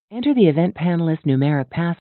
Enter the event panelist numeric pass.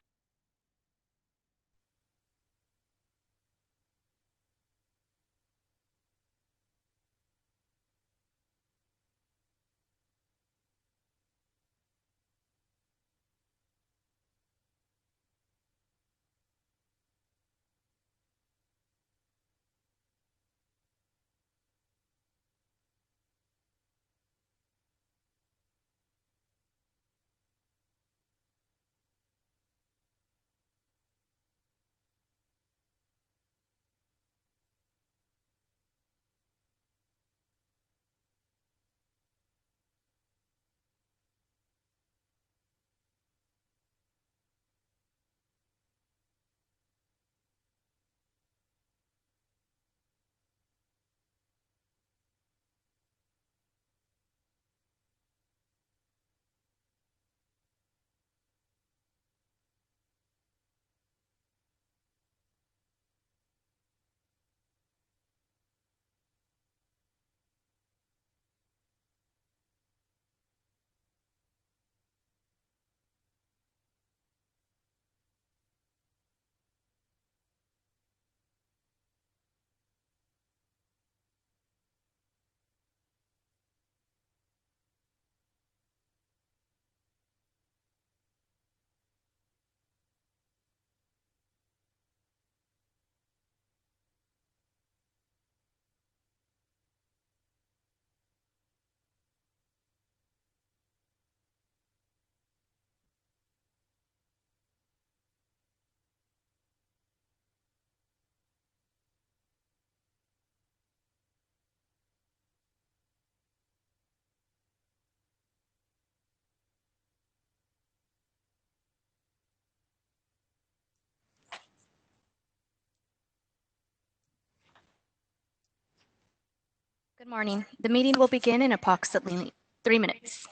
Good morning. The meeting will begin in approximately 3 minutes.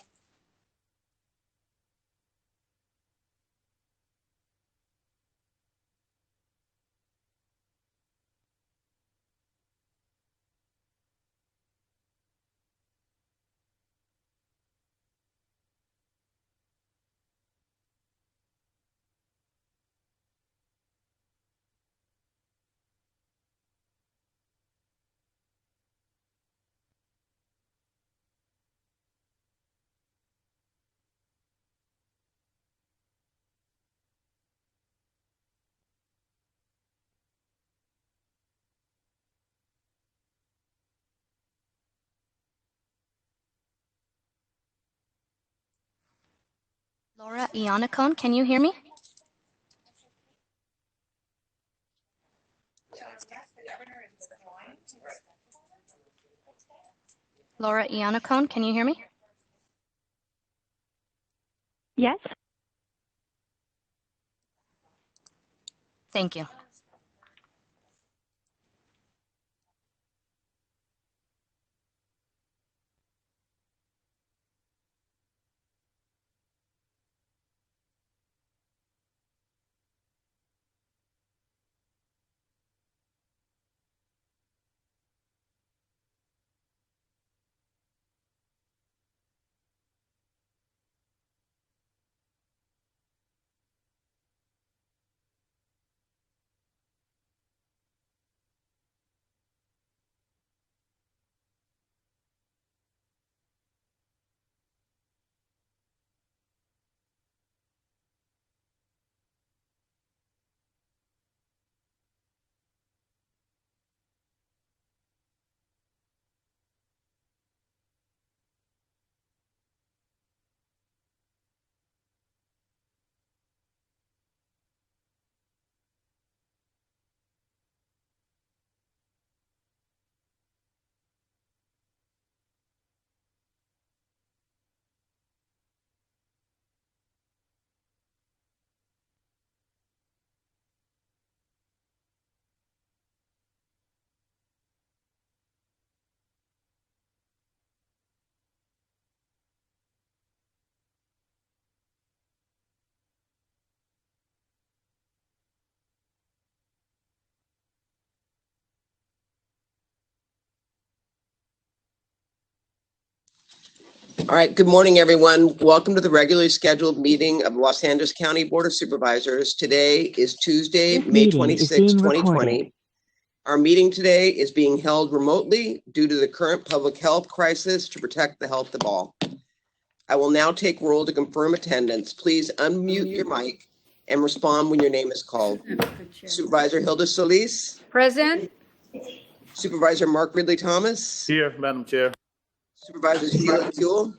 Laura Iannacone, can you hear me? Laura Iannacone, can you hear me? Yes. Thank you. All right, good morning, everyone. Welcome to the regularly scheduled meeting of the Los Angeles County Board of Supervisors. Today is Tuesday, This May meeting is 26, being 2020. recorded. Our meeting today is being held remotely due to the current public health crisis to protect the health of all. I will now take roll to confirm attendance. Please unmute your mic and respond when your name is called. Supervisor Hilda Solis, Present. Supervisor Mark Ridley Thomas, Here, Madam Chair. Supervisor Sheila Kuehl,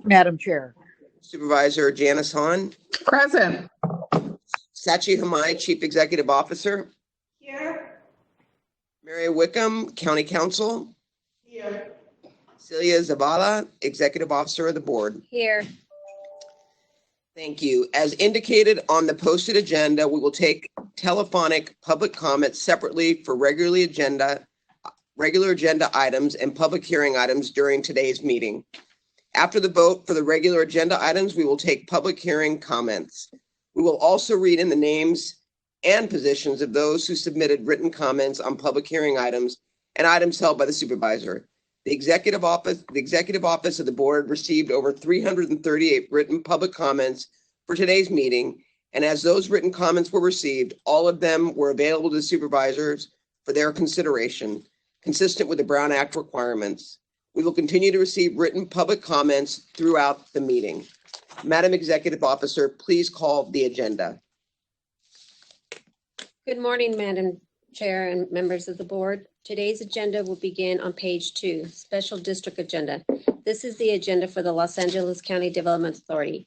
Madam Chair. Supervisor Janice Hahn, Present. Sachi Hamai, Chief Executive Officer. Here. Mary Wickham, County Counsel. Here. Celia Zavala, Executive Officer of the Board. Here. Thank you. As indicated on the posted agenda, we will take telephonic public comments separately for regular agenda items and public hearing items during today's meeting. After the vote for the regular agenda items, we will take public hearing comments. We will also read in the names and positions of those who submitted written comments on public hearing items and items held by the supervisor. The executive office of the board received over 338 written public comments for today's meeting. And as those written comments were received, all of them were available to the supervisors for their consideration, consistent with the Brown Act requirements. We will continue to receive written public comments throughout the meeting. Madam Executive Officer, please call the agenda. Good morning, Madam Chair and members of the board. Today's agenda will begin on page 2, Special District Agenda. This is the agenda for the Los Angeles County Development Authority.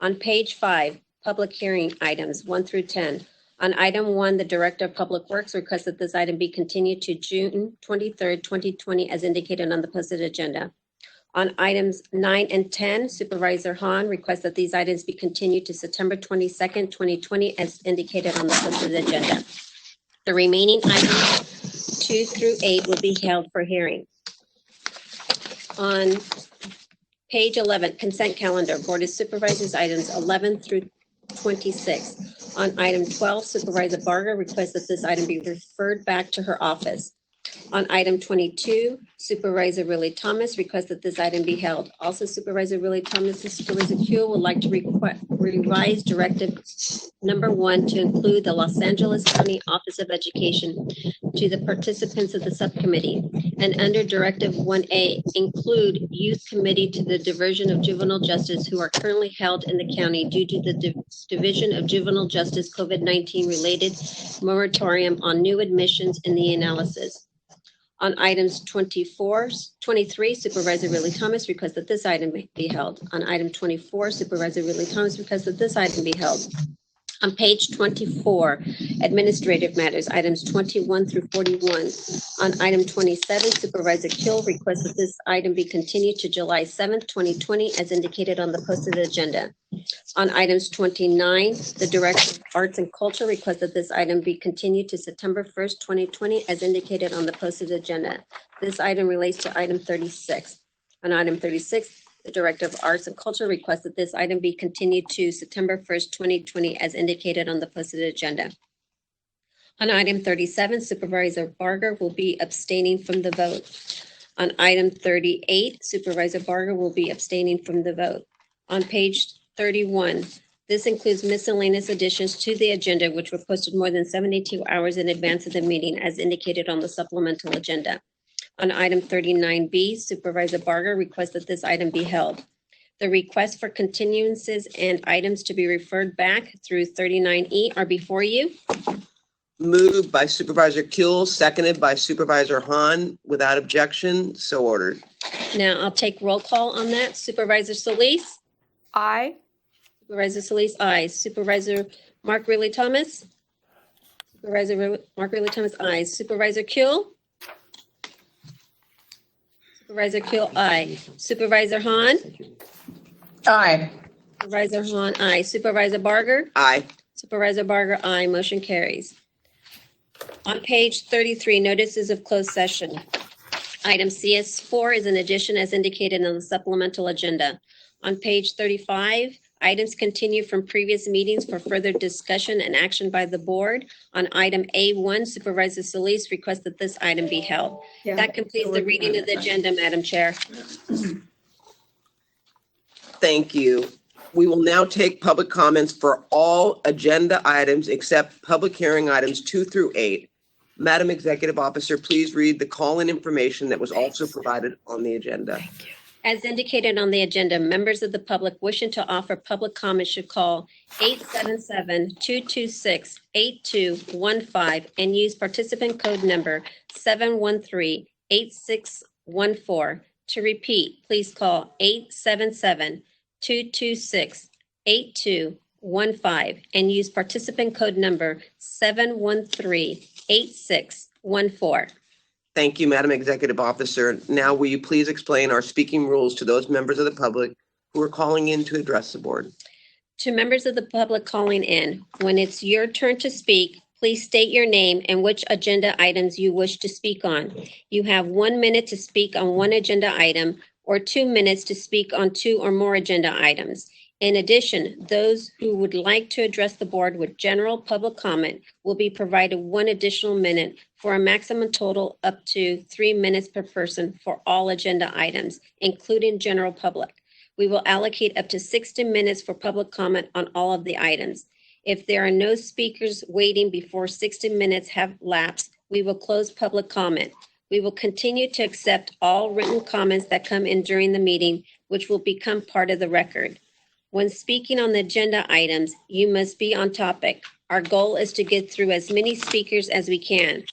On page 5, Public Hearing Items 1 through 10. On item 1, the Director of Public Works requests that this item be continued to June 23rd, 2020, as indicated on the posted agenda. On items 9 and 10, Supervisor Hahn requests that these items be continued to September 22nd, 2020, as indicated on the posted agenda. The remaining items 2 through 8 will be held for hearing. On page 11, Consent Calendar, Board of Supervisors items 11 through 26. On item 12, Supervisor Barger requests that this item be referred back to her office. On item 22, Supervisor Ridley Thomas requests that this item be held. Also, Supervisor Ridley Thomas and Supervisor Kuehl would like to revise Directive Number 1 to include the Los Angeles County Office of Education to the participants of the subcommittee. And under Directive 1A, include Youth Committee to the Division of Juvenile Justice who are currently held in the county due to the Division of Juvenile Justice COVID-19 related moratorium on new admissions in the analysis. On items 23, Supervisor Ridley Thomas requests that this item be held. On item 24, Supervisor Ridley Thomas requests that this item be held. On page 24, Administrative Matters, items 21 through 41. On item 27, Supervisor Kuehl requests that this item be continued to July 7th, 2020, as indicated on the posted agenda. On items 29, the Director of Arts and Culture requests that this item be continued to September 1st, 2020, as indicated on the posted agenda. This item relates to item 36. On item 36, the Director of Arts and Culture requests that this item be continued to September 1st, 2020, as indicated on the posted agenda. On item 37, Supervisor Barger will be abstaining from the vote. On item 38, Supervisor Barger will be abstaining from the vote. On page 31, this includes miscellaneous additions to the agenda, which were posted more than 72 hours in advance of the meeting, as indicated on the supplemental agenda. On item 39B, Supervisor Barger requests that this item be held. The request for continuances and items to be referred back through 39E are before you. Moved by Supervisor Kuehl, seconded by Supervisor Hahn. Without objection, so ordered. Now I'll take roll call on that. Supervisor Solis? Aye. Supervisor Solis, aye. Supervisor Mark Ridley Thomas? Supervisor Mark Ridley Thomas, aye. Supervisor Kuehl? Supervisor Kuehl, aye. Supervisor Hahn? Aye. Supervisor Hahn, aye. Supervisor Barger? Aye. Supervisor Barger, aye. Motion carries. On page 33, notices of closed session. Item CS4 is an addition as indicated on the supplemental agenda. On page 35, items continue from previous meetings for further discussion and action by the board. On item A1, Supervisor Solis requests that this item be held. That completes the reading of the agenda, Madam Chair. Thank you. We will now take public comments for all agenda items except public hearing items 2 through 8. Madam Executive Officer, please read the call-in information that was also provided on the agenda. As indicated on the agenda, members of the public wishing to offer public comment should call 877-226-8215 and use participant code number 713-8614. To repeat, please call 877-226-8215 and use participant code number 713-8614. Thank you, Madam Executive Officer. Now, will you please explain our speaking rules to those members of the public who are calling in to address the board? To members of the public calling in, when it's your turn to speak, please state your name and which agenda items you wish to speak on. You have 1 minute to speak on one agenda item or 2 minutes to speak on 2 or more agenda items. In addition, those who would like to address the board with general public comment will be provided 1 additional minute for a maximum total up to 3 minutes per person for all agenda items, including general public. We will allocate up to 60 minutes for public comment on all of the items. If there are no speakers waiting before 60 minutes have lapsed, we will close public comment. We will continue to accept all written comments that come in during the meeting, which will become part of the record. When speaking on the agenda items, you must be on topic. Our goal is to get through as many speakers as we can.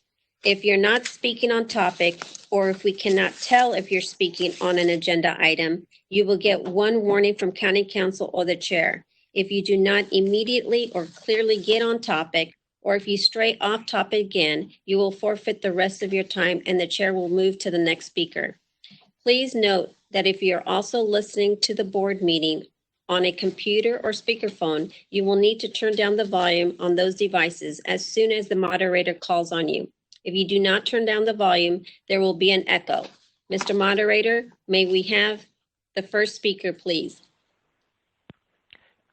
If you're not speaking on topic, or if we cannot tell if you're speaking on an agenda item, you will get 1 warning from County Council or the chair. If you do not immediately or clearly get on topic, or if you stray off topic again, you will forfeit the rest of your time and the chair will move to the next speaker. Please note that if you're also listening to the board meeting on a computer or speakerphone, you will need to turn down the volume on those devices as soon as the moderator calls on you. If you do not turn down the volume, there will be an echo. Mr. Moderator, may we have the first speaker, please?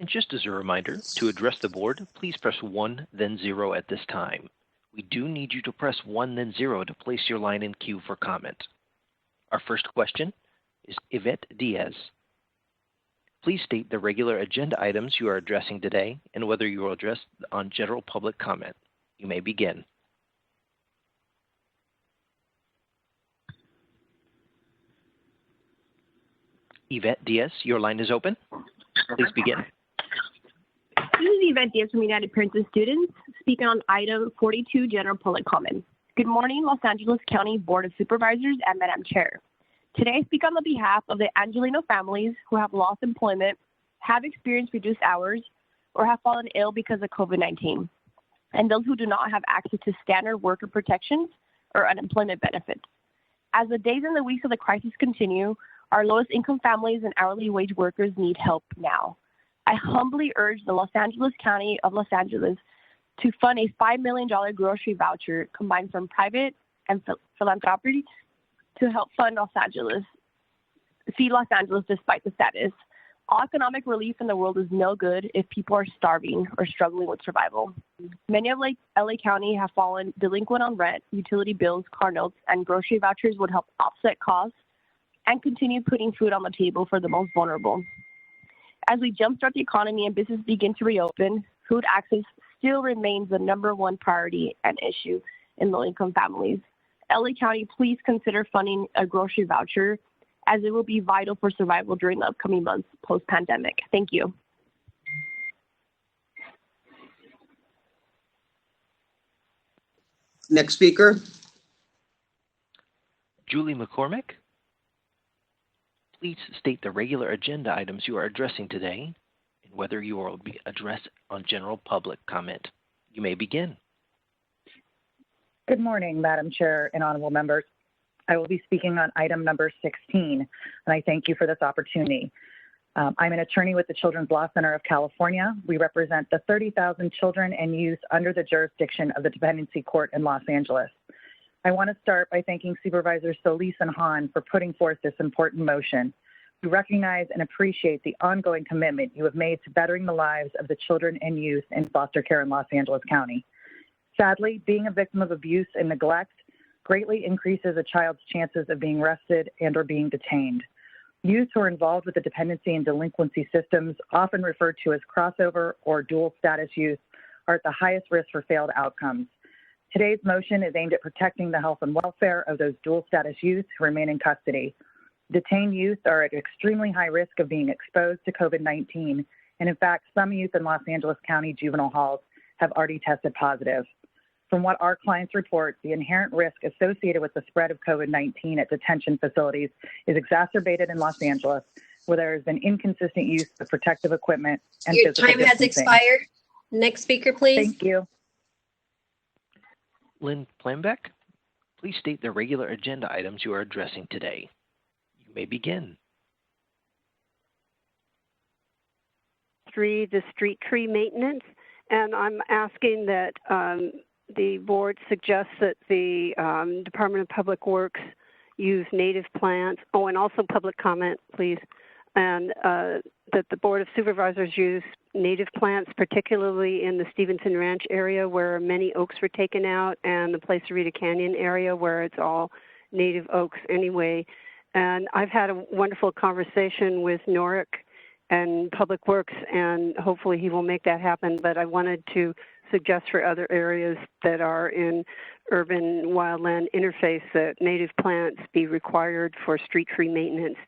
And just as a reminder, to address the board, please press 1, then 0 at this time. We do need you to press 1, then 0 to place your line in queue for comment. Our first question is Yvette Diaz. Please state the regular agenda items you are addressing today and whether you will address on general public comment. You may begin. Yvette Diaz, your line is open. Please begin. This is Yvette Diaz from United Parents and Students, speaking on item 42, general public comment. Good morning, Los Angeles County Board of Supervisors and Madam Chair. Today I speak on the behalf of the Angelino families who have lost employment, have experienced reduced hours, or have fallen ill because of COVID-19, and those who do not have access to standard worker protections or unemployment benefits. As the days and the weeks of the crisis continue, our lowest income families and hourly wage workers need help now. I humbly urge the Los Angeles County of Los Angeles to fund a $5 million grocery voucher combined from private and philanthropy to help feed Los Angeles despite the status. All economic relief in the world is no good if people are starving or struggling with survival. Many of LA County have fallen delinquent on rent, utility bills, car notes, and grocery vouchers would help offset costs and continue putting food on the table for the most vulnerable. As we jumpstart the economy and businesses begin to reopen, food access still remains the #1 priority and issue in low-income families. LA County, please consider funding a grocery voucher as it will be vital for survival during the upcoming months post-pandemic. Thank you. Next speaker. Julie McCormick. Please state the regular agenda items you are addressing today and whether you will be addressed on general public comment. You may begin. Good morning, Madam Chair and honorable members. I will be speaking on item number 16, and I thank you for this opportunity. I'm an attorney with the Children's Law Center of California. We represent the 30,000 children and youth under the jurisdiction of the Dependency Court in Los Angeles. I want to start by thanking Supervisors Solis and Hahn for putting forth this important motion. We recognize and appreciate the ongoing commitment you have made to bettering the lives of the children and youth in foster care in Los Angeles County. Sadly, being a victim of abuse and neglect greatly increases a child's chances of being arrested and or being detained. Youth who are involved with the dependency and delinquency systems, often referred to as crossover or dual status youth, are at the highest risk for failed outcomes. Today's motion is aimed at protecting the health and welfare of those dual status youth who remain in custody. Detained youth are at extremely high risk of being exposed to COVID-19, and in fact, some youth in Los Angeles County juvenile halls have already tested positive. From what our clients report, the inherent risk associated with the spread of COVID-19 at detention facilities is exacerbated in Los Angeles, where there has been inconsistent use of protective equipment and Your physical time has distancing. expired. Next speaker, please. Thank you. Lynn Plambeck, please state the regular agenda items you are addressing today. You may begin. 3, the street tree maintenance, and I'm asking that the board suggests that the Department of Public Works use native plants. Oh, and also public comment, please. And that the Board of Supervisors use native plants, particularly in the Stevenson Ranch area where many oaks were taken out, and the Place Rita Canyon area where it's all native oaks anyway. And I've had a wonderful conversation with Norick and Public Works, and hopefully he will make that happen. But I wanted to suggest for other areas that are in urban wildland interface that native plants be required for street tree maintenance,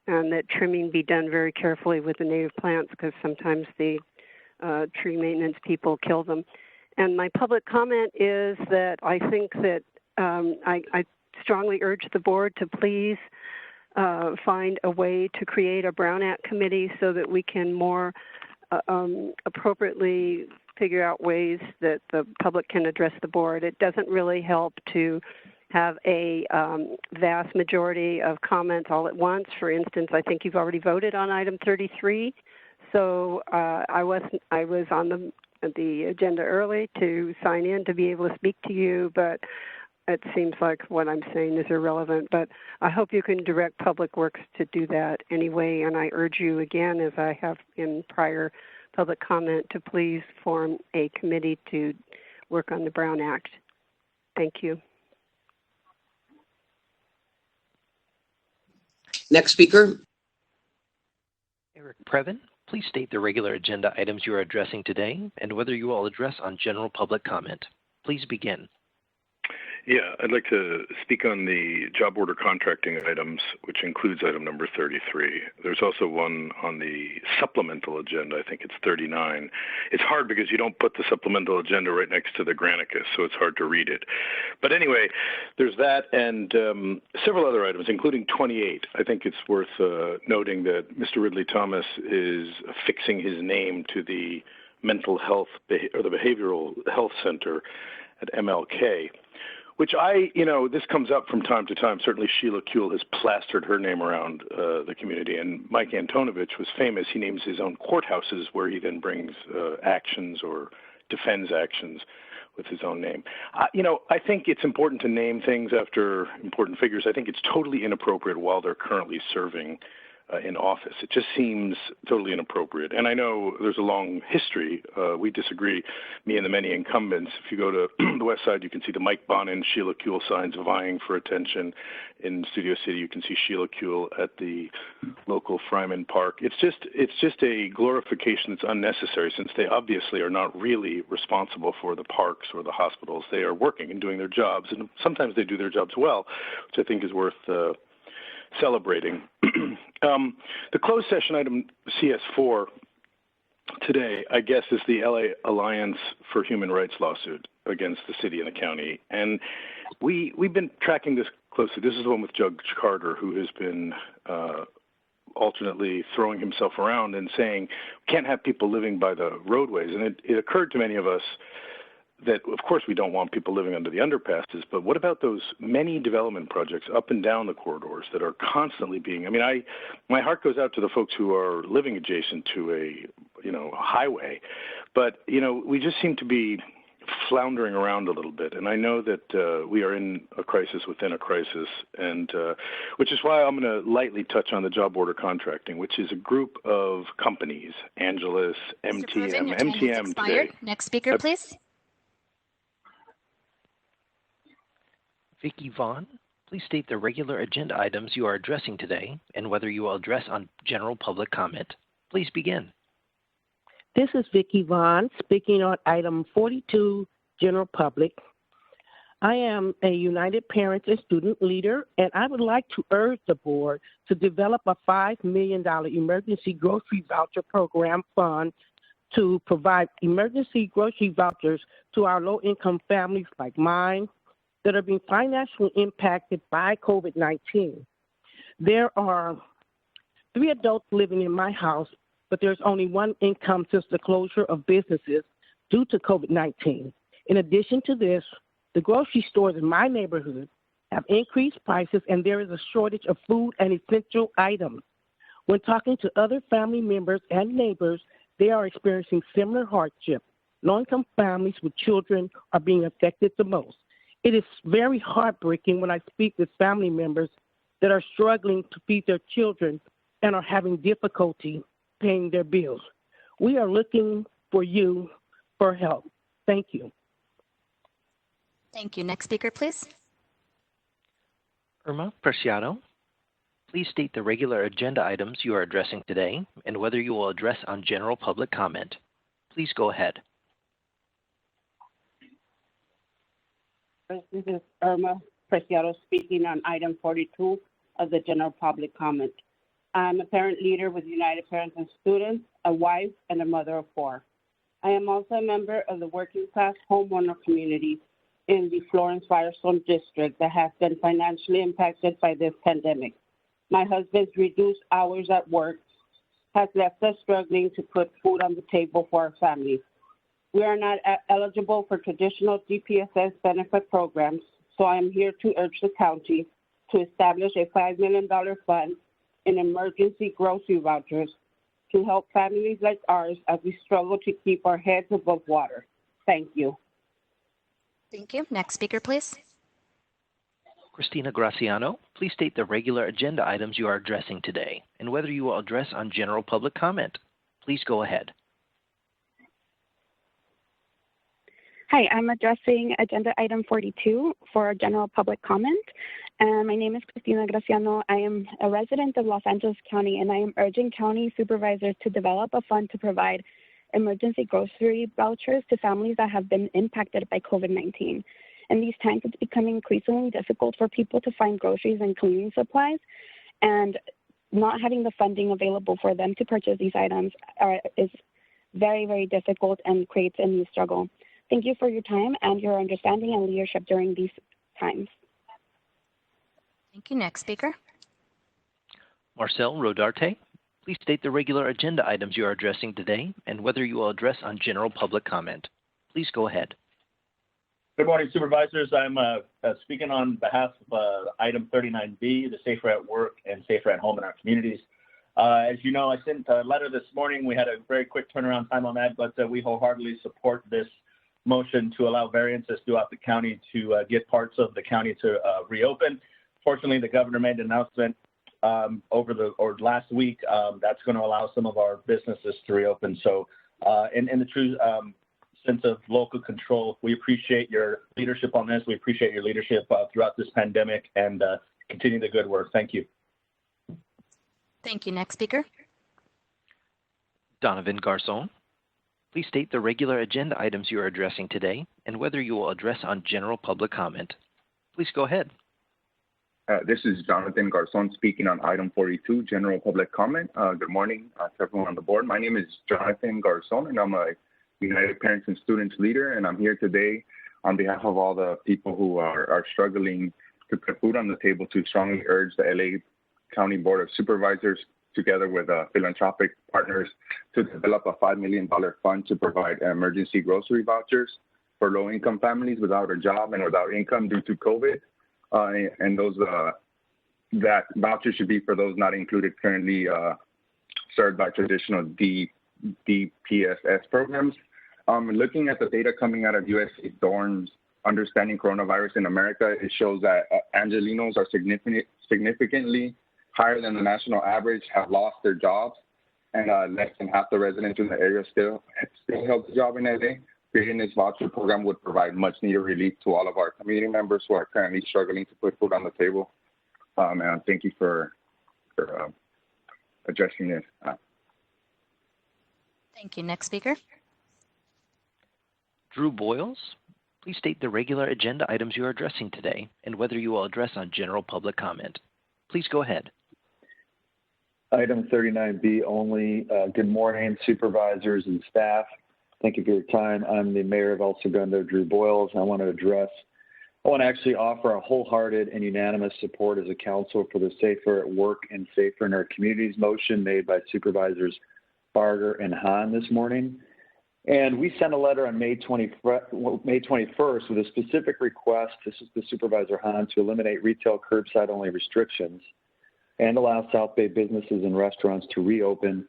and that trimming be done very carefully with the native plants, because sometimes the tree maintenance people kill them. And my public comment is that I think that I strongly urge the board to please find a way to create a Brown Act committee so that we can more appropriately figure out ways that the public can address the board. It doesn't really help to have a vast majority of comments all at once. For instance, I think you've already voted on item 33. So I was on the agenda early to sign in to be able to speak to you, but it seems like what I'm saying is irrelevant. But I hope you can direct Public Works to do that anyway, and I urge you again, as I have in prior public comment, to please form a committee to work on the Brown Act. Thank you. Next speaker. Eric Previn, please state the regular agenda items you are addressing today and whether you will address on general public comment. Please begin. Yeah, I'd like to speak on the job order contracting items, which includes item number 33. There's also one on the supplemental agenda. I think it's 39. It's hard because you don't put the supplemental agenda right next to the Granicus, so it's hard to read it. But anyway, there's that and several other items, including 28. I think it's worth noting that Mr. Ridley Thomas is affixing his name to the mental health or the behavioral health center at MLK. Which this comes up from time to time. Certainly Sheila Kuehl has plastered her name around the community. And Mike Antonovich was famous. He names his own courthouses where he then brings actions or defends actions with his own name. I think it's important to name things after important figures. I think it's totally inappropriate while they're currently serving in office. It just seems totally inappropriate. And I know there's a long history. We disagree, me and the many incumbents. If you go to the west side, you can see the Mike Bonin, Sheila Kuehl signs vying for attention. In Studio City, you can see Sheila Kuehl at the local Fryman Park. It's just a glorification that's unnecessary, since they obviously are not really responsible for the parks or the hospitals. They are working and doing their jobs, and sometimes they do their jobs well, which I think is worth celebrating. The closed session item CS4 today, I guess, is the LA Alliance for Human Rights lawsuit against the city and the county. And we've been tracking this closely. This is the one with Judge Carter, who has been alternately throwing himself around and saying, we can't have people living by the roadways. And it occurred to many of us that, of course, we don't want people living under the underpasses, but what about those many development projects up and down the corridors that are constantly being, my heart goes out to the folks who are living adjacent to a highway, but, we just seem to be floundering around a little bit. And I know that we are in a crisis within a crisis, and which is why I'm going to lightly touch on the job order contracting, which is a group of companies, Angelus, MTM today. Next speaker, please. Vicki Vaughn, please state the regular agenda items you are addressing today and whether you will address on general public comment. Please begin. This is Vicki Vaughn speaking on item 42, general public. I am a United Parents and Student Leader, and I would like to urge the board to develop a $5 million emergency grocery voucher program fund to provide emergency grocery vouchers to our low-income families like mine that are being financially impacted by COVID-19. There are 3 adults living in my house, but there's only one income since the closure of businesses due to COVID-19. In addition to this, the grocery stores in my neighborhood have increased prices and there is a shortage of food and essential items. When talking to other family members and neighbors, they are experiencing similar hardship. Low-income families with children are being affected the most. It is very heartbreaking when I speak with family members that are struggling to feed their children and are having difficulty paying their bills. We are looking for you for help. Thank you. Thank you. Next speaker, please. Irma Preciado, please state the regular agenda items you are addressing today and whether you will address on general public comment. Please go ahead. This is Irma Preciado speaking on item 42 of the general public comment. I'm a parent leader with United Parents and Students, a wife, and a mother of 4. I am also a member of the working class homeowner community in the Florence Firestone district that has been financially impacted by this pandemic. My husband's reduced hours at work has left us struggling to put food on the table for our family. We are not eligible for traditional DPSS benefit programs, so I am here to urge the county to establish a $5 million fund in emergency grocery vouchers to help families like ours as we struggle to keep our heads above water. Thank you. Thank you. Next speaker, please. Christina Graciano, please state the regular agenda items you are addressing today and whether you will address on general public comment. Please go ahead. Hi, I'm addressing agenda item 42 for general public comment. My name is Christina Graciano. I am a resident of Los Angeles County, and I am urging county supervisors to develop a fund to provide emergency grocery vouchers to families that have been impacted by COVID-19. In these times, it's becoming increasingly difficult for people to find groceries and cleaning supplies, and not having the funding available for them to purchase these items is very, very difficult and creates a new struggle. Thank you for your time and your understanding and leadership during these times. Thank you. Next speaker. Marcel Rodarte, please state the regular agenda items you are addressing today and whether you will address on general public comment. Please go ahead. Good morning, Supervisors. I'm speaking on behalf of item 39B, the Safer at Work and Safer at Home in our communities. As you know, I sent a letter this morning. We had a very quick turnaround time on that, but we wholeheartedly support this motion to allow variances throughout the county to get parts of the county to reopen. Fortunately, the governor made an announcement last week that's going to allow some of our businesses to reopen. So in the true sense of local control, we appreciate your leadership on this. We appreciate your leadership throughout this pandemic and continue the good work. Thank you. Thank you. Next speaker. Donovan Garcon, please state the regular agenda items you are addressing today and whether you will address on general public comment. Please go ahead. This is Jonathan Garcon speaking on item 42, general public comment. Good morning to everyone on the board. My name is Jonathan Garcon, and I'm a United Parents and Students leader, and I'm here today on behalf of all the people who are struggling to put food on the table to strongly urge the LA County Board of Supervisors, together with philanthropic partners, to develop a $5 million fund to provide emergency grocery vouchers for low-income families without a job and without income due to COVID. And those that vouchers should be for those not included currently served by traditional DPSS programs. Looking at the data coming out of USA Thorne's Understanding Coronavirus in America, it shows that Angelenos are significantly higher than the national average, have lost their jobs, and less than half the residents in the area still held a job in LA. Creating this voucher program would provide much needed relief to all of our community members who are currently struggling to put food on the table. And thank you for addressing this. Thank you. Next speaker. Drew Boyles, please state the regular agenda items you are addressing today and whether you will address on general public comment. Please go ahead. Item 39B only. Good morning, supervisors and staff. Thank you for your time. I'm the mayor of El Segundo, Drew Boyles. I want to actually offer a wholehearted and unanimous support as a council for the Safer at Work and Safer in Our Communities motion made by Supervisors Barger and Hahn this morning. And we sent a letter on May 21st with a specific request to Supervisor Hahn to eliminate retail curbside only restrictions and allow South Bay businesses and restaurants to reopen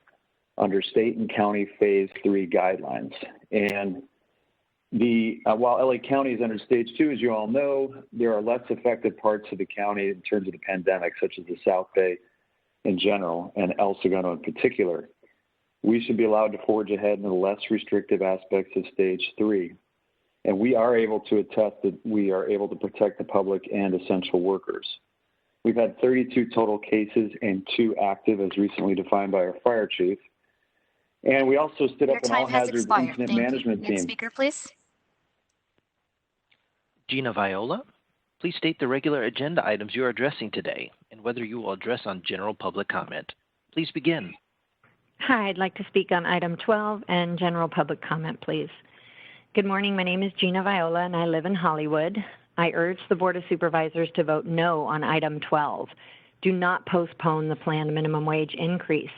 under state and county phase 3 guidelines. And while LA County is under stage 2, as you all know, there are less affected parts of the county in terms of the pandemic, such as the South Bay in general and El Segundo in particular. We should be allowed to forge ahead in the less restrictive aspects of stage 3. And we are able to attest that we are able to protect the public and essential workers. We've had 32 total cases and 2 active as recently defined by our fire chief. And we also stood up an all-hazard incident management team. Next speaker, please. Gina Viola, please state the regular agenda items you are addressing today and whether you will address on general public comment. Please begin. Hi, I'd like to speak on item 12 and general public comment, please. Good morning. My name is Gina Viola and I live in Hollywood. I urge the Board of Supervisors to vote no on item 12. Do not postpone the planned minimum wage increase.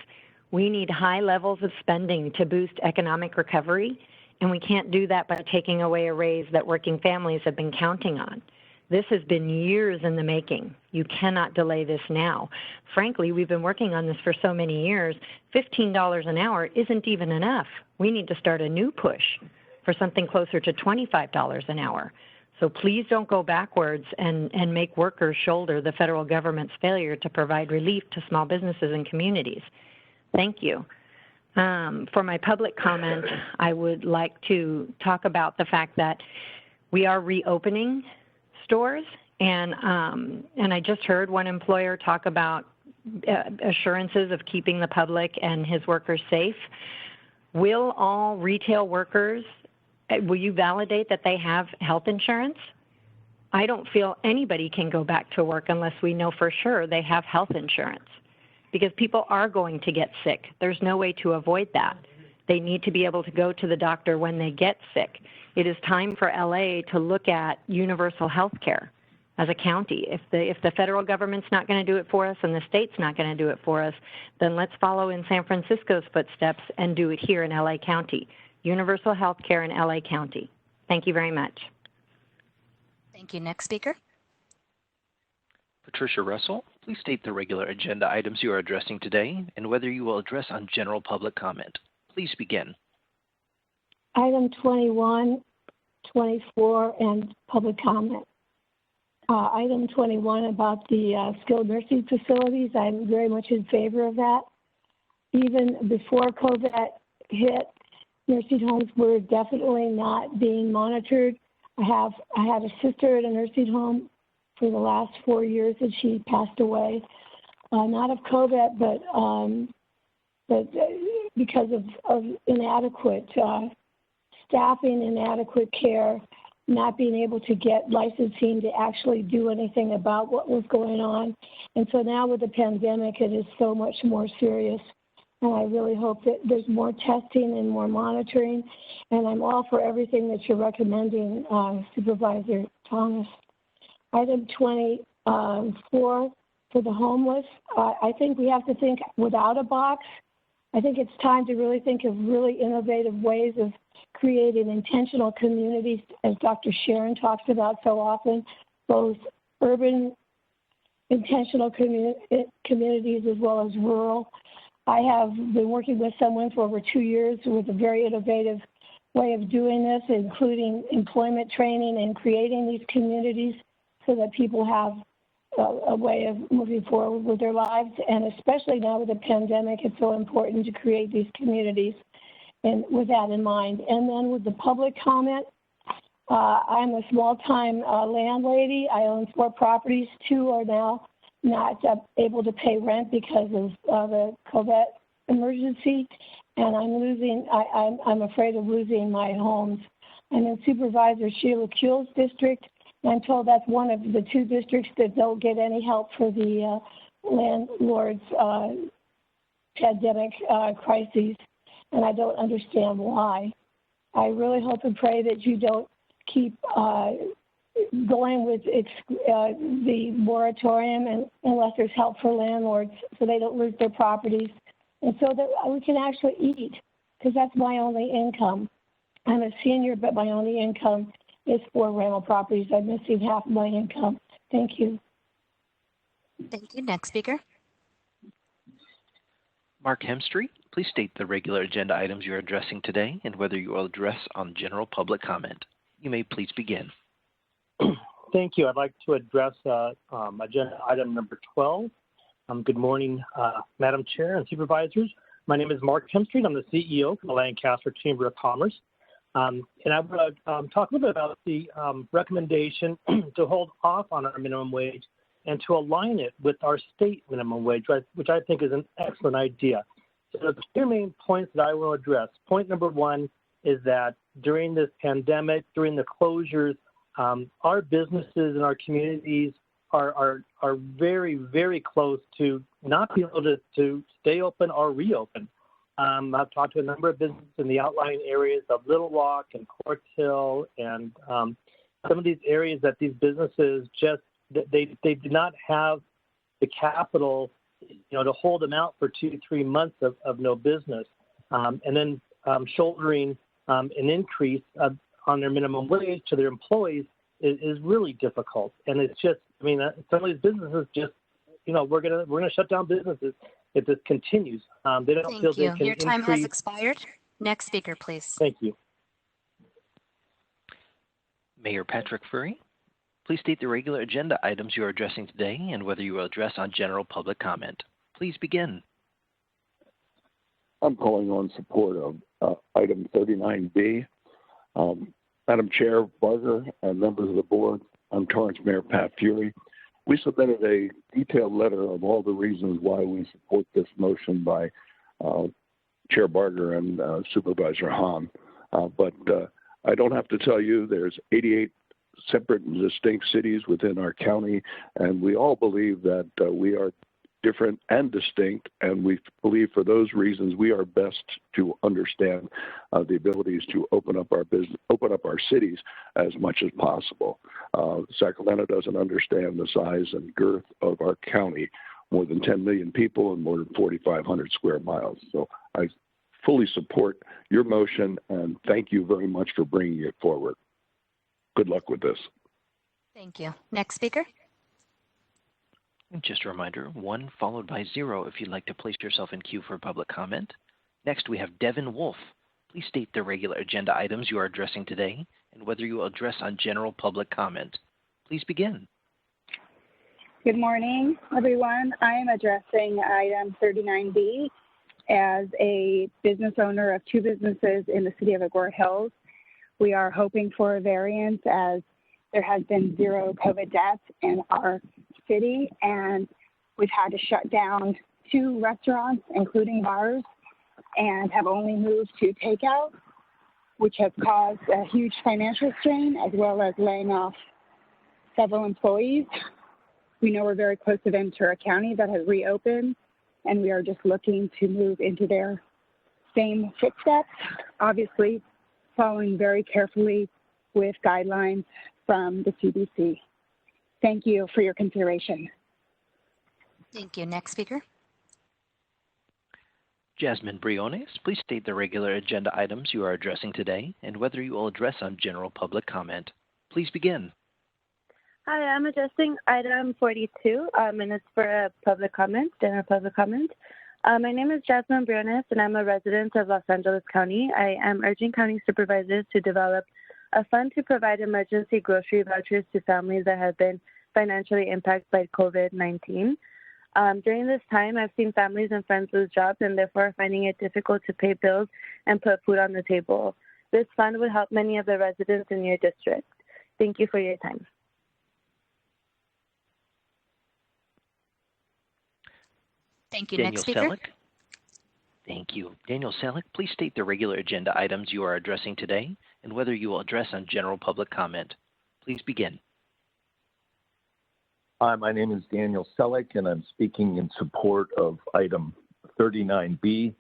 We need high levels of spending to boost economic recovery, and we can't do that by taking away a raise that working families have been counting on. This has been years in the making. You cannot delay this now. Frankly, we've been working on this for so many years. $15 an hour isn't even enough. We need to start a new push for something closer to $25 an hour. So please don't go backwards and make workers shoulder the federal government's failure to provide relief to small businesses and communities. Thank you. For my public comment, I would like to talk about the fact that we are reopening stores, and I just heard one employer talk about assurances of keeping the public and his workers safe. Will all retail workers, will you validate that they have health insurance? I don't feel anybody can go back to work unless we know for sure they have health insurance, because people are going to get sick. There's no way to avoid that. They need to be able to go to the doctor when they get sick. It is time for LA to look at universal health care as a county. If the federal government's not going to do it for us and the state's not going to do it for us, then let's follow in San Francisco's footsteps and do it here in LA County. Universal health care in LA County. Thank you very much. Thank you. Next speaker. Patricia Russell, please state the regular agenda items you are addressing today and whether you will address on general public comment. Please begin. Item 21, 24, and public comment. Item 21 about the skilled nursing facilities, I'm very much in favor of that. Even before COVID hit, nursing homes were definitely not being monitored. I had a sister at a nursing home for the last 4 years, and she passed away, not of COVID, but because of inadequate staffing, inadequate care, not being able to get licensing to actually do anything about what was going on. And so now with the pandemic, it is so much more serious. And I really hope that there's more testing and more monitoring. And I'm all for everything that you're recommending, Supervisor Thomas. Item 24 for the homeless. I think we have to think without a box. I think it's time to really think of really innovative ways of creating intentional communities, as Dr. Sharon talks about so often, both urban intentional communities as well as rural. I have been working with someone for over 2 years with a very innovative way of doing this, including employment training and creating these communities so that people have a way of moving forward with their lives. And especially now with the pandemic, it's so important to create these communities. and with that in mind. And then with the public comment, I'm a small-time landlady. I own 4 properties. 2 are now not able to pay rent because of the COVID emergency, and I'm afraid of losing my homes. I'm in Supervisor Sheila Kuehl's district, and I'm told that's one of the 2 districts that don't get any help for the landlord's pandemic crises, and I don't understand why. I really hope and pray that you don't keep going with the moratorium unless there's help for landlords so they don't lose their properties and so that we can actually eat, because that's my only income. I'm a senior, but my only income is 4 rental properties. I'm missing half of my income. Thank you. Thank you. Next speaker. Mark Hemstreet, please state the regular agenda items you're addressing today and whether you will address on general public comment. You may please begin. Thank you. I'd like to address agenda item number 12. Good morning, Madam Chair and Supervisors. My name is Mark Hemstreet. I'm the CEO for the Lancaster Chamber of Commerce. And I want to talk a little bit about the recommendation to hold off on our minimum wage and to align it with our state minimum wage, which I think is an excellent idea. So the 2 main points that I will address. Point number 1 is that during this pandemic, during the closures, our businesses and our communities are very, very close to not being able to stay open or reopen. I've talked to a number of businesses in the outlying areas of Little Rock and Court Hill and some of these areas that these businesses just, they did not have the capital, to hold them out for 2-3 months of no business. And then shouldering an increase on their minimum wage to their employees is really difficult. And it's just, some of these businesses just, we're gonna shut down businesses if this continues. They don't feel they can Your time increase. has expired. Next speaker, please. Thank you. Mayor Patrick Furry, please state the regular agenda items you are addressing today and whether you will address on general public comment. Please begin. I'm calling on support of item 39B. Madam Chair, Barger, and members of the board, I'm Torrance Mayor Pat Fury. We submitted a detailed letter of all the reasons why we support this motion by Chair Barger and Supervisor Hahn. But I don't have to tell you there's 88 separate and distinct cities within our county, and we all believe that we are different and distinct, and we believe for those reasons we are best to understand the abilities to open up our business, open up our cities as much as possible. Sacramento doesn't understand the size and girth of our county, more than 10 million people and more than 4,500 square miles. So I fully support your motion, and thank you very much for bringing it forward. Good luck with this. Thank you. Next speaker. Just a reminder, 1 followed by 0 if you'd like to place yourself in queue for public comment. Next, we have Devin Wolf. Please state the regular agenda items you are addressing today and whether you will address on general public comment. Please begin. Good morning, everyone. I am addressing item 39B as a business owner of 2 businesses in the city of Agoura Hills. We are hoping for a variance as there has been 0 COVID deaths in our city, and we've had to shut down 2 restaurants, including bars, and have only moved to takeout, which has caused a huge financial strain as well as laying off several employees. We know we're very close to Ventura County that has reopened, and we are just looking to move into their same footsteps, obviously following very carefully with guidelines from the CDC. Thank you for your consideration. Thank you. Next speaker. Jasmine Briones, please state the regular agenda items you are addressing today and whether you will address on general public comment. Please begin. Hi, I'm addressing item 42, and it's for a public comment, general public comment. My name is Jasmine Briones, and I'm a resident of Los Angeles County. I am urging county supervisors to develop a fund to provide emergency grocery vouchers to families that have been financially impacted by COVID-19. During this time, I've seen families and friends lose jobs and therefore finding it difficult to pay bills and put food on the table. This fund would help many of the residents in your district. Thank you for your time. Thank you. Daniel Next speaker. Selleck. Thank you. Daniel Selleck, please state the regular agenda items you are addressing today and whether you will address on general public comment. Please begin. Hi, my name is Daniel Selleck, and I'm speaking in support of item 39B.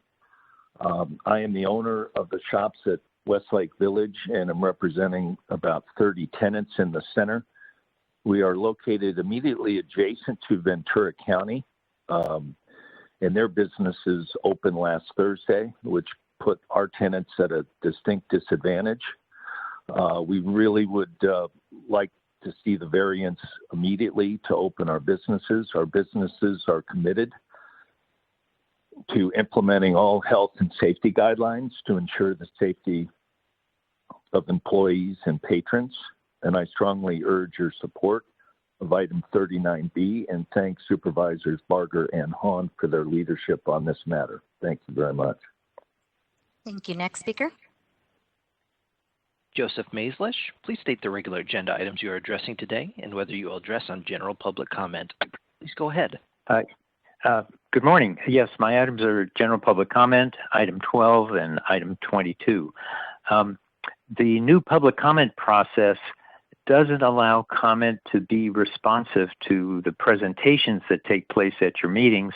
I am the owner of the shops at Westlake Village, and I'm representing about 30 tenants in the center. We are located immediately adjacent to Ventura County, and their businesses opened last Thursday, which put our tenants at a distinct disadvantage. We really would like to see the variance immediately to open our businesses. Our businesses are committed to implementing all health and safety guidelines to ensure the safety of employees and patrons. And I strongly urge your support of item 39B and thank Supervisors Barger and Hahn for their leadership on this matter. Thank you very much. Thank you. Next speaker. Joseph Maislish, please state the regular agenda items you are addressing today and whether you will address on general public comment. Please go ahead. Good morning. Yes, my items are general public comment, item 12 and item 22. The new public comment process doesn't allow comment to be responsive to the presentations that take place at your meetings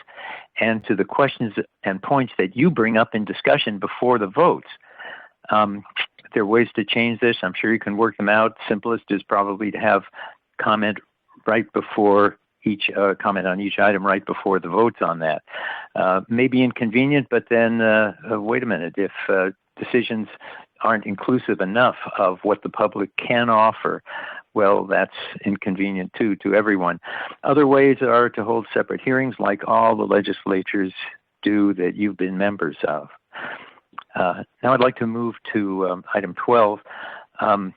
and to the questions and points that you bring up in discussion before the votes. There are ways to change this. I'm sure you can work them out. Simplest is probably to have comment right before each comment on each item right before the votes on that. Maybe inconvenient, but then wait a minute. If decisions aren't inclusive enough of what the public can offer, well, that's inconvenient too to everyone. Other ways are to hold separate hearings like all the legislatures do that you've been members of. Now I'd like to move to item 12. An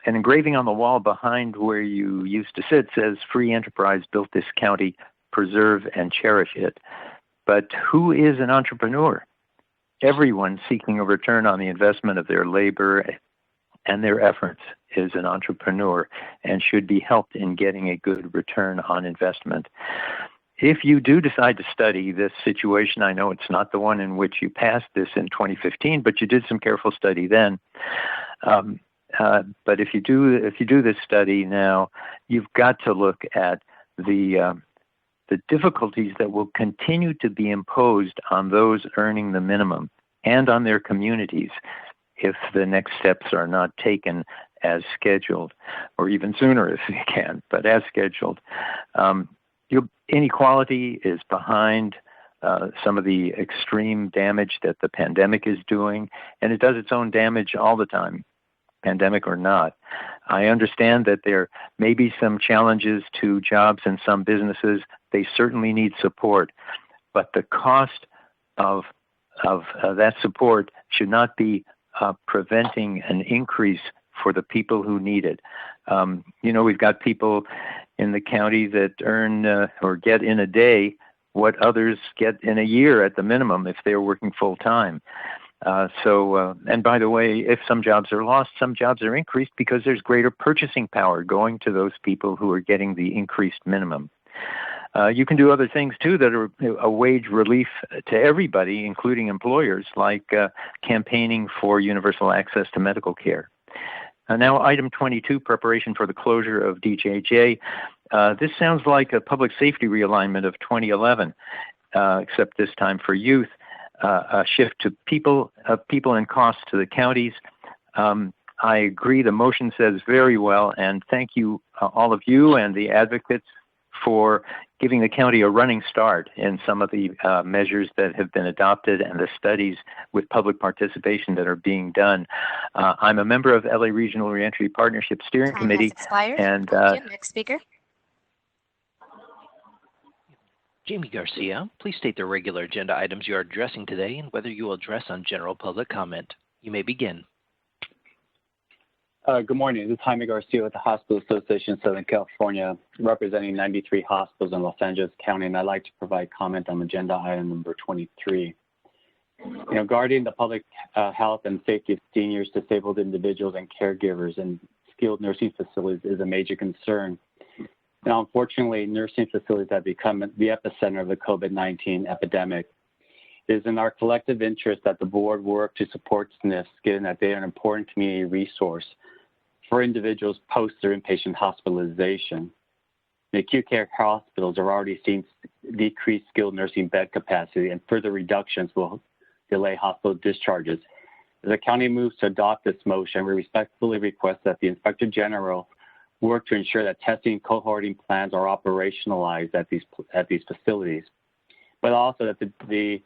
engraving on the wall behind where you used to sit says, "Free enterprise built this county, preserve and cherish it." But who is an entrepreneur? Everyone seeking a return on the investment of their labor and their efforts is an entrepreneur and should be helped in getting a good return on investment. If you do decide to study this situation, I know it's not the one in which you passed this in 2015, but you did some careful study then. But if you do this study now, you've got to look at the difficulties that will continue to be imposed on those earning the minimum and on their communities if the next steps are not taken as scheduled, or even sooner if you can, but as scheduled. Inequality is behind some of the extreme damage that the pandemic is doing, and it does its own damage all the time, pandemic or not. I understand that there may be some challenges to jobs in some businesses. They certainly need support, but the cost of that support should not be preventing an increase for the people who need it. We've got people in the county that earn or get in a day what others get in a year at the minimum if they're working full time. And by the way, if some jobs are lost, some jobs are increased because there's greater purchasing power going to those people who are getting the increased minimum. You can do other things too that are a wage relief to everybody, including employers, like campaigning for universal access to medical care. Now, item 22, preparation for the closure of DJJ. This sounds like a public safety realignment of 2011, except this time for youth, a shift to people and costs to the counties. I agree, the motion says very well, and thank you, all of you and the advocates for giving the county a running start in some of the measures that have been adopted and the studies with public participation that are being done. I'm a member of LA Regional Reentry Partnership Steering Committee. And Thank you. Next speaker. Jamie Garcia, please state the regular agenda items you are addressing today and whether you will address on general public comment. You may begin. Good morning. This is Jaime Garcia with the Hospital Association of Southern California, representing 93 hospitals in Los Angeles County, and I'd like to provide comment on agenda item number 23. Guarding the public health and safety of seniors, disabled individuals, and caregivers in skilled nursing facilities is a major concern. Now, unfortunately, nursing facilities have become the epicenter of the COVID-19 epidemic. It is in our collective interest that the board work to support SNFs, given that they are an important community resource for individuals post their inpatient hospitalization. The acute care hospitals are already seeing decreased skilled nursing bed capacity, and further reductions will delay hospital discharges. As the county moves to adopt this motion, we respectfully request that the Inspector General work to ensure that testing and cohorting plans are operationalized at these facilities, but also that the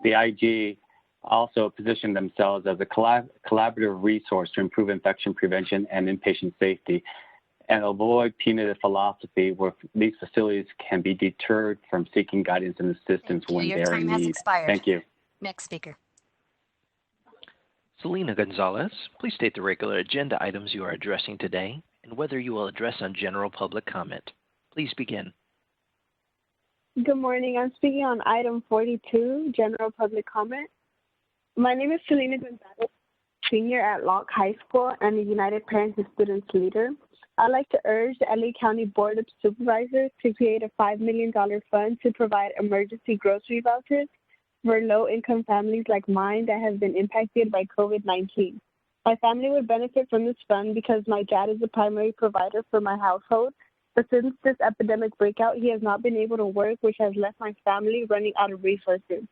IG also position themselves as a collaborative resource to improve infection prevention and inpatient safety, and avoid punitive philosophy where these facilities can be deterred from seeking guidance and assistance when they're in need. Thank you. Next speaker. Selena Gonzalez, please state the regular agenda items you are addressing today and whether you will address on general public comment. Please begin. Good morning. I'm speaking on item 42, general public comment. My name is Selena Gonzalez, senior at Locke High School and a United Parents and Students leader. I'd like to urge the LA County Board of Supervisors to create a $5 million fund to provide emergency grocery vouchers for low-income families like mine that have been impacted by COVID-19. My family would benefit from this fund because my dad is the primary provider for my household, but since this epidemic breakout, he has not been able to work, which has left my family running out of resources.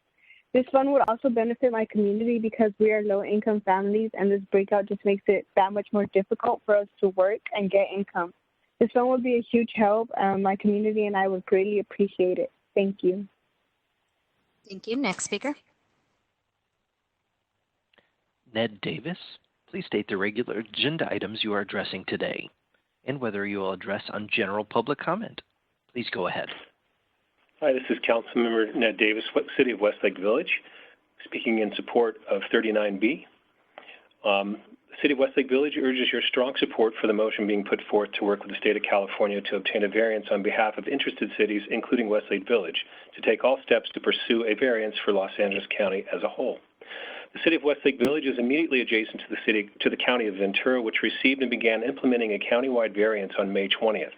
This fund would also benefit my community because we are low-income families, and this breakout just makes it that much more difficult for us to work and get income. This fund would be a huge help. My community and I would greatly appreciate it. Thank you. Thank you. Next speaker. Ned Davis, please state the regular agenda items you are addressing today and whether you will address on general public comment. Please go ahead. Hi, this is Councilmember Ned Davis, City of Westlake Village, speaking in support of 39B. The City of Westlake Village urges your strong support for the motion being put forth to work with the State of California to obtain a variance on behalf of interested cities, including Westlake Village, to take all steps to pursue a variance for Los Angeles County as a whole. The City of Westlake Village is immediately adjacent to the County of Ventura, which received and began implementing a countywide variance on May 20th.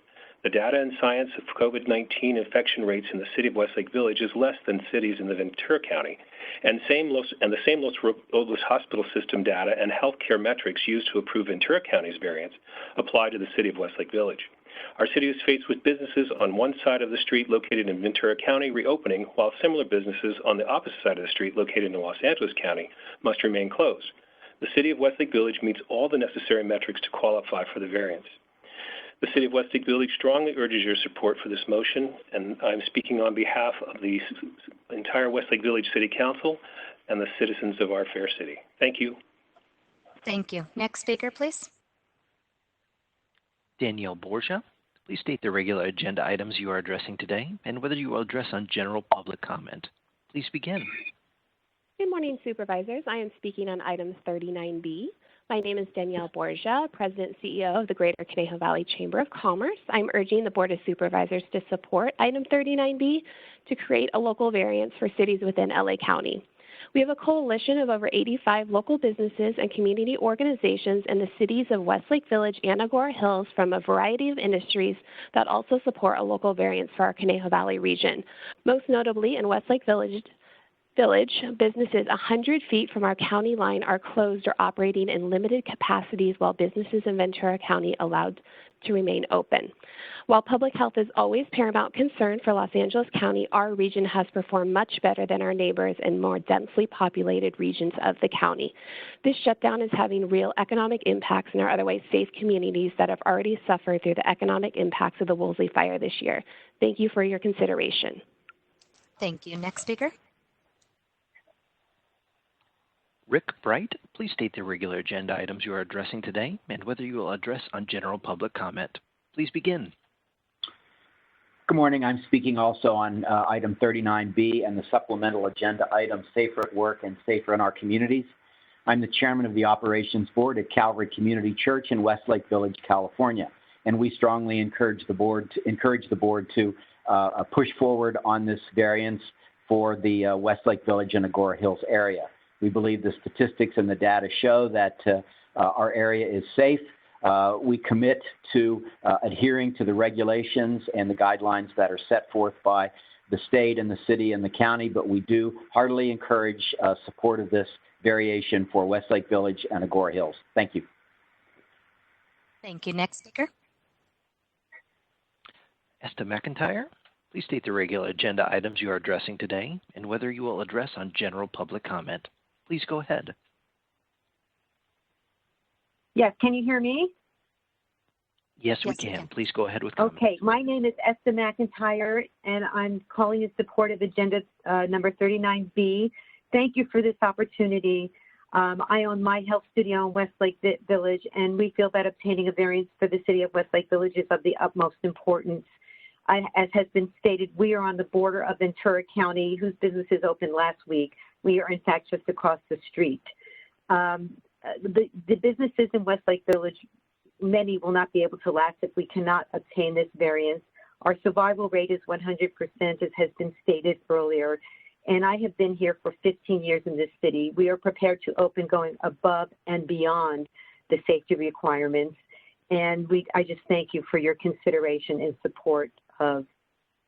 The data and science of COVID-19 infection rates in the City of Westlake Village is less than cities in the Ventura County, and the same Los Robles Hospital System data and healthcare metrics used to approve Ventura County's variance apply to the City of Westlake Village. Our city is faced with businesses on one side of the street located in Ventura County reopening, while similar businesses on the opposite side of the street located in Los Angeles County must remain closed. The City of Westlake Village meets all the necessary metrics to qualify for the variance. The City of Westlake Village strongly urges your support for this motion, and I'm speaking on behalf of the entire Westlake Village City Council and the citizens of our fair city. Thank you. Thank you. Next speaker, please. Danielle Borgia, please state the regular agenda items you are addressing today and whether you will address on general public comment. Please begin. Good morning, Supervisors. I am speaking on item 39B. My name is Danielle Borgia, President and CEO of the Greater Conejo Valley Chamber of Commerce. I'm urging the Board of Supervisors to support item 39B to create a local variance for cities within LA County. We have a coalition of over 85 local businesses and community organizations in the cities of Westlake Village and Agora Hills from a variety of industries that also support a local variance for our Conejo Valley region. Most notably in Westlake Village, businesses 100 feet from our county line are closed or operating in limited capacities, while businesses in Ventura County allowed to remain open. While public health is always paramount concern for Los Angeles County, our region has performed much better than our neighbors in more densely populated regions of the county. This shutdown is having real economic impacts in our otherwise safe communities that have already suffered through the economic impacts of the Woolsey fire this year. Thank you for your consideration. Thank you. Next speaker. Rick Bright, please state the regular agenda items you are addressing today and whether you will address on general public comment. Please begin. Good morning. I'm speaking also on item 39B and the supplemental agenda item, Safer at Work and Safer in Our Communities. I'm the chairman of the operations board at Calvary Community Church in Westlake Village, California. And we strongly encourage the board to push forward on this variance for the Westlake Village and Agora Hills area. We believe the statistics and the data show that our area is safe. We commit to adhering to the regulations and the guidelines that are set forth by the state and the city and the county, but we do heartily encourage support of this variation for Westlake Village and Agora Hills. Thank you. Thank you. Next speaker. Esther McIntyre, please state the regular agenda items you are addressing today and whether you will address on general public comment. Please go ahead. Yes, can you hear me? Yes, we can. Please go ahead with comment. Okay, my name is Esther McIntyre, and I'm calling in support of agenda number 39B. Thank you for this opportunity. I own My Health Studio in Westlake Village, and we feel that obtaining a variance for the city of Westlake Village is of the utmost importance. As has been stated, we are on the border of Ventura County, whose businesses opened last week. We are, in fact, just across the street. The businesses in Westlake Village, many will not be able to last if we cannot obtain this variance. Our survival rate is 100%, as has been stated earlier, and I have been here for 15 years in this city. We are prepared to open going above and beyond the safety requirements, and I just thank you for your consideration and support of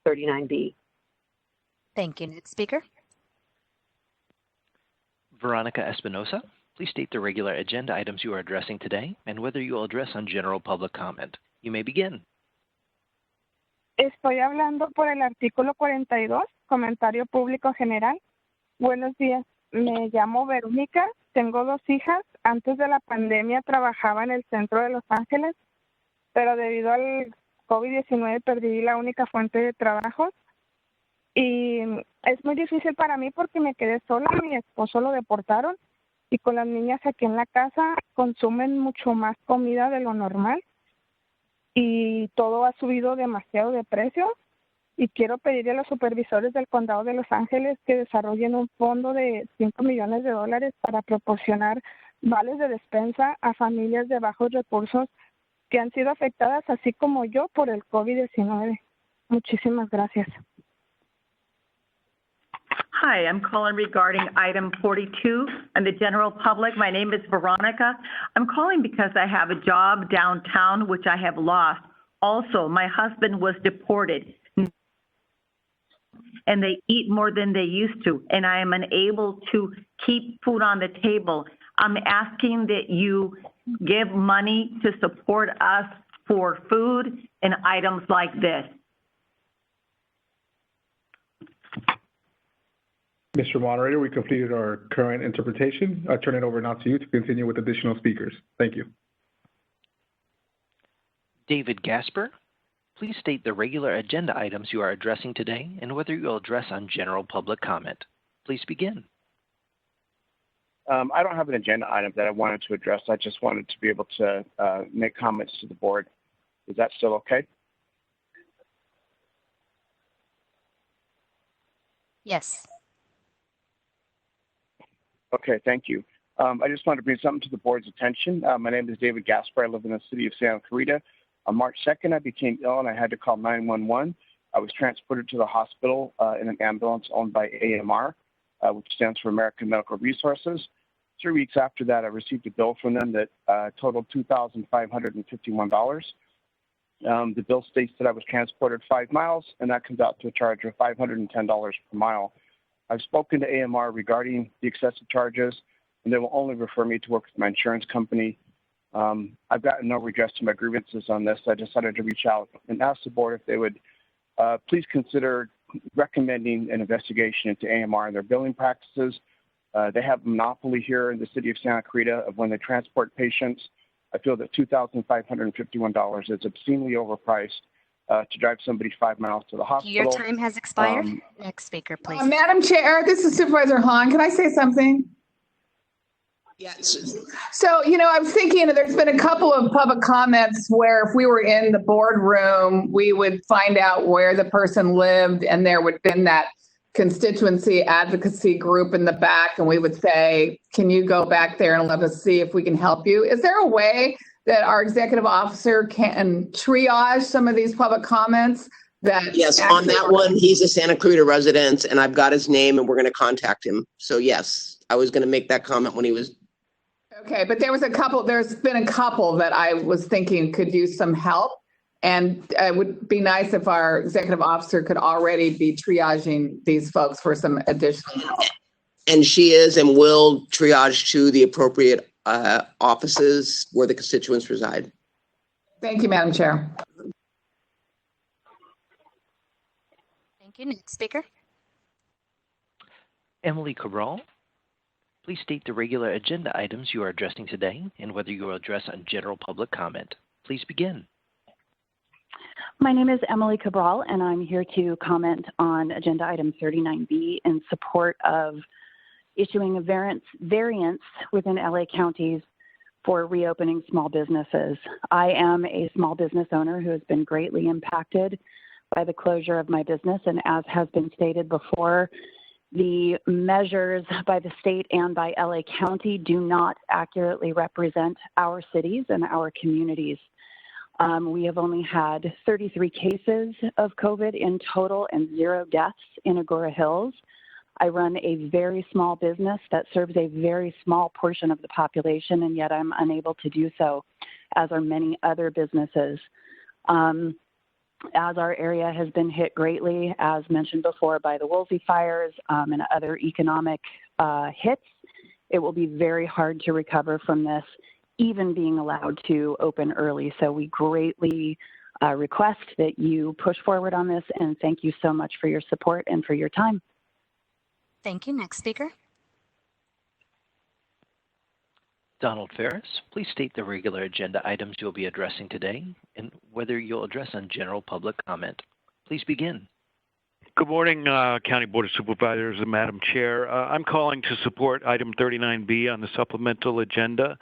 39B. Thank you. Next speaker. Veronica Espinosa, please state the regular agenda items you are addressing today and whether you will address on general public comment. You may begin. Estoy hablando por el artículo 42, comentario público general. Buenos días, me llamo Verónica, tengo 2 hijas. Antes de la pandemia trabajaba en el centro de Los Ángeles, pero debido al COVID-19 perdí la única fuente de trabajo. Y es muy difícil para mí porque me quedé sola, mi esposo lo deportaron y con las niñas aquí en la casa consumen mucho más comida de lo normal y todo ha subido demasiado de precio y quiero pedirle a los supervisores del condado de Los Ángeles que desarrollen un fondo de $5 millones para proporcionar vales de despensa a familias de bajos recursos que han sido afectadas así como yo por el COVID-19. Muchísimas gracias. Hi, I'm calling regarding item 42 and the general public. My name is Veronica. I'm calling because I have a job downtown, which I have lost. Also, my husband was deported and they eat more than they used to, and I am unable to keep food on the table. I'm asking that you give money to support us for food and items like this. Mr. Moderator, we completed our current interpretation. I turn it over now to you to continue with additional speakers. Thank you. David Gasper, please state the regular agenda items you are addressing today and whether you will address on general public comment. Please begin. I don't have an agenda item that I wanted to address. I just wanted to be able to make comments to the board. Is that still okay? Yes. Okay, thank you. I just wanted to bring something to the board's attention. My name is David Gasper. I live in the city of Santa Clarita. On March 2nd, I became ill and I had to call 911. I was transported to the hospital in an ambulance owned by AMR, which stands for American Medical Resources. 3 weeks after that, I received a bill from them that totaled $2,551. The bill states that I was transported 5 miles, and that comes out to a charge of $510 per mile. I've spoken to AMR regarding the excessive charges, and they will only refer me to work with my insurance company. I've gotten no redress to my grievances on this. I decided to reach out and ask the board if they would please consider recommending an investigation into AMR and their billing practices. They have a monopoly here in the city of Santa Clarita of when they transport patients. I feel that $2,551 is obscenely overpriced to drive somebody 5 miles to the hospital. Your time has expired. Next speaker, please. Madam Chair, this is Supervisor Hahn. Can I say something? Yes. So, I was thinking there's been a couple of public comments where if we were in the boardroom, we would find out where the person lived and there would have been that constituency advocacy group in the back, and we would say, can you go back there and let us see if we can help you? Is there a way that our executive officer can triage some of these public comments? Yes, on that one, he's a Santa Clarita resident, and I've got his name, and we're going to contact him. So yes, I was going to make that comment when he was. Okay, but there's been a couple that I was thinking could use some help. And it would be nice if our executive officer could already be triaging these folks for some additional help. And she is and will triage to the appropriate offices where the constituents reside. Thank you, Madam Chair. Thank you. Next speaker. Emily Cabral, please state the regular agenda items you are addressing today and whether you will address on general public comment. Please begin. My name is Emily Cabral, and I'm here to comment on Agenda Item 39B in support of issuing a variance within LA counties for reopening small businesses. I am a small business owner who has been greatly impacted by the closure of my business, and as has been stated before, the measures by the state and by LA County do not accurately represent our cities and our communities. We have only had 33 cases of COVID in total and 0 deaths in Agora Hills. I run a very small business that serves a very small portion of the population, and yet I'm unable to do so, as are many other businesses. As our area has been hit greatly, as mentioned before, by the Woolsey fires and other economic hits, it will be very hard to recover from this, even being allowed to open early. So we greatly request that you push forward on this, and thank you so much for your support and for your time. Thank you. Next speaker. Donald Ferris, please state the regular agenda items you'll be addressing today and whether you'll address on general public comment. Please begin. Good morning, County Board of Supervisors and Madam Chair. I'm calling to support item 39B on the supplemental agenda.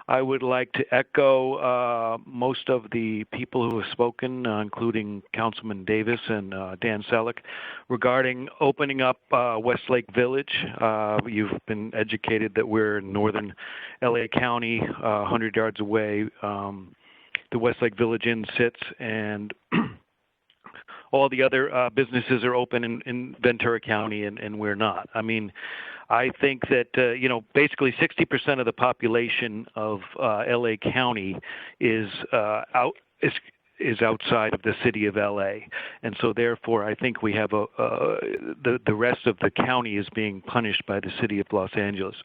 I would like to echo most of the people who have spoken, including Councilman Davis and Dan Selleck, regarding opening up Westlake Village. You've been educated that we're in northern LA County, 100 yards away. The Westlake Village Inn sits, and all the other businesses are open in Ventura County, and we're not. I mean, I think that, basically 60% of the population of LA County is outside of the city of LA. And so therefore, I think we have the rest of the county is being punished by the city of Los Angeles.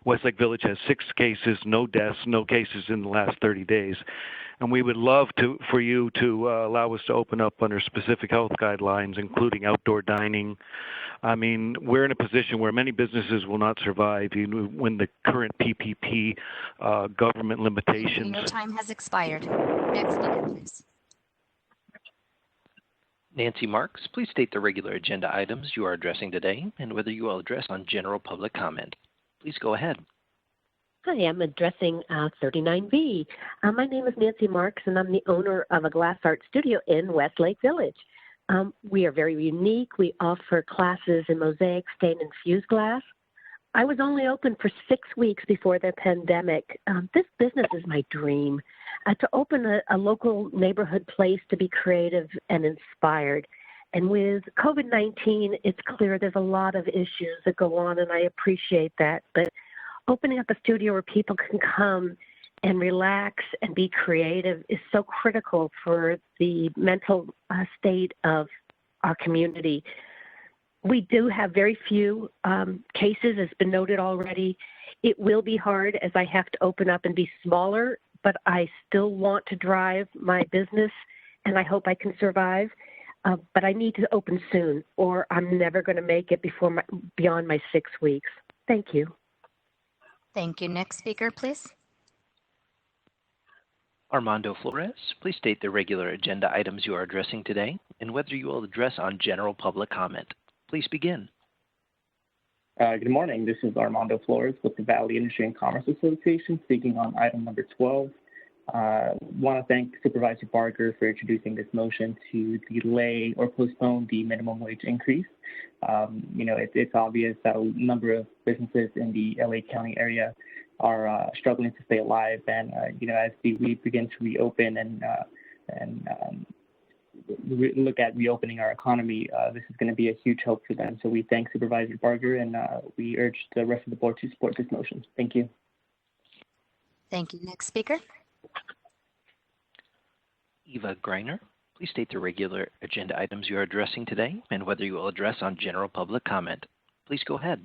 Westlake Village has 6 cases, no deaths, no cases in the last 30 days. And we would love for you to allow us to open up under specific health guidelines, including outdoor dining. I mean, we're in a position where many businesses will not survive even when the current PPP government limitations. Your time has expired. Next speaker, please. Nancy Marks, please state the regular agenda items you are addressing today and whether you will address on general public comment. Please go ahead. Hi, I'm addressing 39B. My name is Nancy Marks, and I'm the owner of a glass art studio in Westlake Village. We are very unique. We offer classes in mosaic, stained, and fused glass. I was only open for 6 weeks before the pandemic. This business is my dream, to open a local neighborhood place to be creative and inspired. And with COVID-19, it's clear there's a lot of issues that go on, and I appreciate that. But opening up a studio where people can come and relax and be creative is so critical for the mental state of our community. We do have very few cases, as been noted already. It will be hard as I have to open up and be smaller, but I still want to drive my business, and I hope I can survive. But I need to open soon, or I'm never going to make it beyond my 6 weeks. Thank you. Thank you. Next speaker, please. Armando Flores, please state the regular agenda items you are addressing today and whether you will address on general public comment. Please begin. Good morning. This is Armando Flores with the Valley Industry and Commerce Association, speaking on item number 12, Want to thank Supervisor Barker for introducing this motion to delay or postpone the minimum wage increase. It's obvious that a number of businesses in the LA County area are struggling to stay alive, and as we begin to reopen and look at reopening our economy, this is going to be a huge help for them. So we thank Supervisor Barker, and we urge the rest of the board to support this motion. Thank you. Thank you. Next speaker. Eva Greiner, please state the regular agenda items you are addressing today and whether you will address on general public comment. Please go ahead.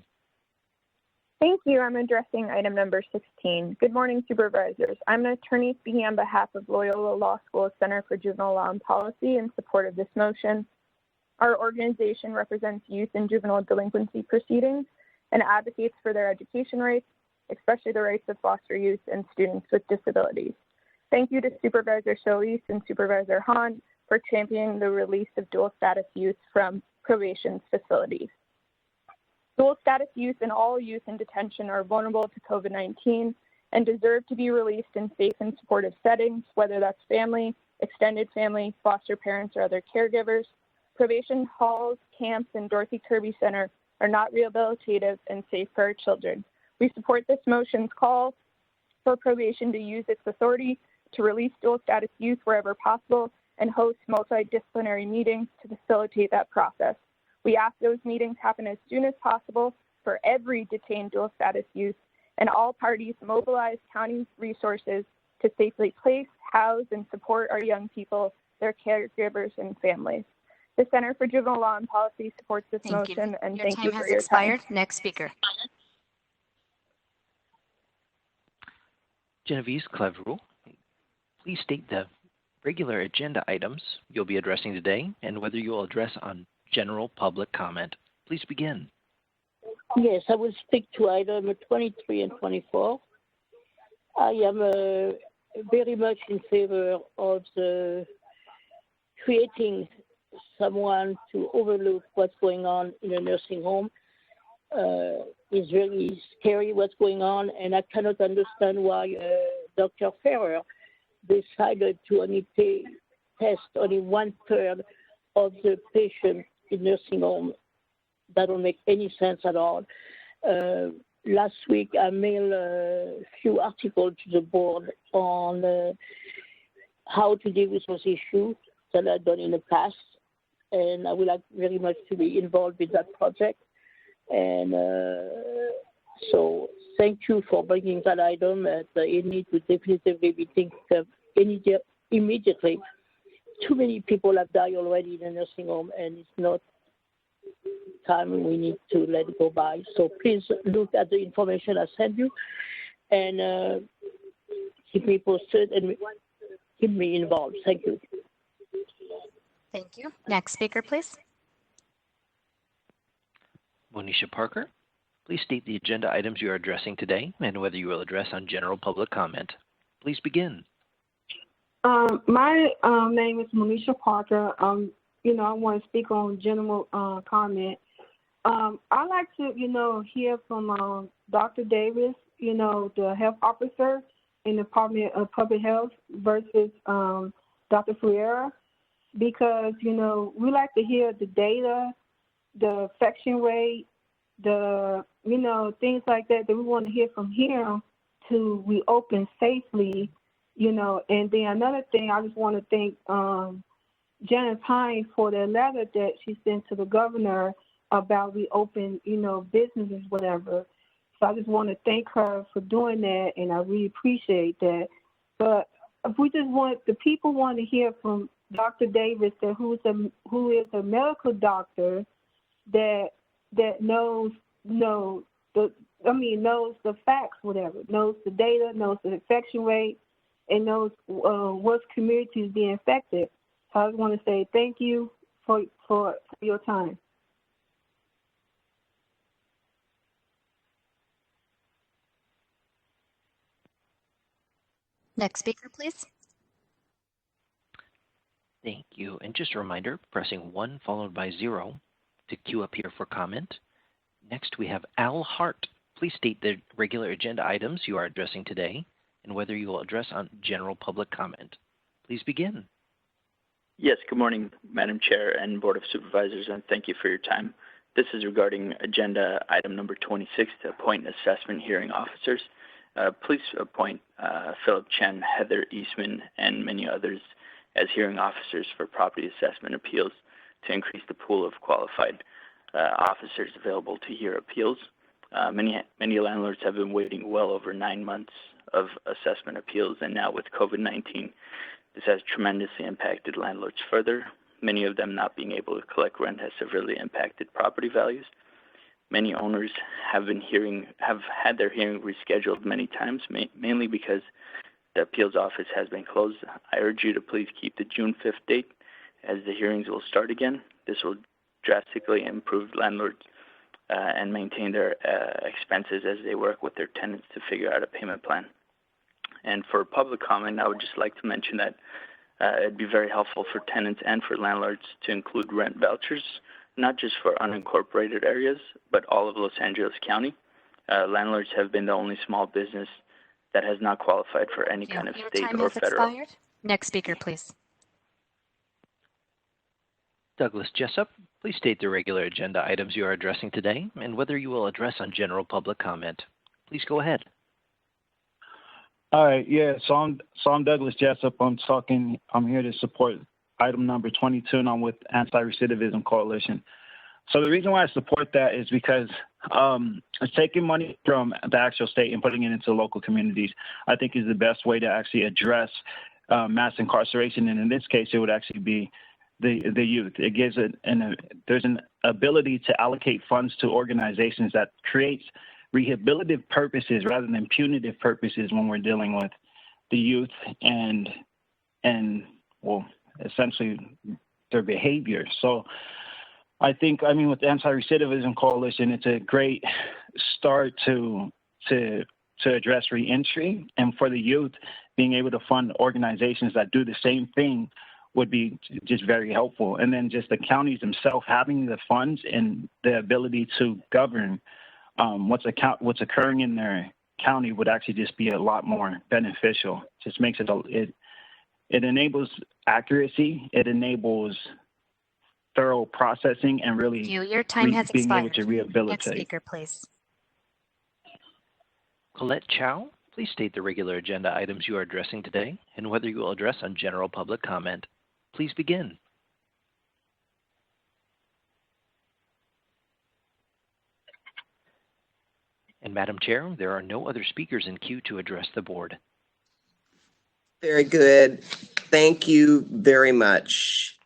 Thank you. I'm addressing item number 16. Good morning, Supervisors. I'm an attorney speaking on behalf of Loyola Law School Center for Juvenile Law and Policy in support of this motion. Our organization represents youth in juvenile delinquency proceedings and advocates for their education rights, especially the rights of foster youth and students with disabilities. Thank you to Supervisor Solis and Supervisor Hahn for championing the release of dual status youth from probation facilities. Dual status youth and all youth in detention are vulnerable to COVID-19 and deserve to be released in safe and supportive settings, whether that's family, extended family, foster parents, or other caregivers. Probation halls, camps, and Dorothy Kirby Center are not rehabilitative and safe for our children. We support this motion's call for probation to use its authority to release dual status youth wherever possible and host multidisciplinary meetings to facilitate that process. We ask those meetings happen as soon as possible for every detained dual status youth, and all parties mobilize county resources to safely place, house, and support our young people, their caregivers, and families. The Center for Juvenile Law and Policy supports this motion, and thank you for your time. Next speaker. Genevieve Cleverell, please state the regular agenda items you'll be addressing today and whether you will address on general public comment. Please begin. Yes, I will speak to item 23 and 24. I am very much in favor of creating someone to overlook what's going on in a nursing home. It's really scary what's going on, and I cannot understand why Dr. Ferrer decided to only test only 1/3 of the patients in nursing home. That don't make any sense at all. Last week, I mailed a few articles to the board on how to deal with those issues that I've done in the past, and I would like very much to be involved with that project. And so thank you for bringing that item. It needs to definitively be taken immediately. Too many people have died already in the nursing home, and it's not time we need to let it go by. So please look at the information I sent you and keep me posted and keep me involved. Thank you. Thank you. Next speaker, please. Monisha Parker, please state the agenda items you are addressing today and whether you will address on general public comment. Please begin. My name is Monisha Parker. I want to speak on general comment. I'd like to, hear from Dr. Davis, the health officer in the Department of Public Health versus Dr. Ferreira, because, we like to hear the data, the infection rate, the, things like that we want to hear from him to reopen safely, And then another thing, I just want to thank Janice Hines for the letter that she sent to the governor about reopen, businesses, whatever. So I just want to thank her for doing that, and I really appreciate that. But if the people want to hear from Dr. Davis, who is a medical doctor that knows the facts, whatever, knows the data, knows the infection rate, and knows what community is being affected. So I just want to say thank you for your time. Next speaker, please. Thank you. And just a reminder, pressing 1 followed by 0 to queue up here for comment. Next, we have Al Hart. Please state the regular agenda items you are addressing today and whether you will address on general public comment. Please begin. Yes, good morning, Madam Chair and Board of Supervisors, and thank you for your time. This is regarding agenda item number 26 to appoint assessment hearing officers. Please appoint Philip Chen, Heather Eastman, and many others as hearing officers for property assessment appeals to increase the pool of qualified officers available to hear appeals. Many landlords have been waiting well over 9 months of assessment appeals, and now with COVID-19, this has tremendously impacted landlords further. Many of them not being able to collect rent has severely impacted property values. Many owners have had their hearing rescheduled many times, mainly because the appeals office has been closed. I urge you to please keep the June 5th date as the hearings will start again. This will drastically improve landlords and maintain their expenses as they work with their tenants to figure out a payment plan. And for public comment, I would just like to mention that it'd be very helpful for tenants and for landlords to include rent vouchers, not just for unincorporated areas, but all of Los Angeles County. Landlords have been the only small business that has not qualified for any kind of state or federal. Expired. Next speaker, please. Douglas Jessup, please state the regular agenda items you are addressing today and whether you will address on general public comment. Please go ahead. All right, yeah, so I'm Douglas Jessup. I'm here to support item number 22, and I'm with Anti-Recidivism Coalition. So the reason why I support that is because taking money from the actual state and putting it into local communities, I think is the best way to actually address mass incarceration. And in this case, it would actually be the youth. It gives there's an ability to allocate funds to organizations that creates rehabilitative purposes rather than punitive purposes when we're dealing with the youth and well, essentially their behavior. So I mean, with the Anti-Recidivism Coalition, it's a great start to address reentry, and for the youth, being able to fund organizations that do the same thing would be just very helpful. And then just the counties themselves having the funds and the ability to govern what's occurring in their county would actually just be a lot more beneficial. Just makes it enables accuracy, it enables thorough processing, and really your time has being expired. able to rehabilitate. Next speaker, please. Colette Chow, please state the regular agenda items you are addressing today and whether you will address on general public comment. Please begin. And Madam Chair, there are no other speakers in queue to address the board. Very good. Thank you very much.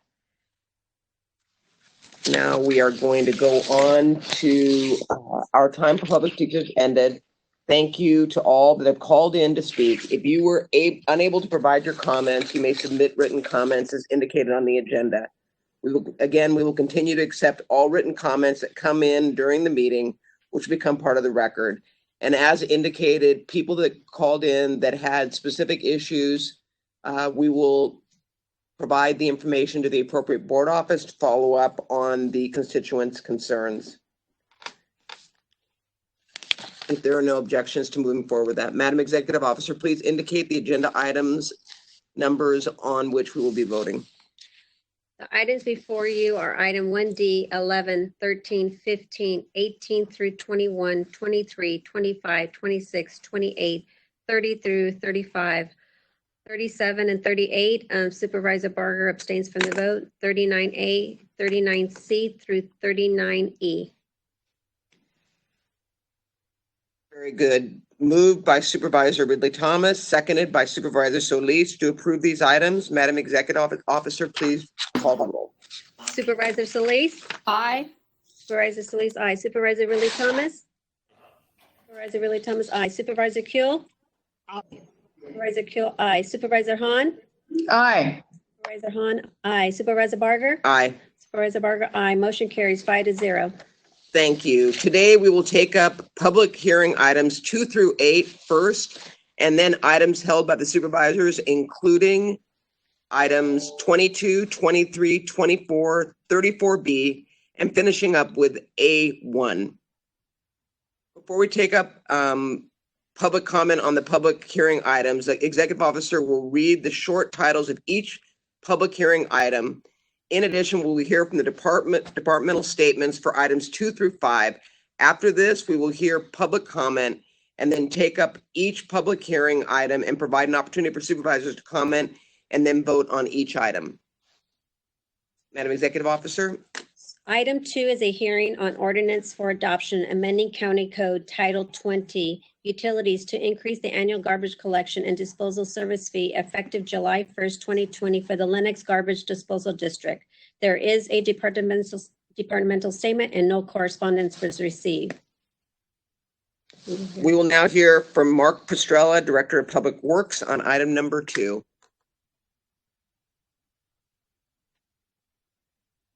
Now we are going to go on to our time for public speakers ended. Thank you to all that have called in to speak. If you were unable to provide your comments, you may submit written comments as indicated on the agenda. We will continue to accept all written comments that come in during the meeting, which become part of the record. And as indicated, people that called in that had specific issues, we will provide the information to the appropriate board office to follow up on the constituents' concerns. If there are no objections to moving forward with that, Madam Executive Officer, please indicate the agenda items numbers on which we will be voting. The items before you are item 1D, 11, 13, 15, 18 through 21, 23, 25, 26, 28, 30 through 35, 37 and 38. Supervisor Barger abstains from the vote. 39A, 39C through 39E. Very good. Moved by Supervisor Ridley Thomas, seconded by Supervisor Solis to approve these items. Madam Executive Officer, please call the roll. Supervisor Solis? Aye. Supervisor Solis, aye. Supervisor Ridley Thomas? Supervisor Ridley Thomas, aye. Supervisor Kuehl? Aye. Supervisor Kuehl, aye. Supervisor Hahn? Aye. Supervisor Hahn, aye. Supervisor Barger? Aye. Supervisor Barger, aye. Motion carries 5-0. Thank you. Today we will take up public hearing items 2 through 8 first, and then items held by the supervisors, including items 22, 23, 24, 34B, and finishing up with A1. Before we take up public comment on the public hearing items. The executive officer will read the short titles of each public hearing item. In addition, we will hear from the departmental statements for items 2 through 5. After this, we will hear public comment and then take up each public hearing item and provide an opportunity for supervisors to comment and then vote on each item. Madam Executive Officer. Item 2 is a hearing on ordinance for adoption, amending County Code Title 20, Utilities to increase the annual garbage collection and disposal service fee effective July 1st, 2020 for the Lennox Garbage Disposal District. There is a departmental statement and no correspondence was received. We will now hear from Mark Pastrella, Director of Public Works, on item number 2.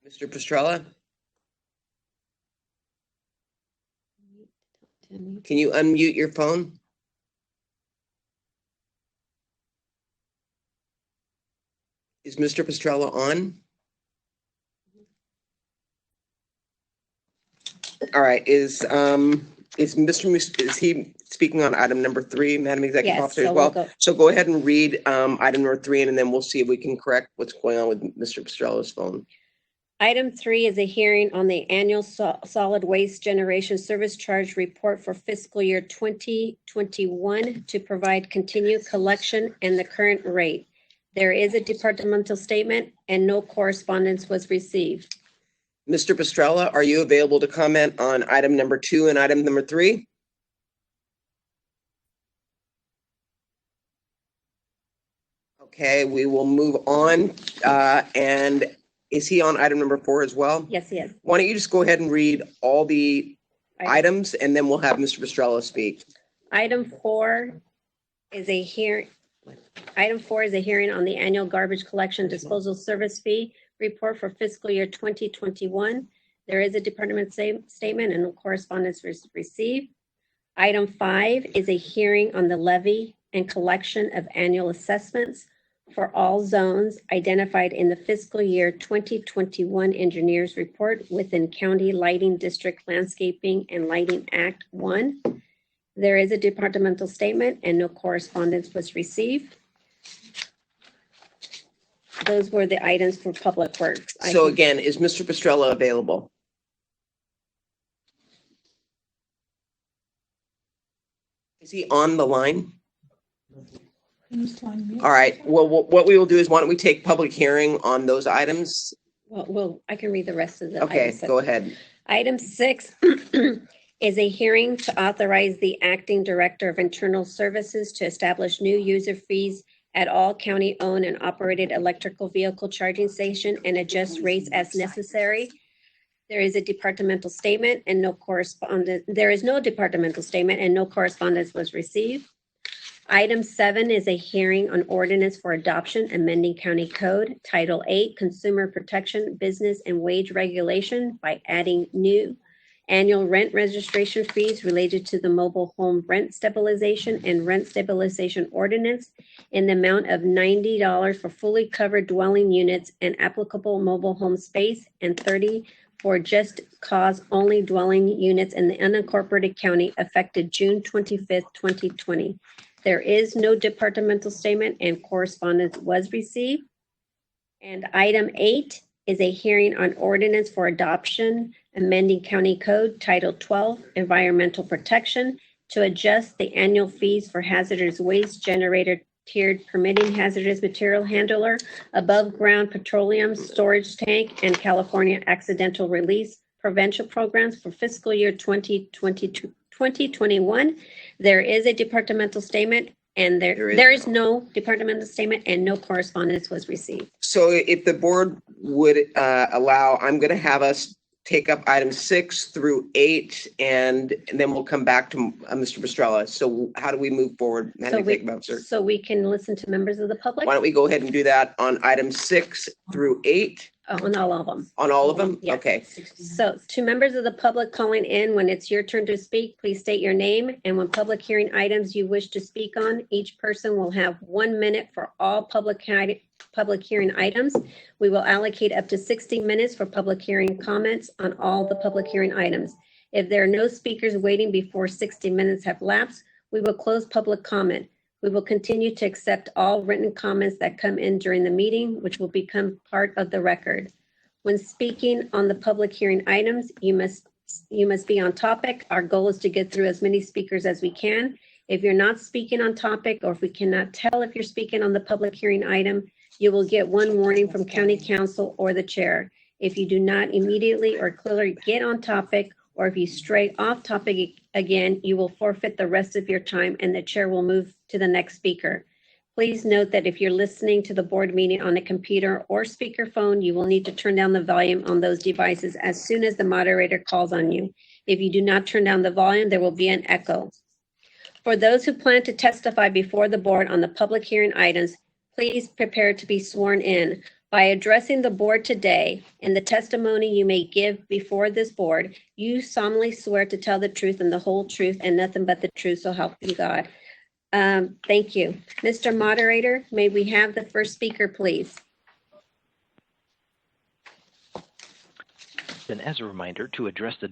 Mr. Pastrella? Can you unmute your phone? Is Mr. Pastrella on? All right, is he speaking on item number 3, Madam Executive Yes, Officer, so as well? we'll go. So go ahead and read item number 3, and then we'll see if we can correct what's going on with Mr. Pastrella's phone. Item 3 is a hearing on the annual solid waste generation service charge report for fiscal year 2021 to provide continued collection and the current rate. There is a departmental statement and no correspondence was received. Mr. Pastrella, are you available to comment on item number 2 and item number 3? Okay, we will move on. And is he on item number 4 as well? Yes, he is. Why don't you just go ahead and read all the items and then we'll have Mr. Pastrella speak. Item 4 is a hearing. Item 4 is a hearing on the annual garbage collection disposal service fee report for fiscal year 2021. There is a department statement and no correspondence was received. Item 5 is a hearing on the levy and collection of annual assessments for all zones identified in the fiscal year 2021 engineers report within County Lighting District Landscaping and Lighting Act 1. There is a departmental statement and no correspondence was received. Those were the items for Public Works. So again, is Mr. Pastrella available? Is he on the line? All right. Well, what we will do is why don't we take public hearing on those items? Well, I can read the rest of the Okay, items. go ahead. Item 6 is a hearing to authorize the acting director of internal services to establish new user fees at all county-owned and operated electrical vehicle charging station and adjust rates as necessary. There is a departmental statement and no correspondence. There is no departmental statement and no correspondence was received. Item 7 is a hearing on ordinance for adoption, amending County Code Title 8, Consumer Protection, Business and Wage Regulation by adding new annual rent registration fees related to the mobile home rent stabilization and rent stabilization ordinance in the amount of $90 for fully covered dwelling units and applicable mobile home space and $30 for just cause only dwelling units in the unincorporated county effective June 25th, 2020. There is no departmental statement and correspondence was received. And item 8 is a hearing on ordinance for adoption, amending County Code Title 12, Environmental Protection to adjust the annual fees for hazardous waste generator tiered permitting hazardous material handler, above ground petroleum storage tank, and California accidental release prevention programs for fiscal year 2021. There is a departmental statement and there is no departmental statement and no correspondence was received. So if the board would allow, I'm going to have us take up items 6 through 8, and then we'll come back to Mr. Pastrella. So how do we move forward, Madam Executive Officer? So we can listen to members of the public? Why don't we go ahead and do that on items 6 through 8? On all of them. On all of them? Yes. Okay. So to members of the public calling in, when it's your turn to speak, please state your name. And when public hearing items you wish to speak on, each person will have 1 minute for all public hearing items. We will allocate up to 60 minutes for public hearing comments on all the public hearing items. If there are no speakers waiting before 60 minutes have lapsed, We will close public comment. We will continue to accept all written comments that come in during the meeting, which will become part of the record. When speaking on the public hearing items, you must be on topic. Our goal is to get through as many speakers as we can. If you're not speaking on topic, or if we cannot tell if you're speaking on the public hearing item, you will get one warning from County Council or the chair. If you do not immediately or clearly get on topic, or if you stray off topic again, you will forfeit the rest of your time and the chair will move to the next speaker. Please note that if you're listening to the board meeting on a computer or speakerphone, you will need to turn down the volume on those devices as soon as the moderator calls on you. If you do not turn down the volume, there will be an echo. For those who plan to testify before the board on the public hearing items, please prepare to be sworn in. By addressing the board today and the testimony you may give before this board, you solemnly swear to tell the truth and the whole truth and nothing but the truth, so help you God. Thank you. Mr. Moderator, may we have the first speaker, please? Then as a reminder, to address the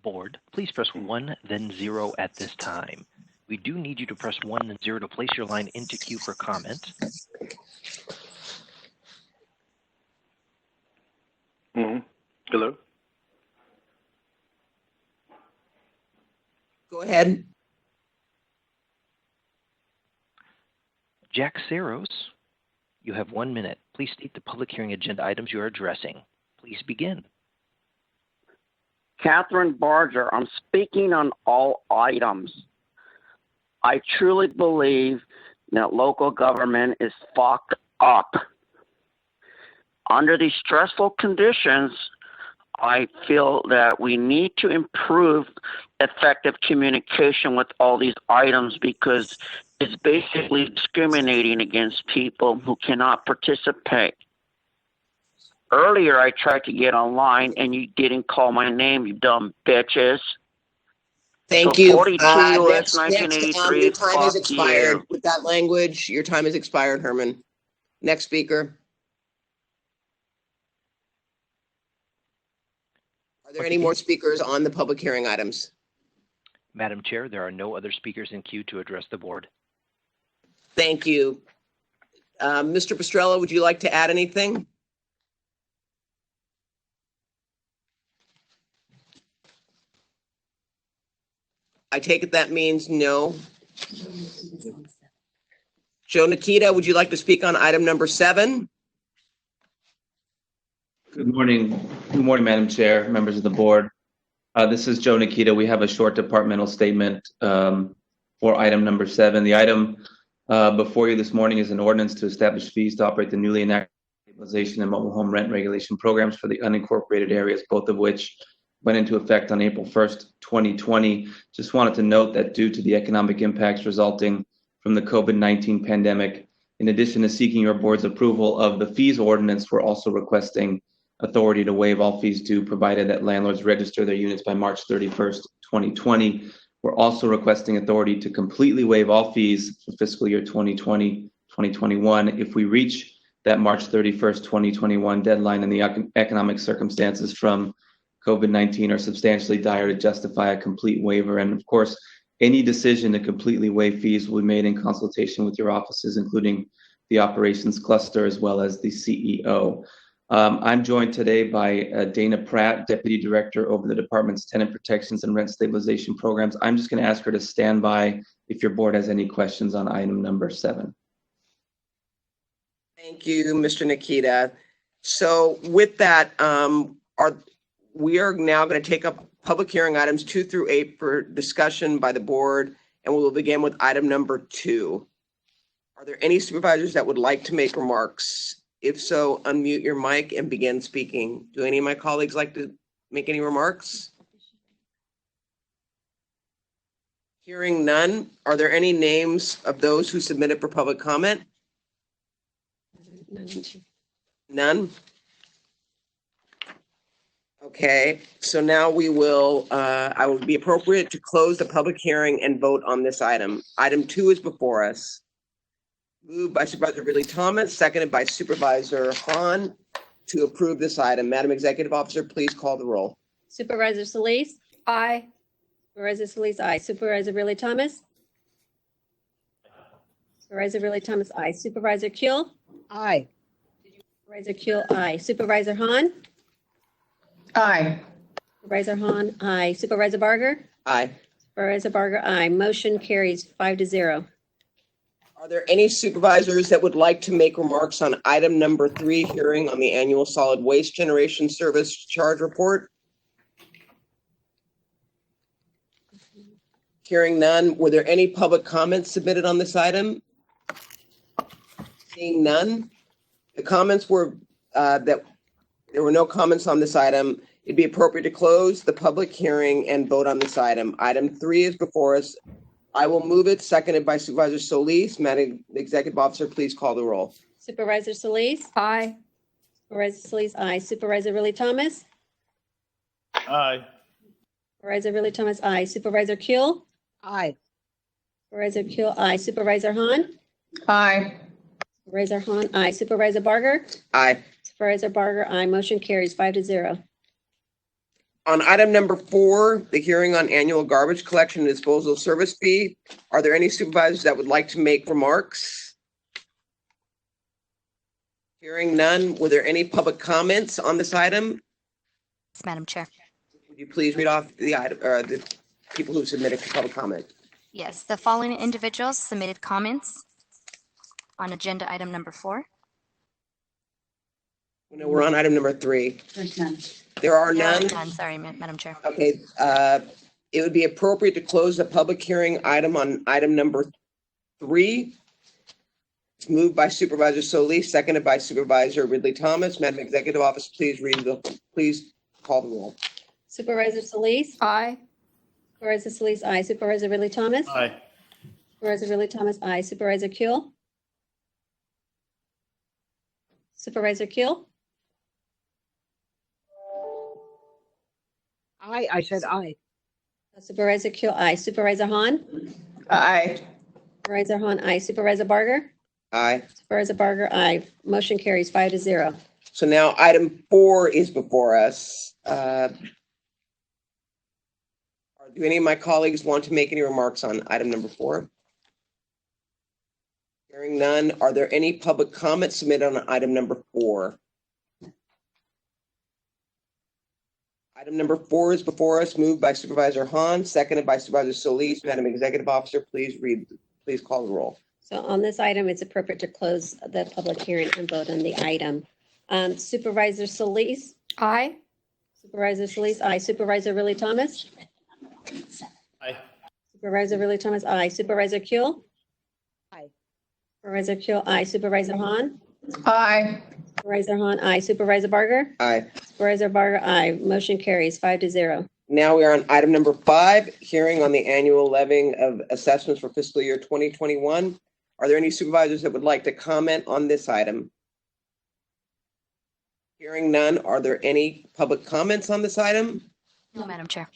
board, please press 1, then 0 at this time. We do need you to press 1, then 0 to place your line into queue for comment. Hello? Go ahead. Jack Saros, you have 1 minute. Please state the public hearing agenda items you are addressing. Please begin. Catherine Barger, I'm speaking on all items. I truly believe that local government is fucked up. Under these stressful conditions, I feel that we need to improve effective communication with all these items because it's basically discriminating against people who cannot participate. Earlier, I tried to get online and you didn't call my name, you dumb bitches. Thank So you. 42 US Next, 1983, your time is fuck expired. you. With that language, your time is expired, Herman. Next speaker. Are there any more speakers on the public hearing items? Madam Chair, there are no other speakers in queue to address the board. Thank you. Mr. Pastrella, would you like to add anything? I take it that means no. Joe Nikita, would you like to speak on item number 7? Good morning. Good morning, Madam Chair, members of the board. This is Joe Nikita. We have a short departmental statement for item number 7. The item before you this morning is an ordinance to establish fees to operate the newly enacted stabilization and mobile home rent regulation programs for the unincorporated areas, both of which went into effect on April 1st, 2020. Just wanted to note that due to the economic impacts resulting from the COVID-19 pandemic, in addition to seeking your board's approval of the fees ordinance, we're also requesting authority to waive all fees due, provided that landlords register their units by March 31st, 2020. We're also requesting authority to completely waive all fees for fiscal year 2020, 2021 if we reach that March 31st, 2021 deadline and the economic circumstances from COVID-19 are substantially dire to justify a complete waiver. And of course, any decision to completely waive fees will be made in consultation with your offices, including the operations cluster, as well as the CEO. I'm joined today by Dana Pratt, Deputy Director over the Department's Tenant Protections and Rent Stabilization Programs. I'm just going to ask her to stand by if your board has any questions on item number 7. Thank you, Mr. Nikita. So with that, we are now going to take up public hearing items 2 through 8 for discussion by the board, and we will begin with item number 2. Are there any supervisors that would like to make remarks? If so, unmute your mic and begin speaking. Do any of my colleagues like to make any remarks? Hearing none, are there any names of those who submitted for public comment? None? Okay, so now we will, I would be appropriate to close the public hearing and vote on this item. Item 2 is before us. Moved by Supervisor Ridley Thomas, seconded by Supervisor Hahn to approve this item. Madam Executive Officer, please call the roll. Supervisor Solis? Aye. Supervisor Solis, aye. Supervisor Ridley Thomas? Supervisor Ridley Thomas, aye. Supervisor Kuehl? Aye. Supervisor Kuehl, aye. Supervisor Hahn? Aye. Supervisor Hahn, aye. Supervisor Barger? Aye. Supervisor Barger, aye. Motion carries 5-0. Are there any supervisors that would like to make remarks on item number 3, hearing on the annual solid waste generation service charge report? Hearing none, were there any public comments submitted on this item? Seeing none, the comments were that there were no comments on this item. It'd be appropriate to close the public hearing and vote on this item. Item 3 is before us. I will move it, seconded by Supervisor Solis. Madam Executive Officer, please call the roll. Supervisor Solis? Aye. Supervisor Solis, aye. Supervisor Ridley Thomas? Aye. Supervisor Ridley Thomas, aye. Supervisor Kuehl? Aye. Supervisor Kuehl, aye. Supervisor Hahn? Aye. Supervisor Hahn, aye. Supervisor Barger? Aye. Supervisor Barger, aye. Motion carries 5-0. On item number 4, the hearing on annual garbage collection and disposal service fee, are there any supervisors that would like to make remarks? Hearing none, were there any public comments on this item? Yes, Madam Chair. Would you please read off the item, the people who submitted for public comment? Yes, the following individuals submitted comments on agenda item number 4. No, we're on item number 3. There's none. There are none? None, sorry, Madam Chair. Okay, it would be appropriate to close the public hearing item on item number 3. It's moved by Supervisor Solis, seconded by Supervisor Ridley Thomas. Madam Executive Officer, please call the roll. Supervisor Solis? Aye. Supervisor Solis, aye. Supervisor Ridley Thomas? Aye. Supervisor Ridley Thomas, aye. Supervisor Kuehl? Supervisor Kuehl? Aye, I said aye. Supervisor Kuehl, aye. Supervisor Hahn? Aye. Supervisor Hahn, aye. Supervisor Barger? Aye. Supervisor Barger, aye. Motion carries 5-0. So now item 4 is before us. Do any of my colleagues want to make any remarks on item number 4? Hearing none, are there any public comments submitted on item number 4? Item number 4 is before us, moved by Supervisor Hahn, seconded by Supervisor Solis. Madam Executive Officer, please call the roll. So on this item, it's appropriate to close the public hearing and vote on the item. Supervisor Solis? Aye. Supervisor Solis, aye. Supervisor Ridley Thomas? Aye. Supervisor Ridley Thomas, aye. Supervisor Kuehl? Aye. Supervisor Kuehl, aye. Supervisor Hahn? Aye. Supervisor Hahn, aye. Supervisor Barger? Aye. Supervisor Barger, aye. Motion carries 5-0. Now we are on item number 5, hearing on the annual levying of assessments for fiscal year 2021. Are there any supervisors that would like to comment on this item? Hearing none, are there any public comments on this item? No, Madam Chair.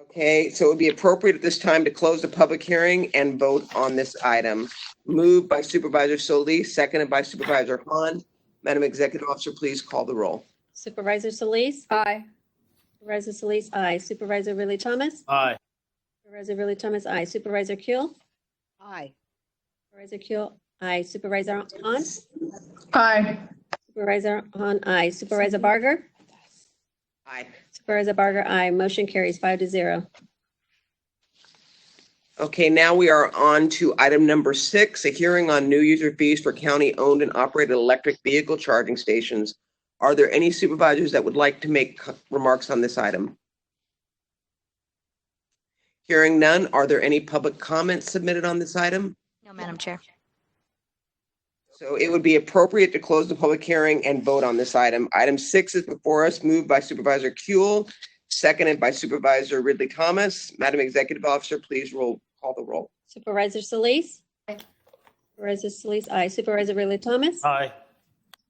Okay, so it would be appropriate at this time to close the public hearing and vote on this item. Moved by Supervisor Solis, seconded by Supervisor Hahn. Madam Executive Officer, please call the roll. Supervisor Solis? Aye. Supervisor Solis, aye. Supervisor Ridley Thomas? Aye. Supervisor Ridley Thomas, aye. Supervisor Kuehl? Aye. Supervisor Kuehl, aye. Supervisor Hahn? Aye. Supervisor Hahn, aye. Supervisor Barger? Aye. Supervisor Barger, aye. Motion carries 5-0. Okay, now we are on to item number 6, a hearing on new user fees for county-owned and operated electric vehicle charging stations. Are there any supervisors that would like to make remarks on this item? Hearing none, are there any public comments submitted on this item? No, Madam Chair. So it would be appropriate to close the public hearing and vote on this item. Item 6 is before us, moved by Supervisor Kuehl, seconded by Supervisor Ridley Thomas. Madam Executive Officer, please call the roll. Supervisor Solis? Aye. Supervisor Solis, aye. Supervisor Ridley Thomas? Aye.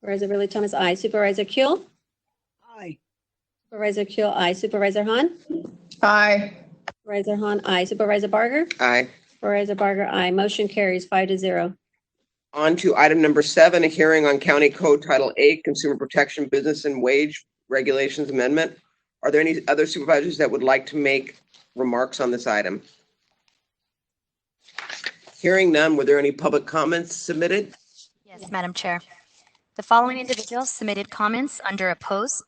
Supervisor Ridley Thomas, aye. Supervisor Kuehl? Aye. Supervisor Kuehl, aye. Supervisor Hahn? Aye. Supervisor Hahn, aye. Supervisor Barger? Aye. Supervisor Barger, aye. Motion carries 5-0. On to item number 7, a hearing on County Code Title 8, Consumer Protection Business and Wage Regulations Amendment. Are there any other supervisors that would like to make remarks on this item? Hearing none, were there any public comments submitted? Yes, Madam Chair. The following individuals submitted comments under opposed: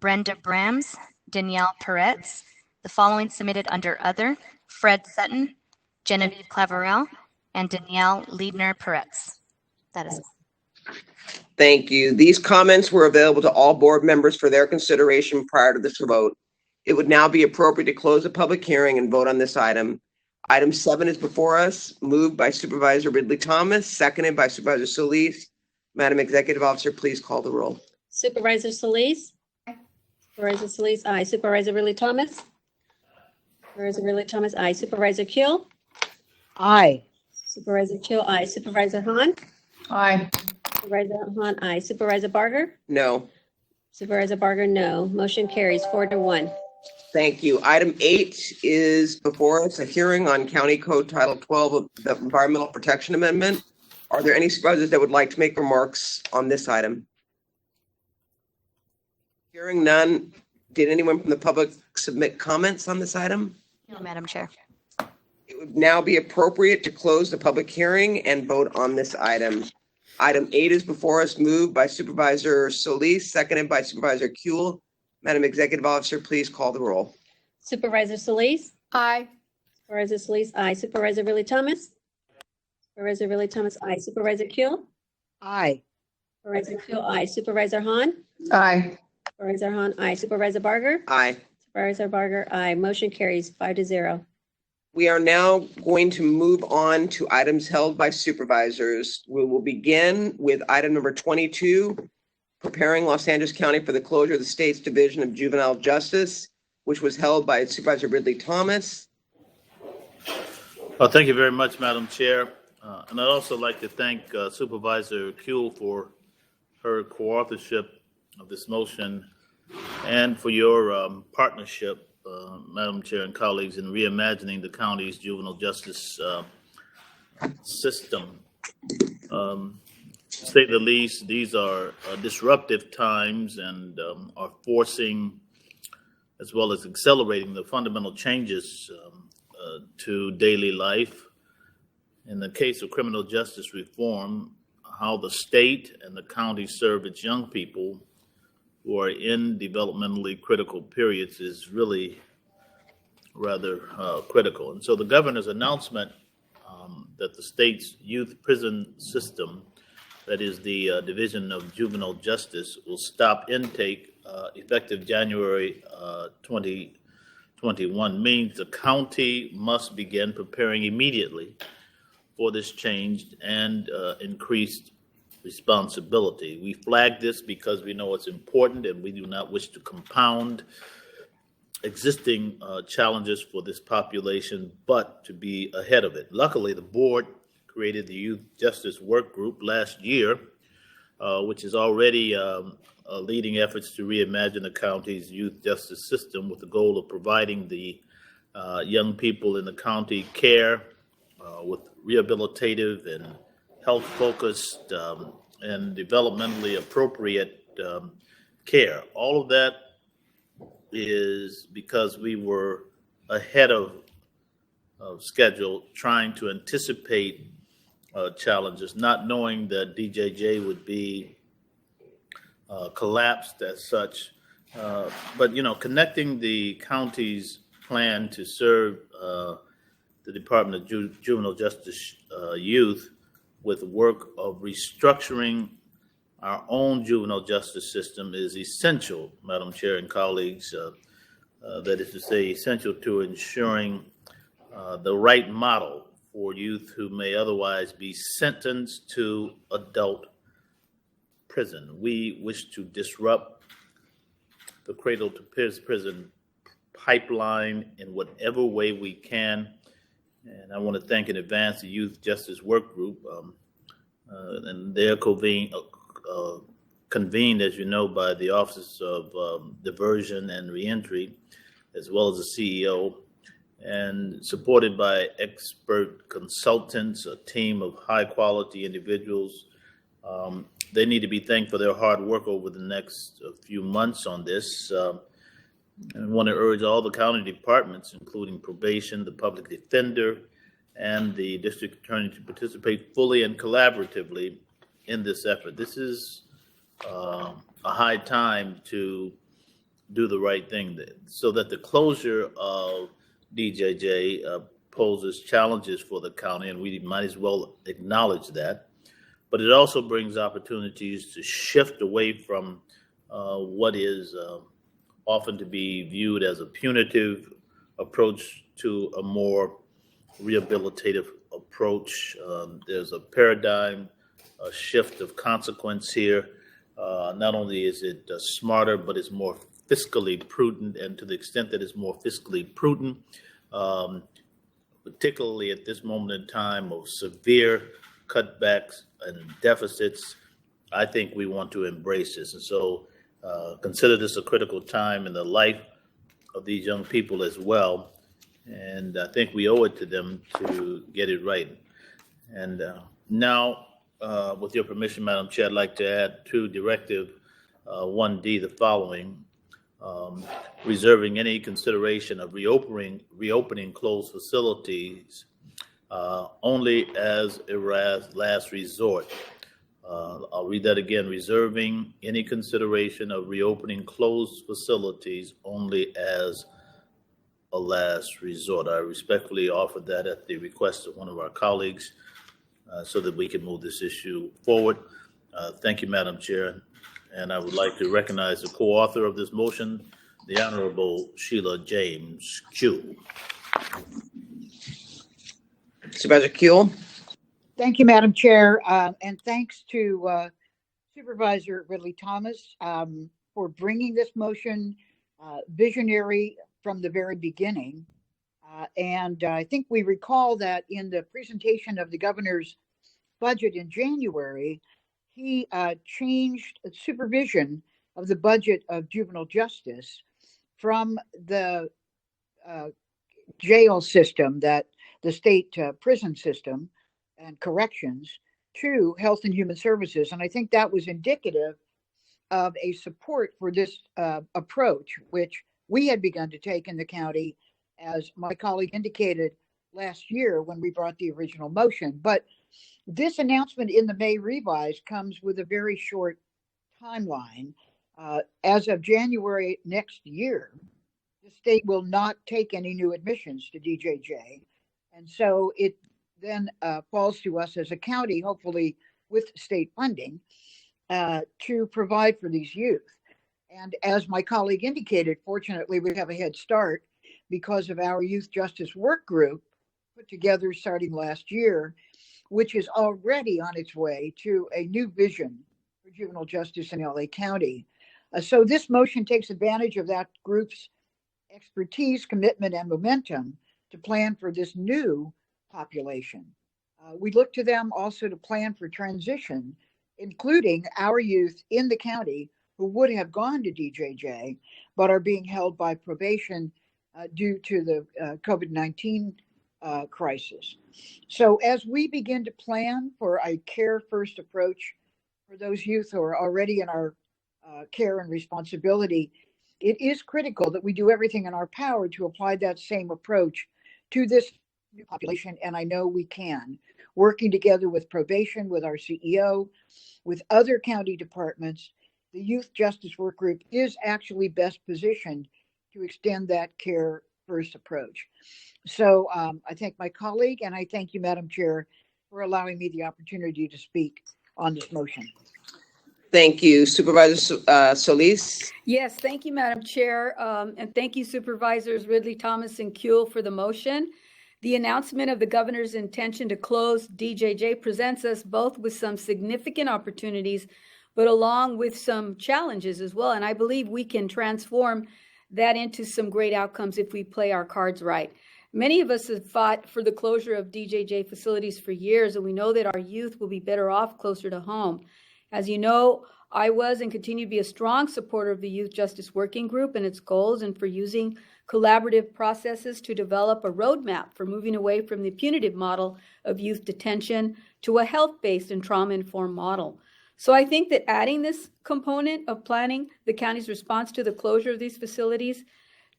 Brenda Brams, Danielle Peretz. The following submitted under other: Fred Sutton, Genevieve Claverell, and Danielle Liebner Peretz. That is. Thank you. These comments were available to all board members for their consideration prior to this vote. It would now be appropriate to close the public hearing and vote on this item. Item 7 is before us, moved by Supervisor Ridley Thomas, seconded by Supervisor Solis. Madam Executive Officer, please call the roll. Supervisor Solis? Supervisor Solis, aye. Supervisor Ridley Thomas? Supervisor Ridley Thomas, aye. Supervisor Kuehl? Aye. Supervisor Kuehl, aye. Supervisor Hahn? Aye. Supervisor Hahn, aye. Supervisor Barger? No. Supervisor Barger, no. Motion carries 4-1. Thank you. Item 8 is before us, a hearing on County Code Title 12 of the Environmental Protection Amendment. Are there any supervisors that would like to make remarks on this item? Hearing none, did anyone from the public submit comments on this item? No, Madam Chair. It would now be appropriate to close the public hearing and vote on this item. Item 8 is before us, moved by Supervisor Solis, seconded by Supervisor Kuehl. Madam Executive Officer, please call the roll. Supervisor Solis? Aye. Supervisor Solis, aye. Supervisor Ridley Thomas? Supervisor Ridley Thomas, aye. Supervisor Kuehl? Aye. Supervisor Kuehl, aye. Supervisor Hahn? Aye. Supervisor Hahn, aye. Supervisor Barger? Aye. Supervisor Barger, aye. Motion carries 5-0. We are now going to move on to items held by supervisors. We will begin with item number 22, preparing Los Angeles County for the closure of the state's Division of Juvenile Justice, which was held by Supervisor Ridley Thomas. Thank you very much, Madam Chair. And I'd also like to thank Supervisor Kuehl for her co-authorship of this motion and for your partnership, Madam Chair and colleagues, in reimagining the county's juvenile justice system. To say the least, these are disruptive times and are forcing as well as accelerating the fundamental changes to daily life. In the case of criminal justice reform, how the state and the county serve its young people who are in developmentally critical periods is really rather critical. And so the governor's announcement that the state's youth prison system, that is the Division of Juvenile Justice, will stop intake effective January 2021 means the county must begin preparing immediately for this change and increased responsibility. We flag this because we know it's important and we do not wish to compound existing challenges for this population, but to be ahead of it. Luckily, the board created the Youth Justice Work Group last year, which is already leading efforts to reimagine the county's youth justice system with the goal of providing the young people in the county care with rehabilitative and health-focused and developmentally appropriate care. All of that is because we were ahead of schedule, trying to anticipate challenges, not knowing that DJJ would be collapsed as such. But, you know, connecting the county's plan to serve the Department of Juvenile Justice youth with work of restructuring our own juvenile justice system is essential, Madam Chair and colleagues. That is to say, essential to ensuring the right model for youth who may otherwise be sentenced to adult prison. We wish to disrupt the cradle to prison pipeline in whatever way we can. And I want to thank in advance the Youth Justice Work Group, and they're convened, as you know, by the Office of Diversion and Reentry, as well as the CEO, and supported by expert consultants, a team of high-quality individuals. They need to be thanked for their hard work over the next few months on this. And I want to urge all the county departments, including probation, the public defender, and the district attorney to participate fully and collaboratively in this effort. This is a high time to do the right thing, so that the closure of DJJ poses challenges for the county, and we might as well acknowledge that. But it also brings opportunities to shift away from what is often to be viewed as a punitive approach to a more rehabilitative approach. There's a paradigm, a shift of consequence here. Not only is it smarter, but it's more fiscally prudent, and to the extent that it's more fiscally prudent, particularly at this moment in time of severe cutbacks and deficits, I think we want to embrace this. And so consider this a critical time in the life of these young people as well. And I think we owe it to them to get it right. And now, with your permission, Madam Chair, I'd like to add to Directive 1D the following. Reserving any consideration of reopening closed facilities only as a last resort. I'll read that again. Reserving any consideration of reopening closed facilities only as a last resort. I respectfully offer that at the request of one of our colleagues so that we can move this issue forward. Thank you, Madam Chair. And I would like to recognize the co-author of this motion, the Honorable Sheila James Q. Supervisor Kuehl. Thank you, Madam Chair, and thanks to Supervisor Ridley Thomas for bringing this motion, visionary from the very beginning. And I think we recall that in the presentation of the governor's budget in January, he changed supervision of the budget of juvenile justice from the jail system, that the state prison system and corrections, to Health and Human Services. And I think that was indicative of a support for this approach, which we had begun to take in the county, as my colleague indicated last year when we brought the original motion. But this announcement in the May revise comes with a very short timeline. As of January next year, the state will not take any new admissions to DJJ. And so it then falls to us as a county, hopefully with state funding, to provide for these youth. And as my colleague indicated, fortunately, we have a head start because of our Youth Justice Work Group put together starting last year, which is already on its way to a new vision for juvenile justice in LA County. So this motion takes advantage of that group's expertise, commitment, and momentum to plan for this new population. We look to them also to plan for transition, including our youth in the county who would have gone to DJJ, but are being held by probation due to the COVID-19 crisis. So as we begin to plan for a care-first approach for those youth who are already in our care and responsibility, it is critical that we do everything in our power to apply that same approach to this new population, and I know we can. Working together with probation, with our CEO, with other county departments, the Youth Justice Work Group is actually best positioned to extend that care-first approach. So I thank my colleague, and I thank you, Madam Chair, for allowing me the opportunity to speak on this motion. Thank you. Supervisor Solis. Yes, thank you, Madam Chair. And thank you, Supervisors Ridley Thomas and Kuehl, for the motion. The announcement of the governor's intention to close DJJ presents us both with some significant opportunities, but along with some challenges as well. And I believe we can transform that into some great outcomes if we play our cards right. Many of us have fought for the closure of DJJ facilities for years, and we know that our youth will be better off closer to home. As you know, I was and continue to be a strong supporter of the Youth Justice Working Group and its goals, and for using collaborative processes to develop a roadmap for moving away from the punitive model of youth detention to a health-based and trauma-informed model. So I think that adding this component of planning the county's response to the closure of these facilities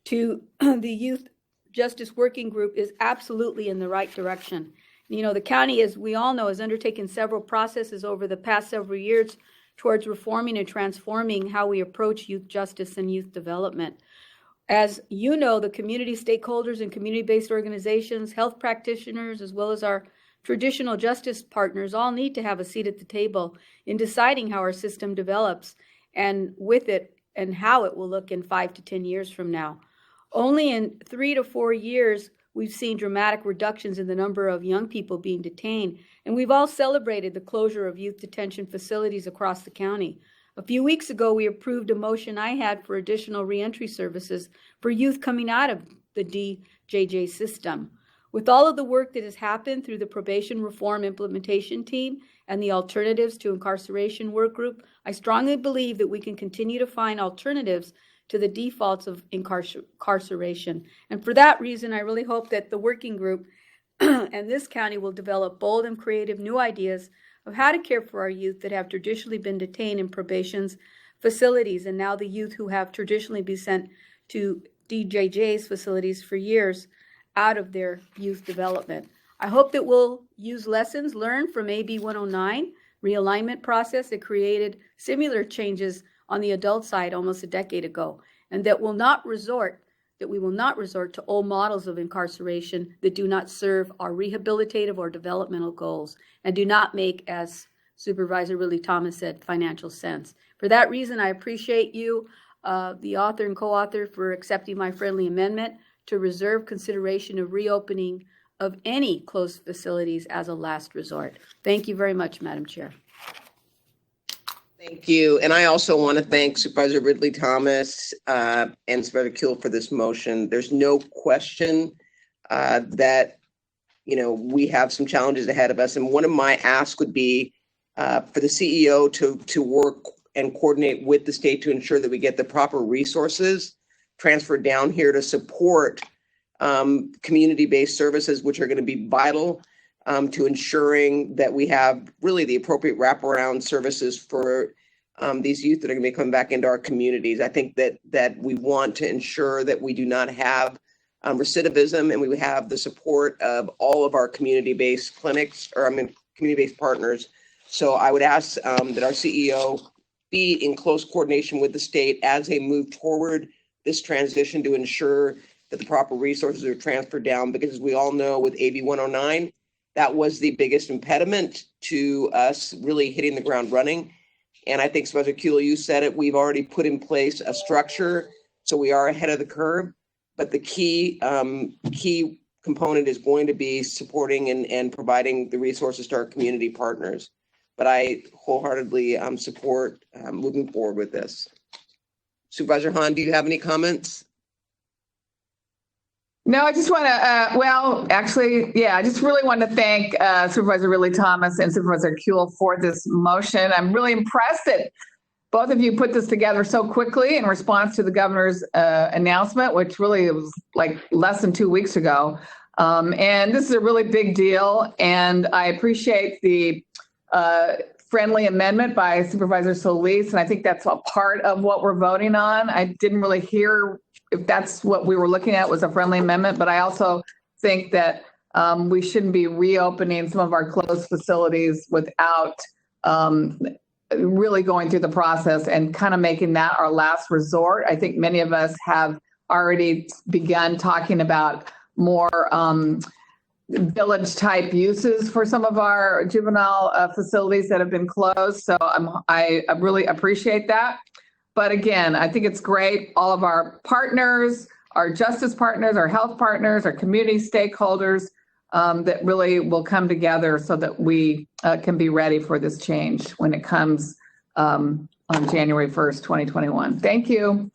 to the Youth Justice Working Group is absolutely in the right direction. You know, the county, as we all know, has undertaken several processes over the past several years towards reforming and transforming how we approach youth justice and youth development. As you know, the community stakeholders and community-based organizations, health practitioners, as well as our traditional justice partners all need to have a seat at the table in deciding how our system develops and with it and how it will look in 5 to 10 years from now. Only in 3 to 4 years, we've seen dramatic reductions in the number of young people being detained, and we've all celebrated the closure of youth detention facilities across the county. A few weeks ago, we approved a motion I had for additional reentry services for youth coming out of the DJJ system. With all of the work that has happened through the probation reform implementation team and the alternatives to incarceration work group, I strongly believe that we can continue to find alternatives to the defaults of incarceration. And for that reason, I really hope that the working group and this county will develop bold and creative new ideas of how to care for our youth that have traditionally been detained in probation's facilities, and now the youth who have traditionally been sent to DJJ's facilities for years out of their youth development. I hope that we'll use lessons learned from AB 109 realignment process that created similar changes on the adult side almost a decade ago, and that we will not resort to old models of incarceration that do not serve our rehabilitative or developmental goals and do not make, as Supervisor Ridley Thomas said, financial sense. For that reason, I appreciate you, the author and co-author, for accepting my friendly amendment to reserve consideration of reopening of any closed facilities as a last resort. Thank you very much, Madam Chair. Thank you. And I also want to thank Supervisor Ridley Thomas and Supervisor Kuehl for this motion. There's no question that, you know, we have some challenges ahead of us. And one of my asks would be for the CEO to work and coordinate with the state to ensure that we get the proper resources transferred down here to support community-based services, which are going to be vital to ensuring that we have really the appropriate wraparound services for these youth that are going to be coming back into our communities. I think that we want to ensure that we do not have recidivism, and we have the support of all of our community-based clinics, or community-based partners. So I would ask that our CEO be in close coordination with the state as they move toward this transition to ensure that the proper resources are transferred down, because as we all know with AB 109, that was the biggest impediment to us really hitting the ground running. And I think, Supervisor Kuehl, you said it, we've already put in place a structure, so we are ahead of the curve. But the key component is going to be supporting and providing the resources to our community partners. But I wholeheartedly support moving forward with this. Supervisor Hahn, do you have any comments? No, I just want to, I just really want to thank Supervisor Ridley Thomas and Supervisor Kuehl for this motion. I'm really impressed that both of you put this together so quickly in response to the governor's announcement, which really was like less than 2 weeks ago. And this is a really big deal, and I appreciate the friendly amendment by Supervisor Solis, and I think that's a part of what we're voting on. I didn't really hear if that's what we were looking at was a friendly amendment, but I also think that we shouldn't be reopening some of our closed facilities without really going through the process and kind of making that our last resort. I think many of us have already begun talking about more village type uses for some of our juvenile facilities that have been closed. So I really appreciate that. But again, I think it's great. All of our partners, our justice partners, our health partners, our community stakeholders that really will come together so that we can be ready for this change when it comes on January 1st, 2021. Thank you.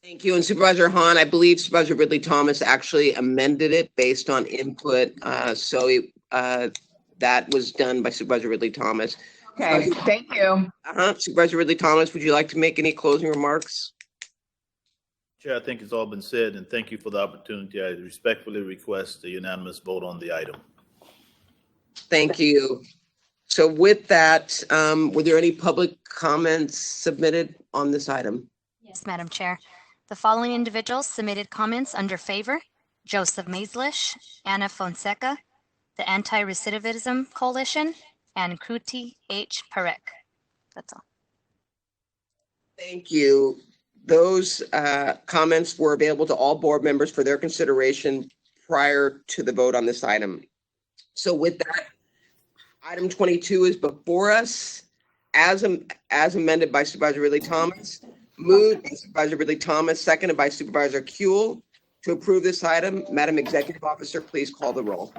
Thank you. And Supervisor Hahn, I believe Supervisor Ridley Thomas actually amended it based on input. That was done by Supervisor Ridley Thomas. Okay, thank you. Supervisor Ridley Thomas, would you like to make any closing remarks? Chair, I think it's all been said, and thank you for the opportunity. I respectfully request a unanimous vote on the item. Thank you. So with that, were there any public comments submitted on this item? Yes, Madam Chair. The following individuals submitted comments under favor. Joseph Maislish, Anna Fonseca, the Anti-Recidivism Coalition, and Kruti H. Parek. That's all. Thank you. Those comments were available to all board members for their consideration prior to the vote on this item. So with that, item 22 is before us as amended by Supervisor Ridley Thomas, moved by Supervisor Ridley Thomas, seconded by Supervisor Kuehl. To approve this item, Madam Executive Officer, please call the roll.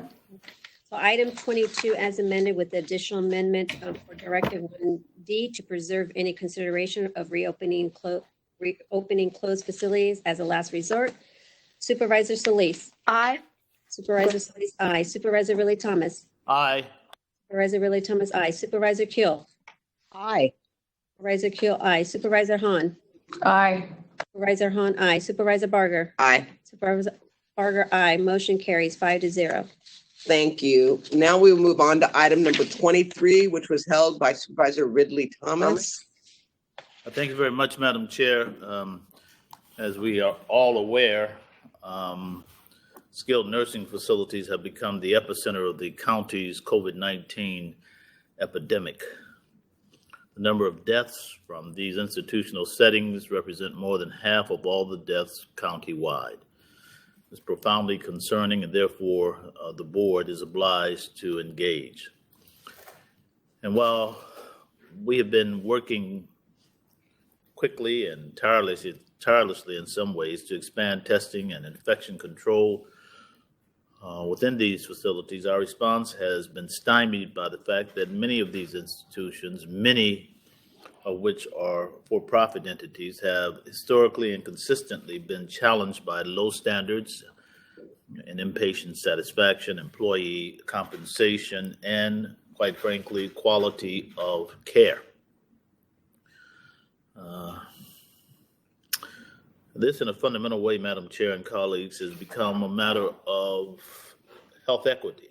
So item 22 as amended with the additional amendment for Directive 1D to preserve any consideration of reopening closed facilities as a last resort. Supervisor Solis. Aye. Supervisor Solis, aye. Supervisor Ridley Thomas. Aye. Supervisor Ridley Thomas, aye. Supervisor Kuehl. Aye. Supervisor Kuehl, aye. Supervisor Hahn. Aye. Supervisor Hahn, aye. Supervisor Barger. Aye. Supervisor Barger, aye. Motion carries 5-0. Thank you. Now we will move on to item number 23, which was held by Supervisor Ridley Thomas. Thank you very much, Madam Chair. As we are all aware, skilled nursing facilities have become the epicenter of the county's COVID-19 epidemic. The number of deaths from these institutional settings represent more than half of all the deaths countywide. It's profoundly concerning, and therefore the board is obliged to engage. And while we have been working quickly and tirelessly in some ways to expand testing and infection control within these facilities, our response has been stymied by the fact that many of these institutions, many of which are for-profit entities, have historically and consistently been challenged by low standards in inpatient satisfaction, employee compensation, and, quite frankly, quality of care. This, in a fundamental way, Madam Chair and colleagues, has become a matter of health equity.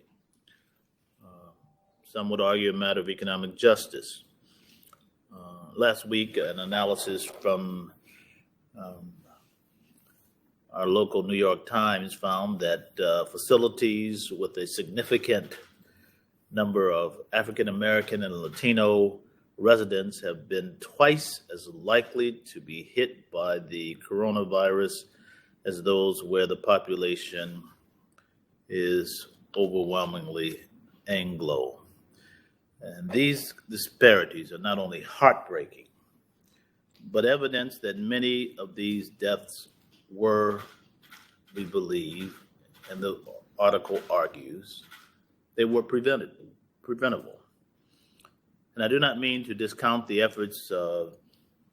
Some would argue a matter of economic justice. Last week, an analysis from our local New York Times found that facilities with a significant number of African American and Latino residents have been twice as likely to be hit by the coronavirus as those where the population is overwhelmingly Anglo. And these disparities are not only heartbreaking, but evidence that many of these deaths were, we believe, and the article argues, they were preventable. And I do not mean to discount the efforts of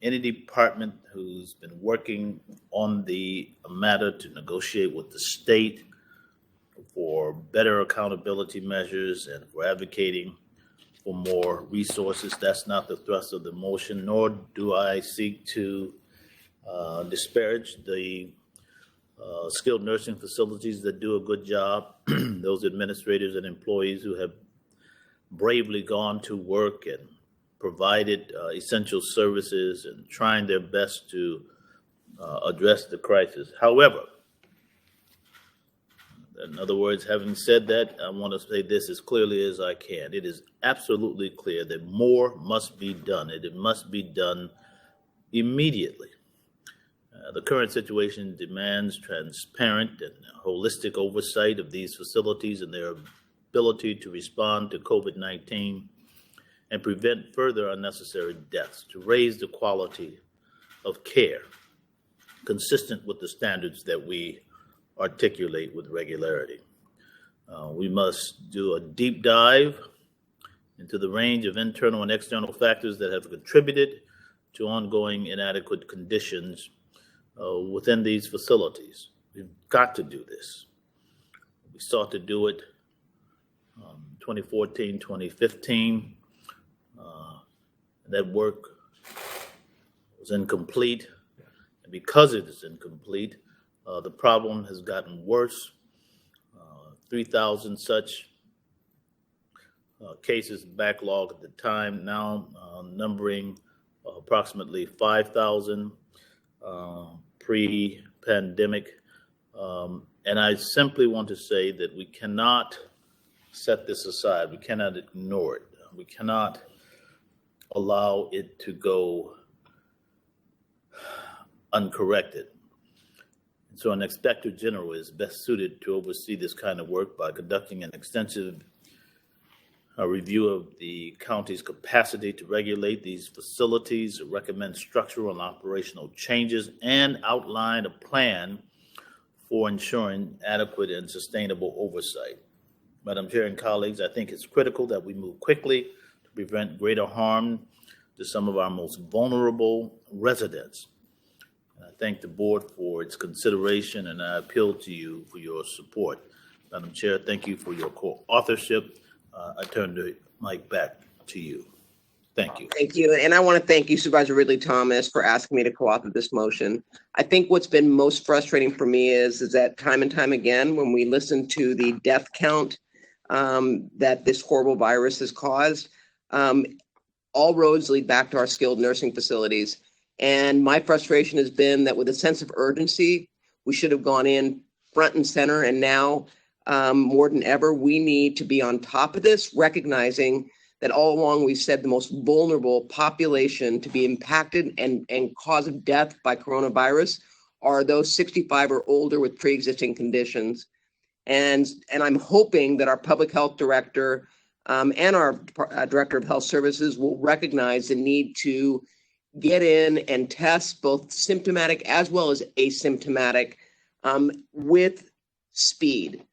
any department who's been working on the matter to negotiate with the state for better accountability measures and for advocating for more resources. That's not the thrust of the motion, nor do I seek to disparage the skilled nursing facilities that do a good job, those administrators and employees who have bravely gone to work and provided essential services and trying their best to address the crisis. However, in other words, having said that, I want to say this as clearly as I can. It is absolutely clear that more must be done, and it must be done immediately. The current situation demands transparent and holistic oversight of these facilities and their ability to respond to COVID-19 and prevent further unnecessary deaths, to raise the quality of care consistent with the standards that we articulate with regularity. We must do a deep dive into the range of internal and external factors that have contributed to ongoing inadequate conditions within these facilities. We've got to do this. We sought to do it 2014, 2015. That work was incomplete. And because it is incomplete, the problem has gotten worse. 3,000 such cases backlog at the time, now numbering approximately 5,000 pre-pandemic. And I simply want to say that we cannot set this aside. We cannot ignore it. We cannot allow it to go uncorrected. So an inspector general is best suited to oversee this kind of work by conducting an extensive review of the county's capacity to regulate these facilities, recommend structural and operational changes, and outline a plan for ensuring adequate and sustainable oversight. Madam Chair and colleagues, I think it's critical that we move quickly to prevent greater harm to some of our most vulnerable residents. I thank the board for its consideration, and I appeal to you for your support. Madam Chair, thank you for your co-authorship. I turn the mic back to you. Thank you. Thank you. And I want to thank you, Supervisor Ridley Thomas, for asking me to co-author this motion. I think what's been most frustrating for me is that time and time again, when we listen to the death count that this horrible virus has caused, all roads lead back to our skilled nursing facilities. And my frustration has been that with a sense of urgency, we should have gone in front and center. And now, more than ever, we need to be on top of this, recognizing that all along we've said the most vulnerable population to be impacted and cause of death by coronavirus are those 65 or older with pre-existing conditions. And I'm hoping that our public health director and our director of health services will recognize the need to get in and test both symptomatic as well as asymptomatic with speed.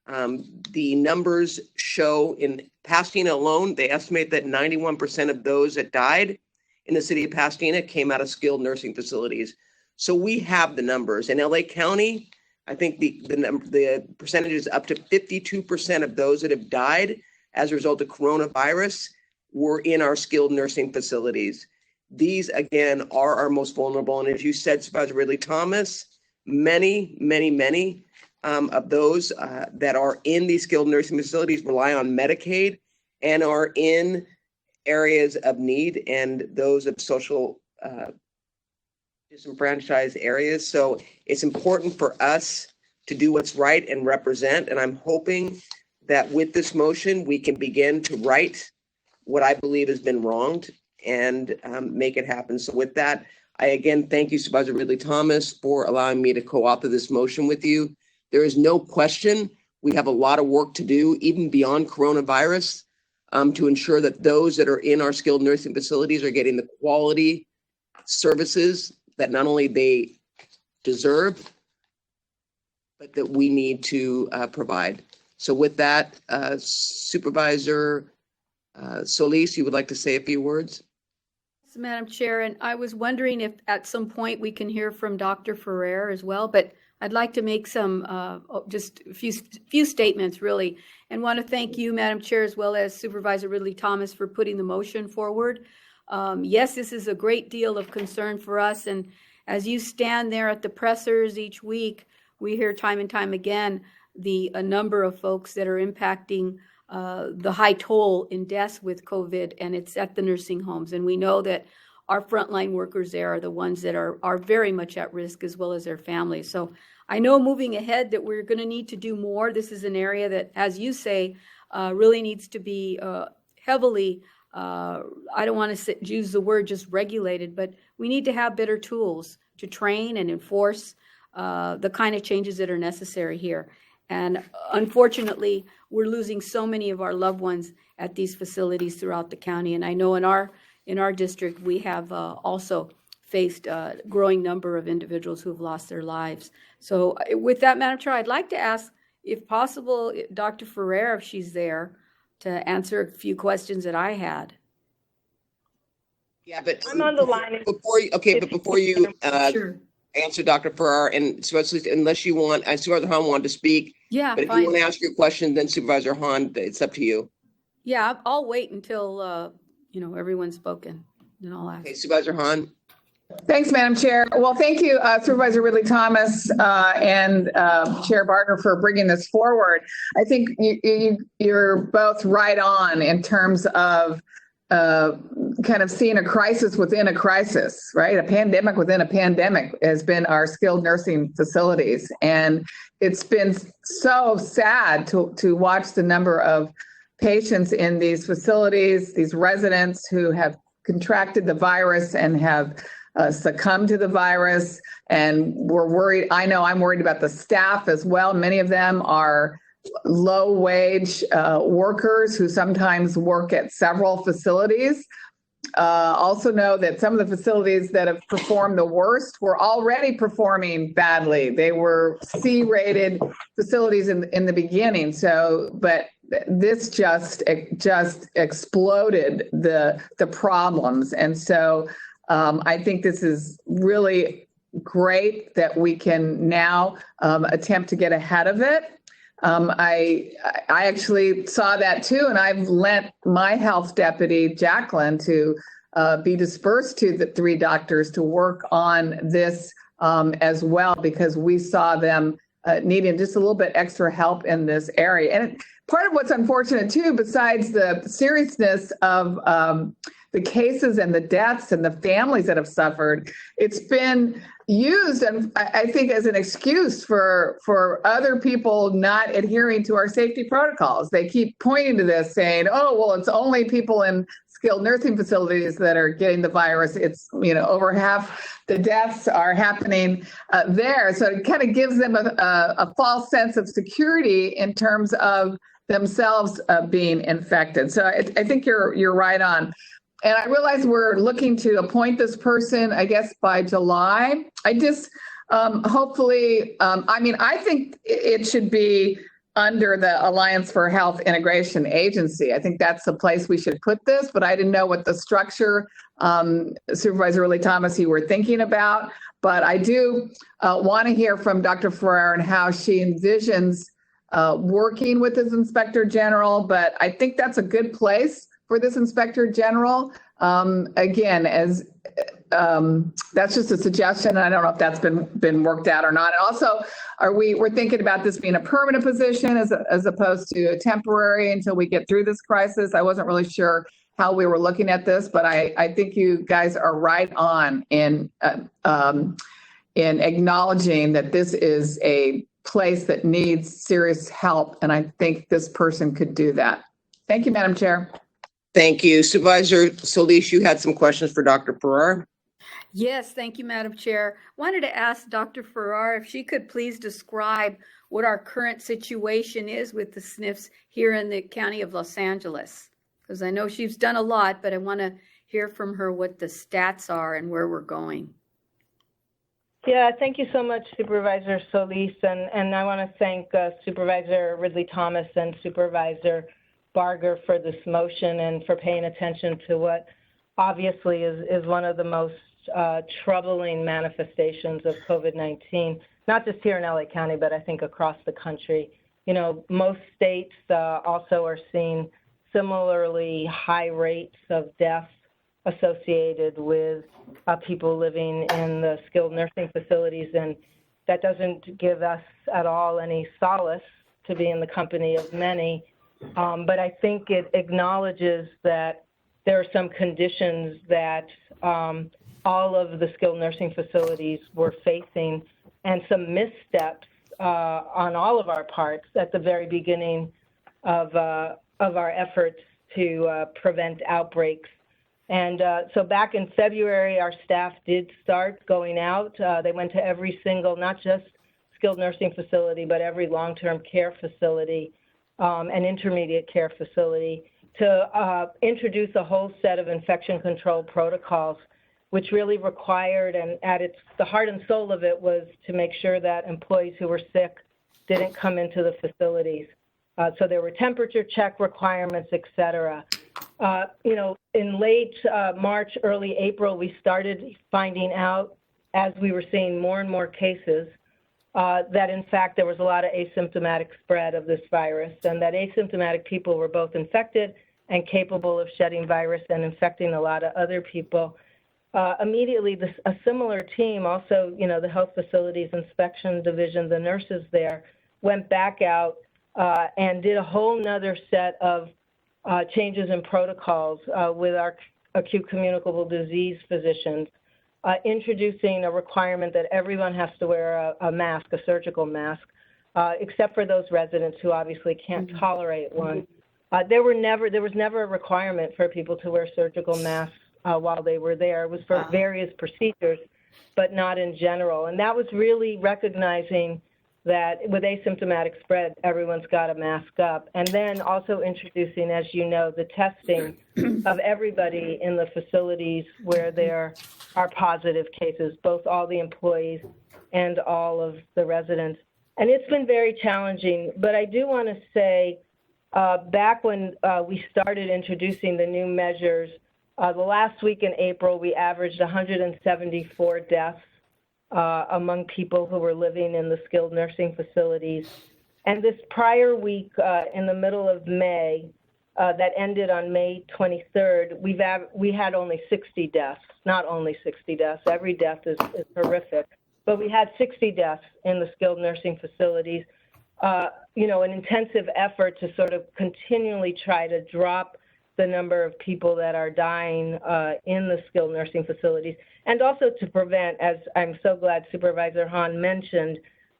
The numbers show in Pasadena alone, they estimate that 91% of those that died in the city of Pasadena came out of skilled nursing facilities. So we have the numbers. In LA County, I think the percentage is up to 52% of those that have died as a result of coronavirus were in our skilled nursing facilities. These, again, are our most vulnerable. And as you said, Supervisor Ridley Thomas, many of those that are in these skilled nursing facilities rely on Medicaid and are in areas of need and those of social disenfranchised areas. So it's important for us to do what's right and represent. And I'm hoping that with this motion, we can begin to right what I believe has been wronged and make it happen. So with that, I again thank you, Supervisor Ridley Thomas, for allowing me to co-author this motion with you. There is no question we have a lot of work to do, even beyond coronavirus, to ensure that those that are in our skilled nursing facilities are getting the quality services that not only they deserve, but that we need to provide. So with that, Supervisor Solis, you would like to say a few words? Madam Chair, and I was wondering if at some point we can hear from Dr. Ferrer as well, but I'd like to make some just a few statements really, and want to thank you, Madam Chair, as well as Supervisor Ridley Thomas for putting the motion forward. Yes, this is a great deal of concern for us, and as you stand there at the pressers each week, we hear time and time again a number of folks that are impacting the high toll in deaths with COVID, and it's at the nursing homes. And we know that our frontline workers there are the ones that are very much at risk, as well as their families. So I know moving ahead that we're going to need to do more. This is an area that, as you say, really needs to be heavily, I don't want to use the word just regulated, but we need to have better tools to train and enforce the kind of changes that are necessary here. And unfortunately, we're losing so many of our loved ones at these facilities throughout the county. And I know in our district, we have also faced a growing number of individuals who have lost their lives. So with that, Madam Chair, I'd like to ask, if possible, Dr. Ferrer, if she's there, to answer a few questions that I had. Yeah, but I'm on the line. Before you sure. Answer Dr. Ferrer, and unless you want, Supervisor Hahn wanted to speak. Yeah, but if fine. you want to ask your question, then Supervisor Hahn, it's up to you. Yeah, I'll wait until everyone's spoken, then I'll ask. Okay, Supervisor Hahn. Thanks, Madam Chair. Well, thank you, Supervisor Ridley Thomas and Chair Barker for bringing this forward. I think you're both right on in terms of kind of seeing a crisis within a crisis, right? A pandemic within a pandemic has been our skilled nursing facilities. And it's been so sad to watch the number of patients in these facilities, these residents who have contracted the virus and have succumbed to the virus. And we're worried. I know I'm worried about the staff as well. Many of them are low wage workers who sometimes work at several facilities. Also know that some of the facilities that have performed the worst were already performing badly. They were C-rated facilities in the beginning. So, but this just exploded the problems. And so I think this is really great that we can now attempt to get ahead of it. I actually saw that too, and I've lent my health deputy, Jacqueline, to be dispersed to the 3 doctors to work on this as well, because we saw them needing just a little bit extra help in this area. And part of what's unfortunate too, besides the seriousness of the cases and the deaths and the families that have suffered, it's been used, and I think, as an excuse for other people not adhering to our safety protocols. They keep pointing to this, saying, "Oh, well, it's only people in skilled nursing facilities that are getting the virus. It's, over half the deaths are happening there." So it kind of gives them a false sense of security in terms of themselves being infected. So I think you're right on. And I realize we're looking to appoint this person, I guess, by July. I just hopefully, I think it should be under the Alliance for Health Integration Agency. I think that's the place we should put this, but I didn't know what the structure, Supervisor Ridley Thomas, you were thinking about. But I do want to hear from Dr. Ferrer and how she envisions working with this Inspector General. But I think that's a good place for this Inspector General. Again, as that's just a suggestion. I don't know if that's been worked out or not. And also, we're thinking about this being a permanent position as opposed to a temporary until we get through this crisis. I wasn't really sure how we were looking at this, but I think you guys are right on in acknowledging that this is a place that needs serious help, and I think this person could do that. Thank you, Madam Chair. Thank you. Supervisor Solis, you had some questions for Dr. Farrar? Yes, thank you, Madam Chair. Wanted to ask Dr. Farrar if she could please describe what our current situation is with the SNFs here in the County of Los Angeles. Because I know she's done a lot, but I want to hear from her what the stats are and where we're going. Yeah, thank you so much, Supervisor Solis. And I want to thank Supervisor Ridley Thomas and Supervisor Barger for this motion and for paying attention to what obviously is one of the most troubling manifestations of COVID-19, not just here in LA County, but I think across the country. Most states also are seeing similarly high rates of deaths associated with people living in the skilled nursing facilities, and that doesn't give us at all any solace to be in the company of many. But I think it acknowledges that there are some conditions that all of the skilled nursing facilities were facing, and some missteps on all of our parts at the very beginning of our efforts to prevent outbreaks. And so back in February, our staff did start going out. They went to every single, not just skilled nursing facility, but every long-term care facility and intermediate care facility to introduce a whole set of infection control protocols, which really required, and at the heart and soul of it was to make sure that employees who were sick didn't come into the facilities. So there were temperature check requirements, et cetera. In late March, early April, we started finding out, as we were seeing more and more cases, that in fact there was a lot of asymptomatic spread of this virus, and that asymptomatic people were both infected and capable of shedding virus and infecting a lot of other people. Immediately, a similar team, also, the health facilities inspection division, the nurses there, went back out and did a whole nother set of changes in protocols with our acute communicable disease physicians, introducing a requirement that everyone has to wear a mask, a surgical mask, except for those residents who obviously can't tolerate one. There was never a requirement for people to wear surgical masks while they were there. It was for various procedures, but not in general. And that was really recognizing that with asymptomatic spread, everyone's got to mask up. And then also introducing, as you know, the testing of everybody in the facilities where there are positive cases, both all the employees and all of the residents. And it's been very challenging, but I do want to say, back when we started introducing the new measures, the last week in April, we averaged 174 deaths among people who were living in the skilled nursing facilities. And this prior week, in the middle of May, that ended on May 23rd, we had only 60 deaths, not only 60 deaths. Every death is horrific. But we had 60 deaths in the skilled nursing facilities. An intensive effort to sort of continually try to drop the number of people that are dying in the skilled nursing facilities, and also to prevent, as I'm so glad Supervisor Hahn mentioned,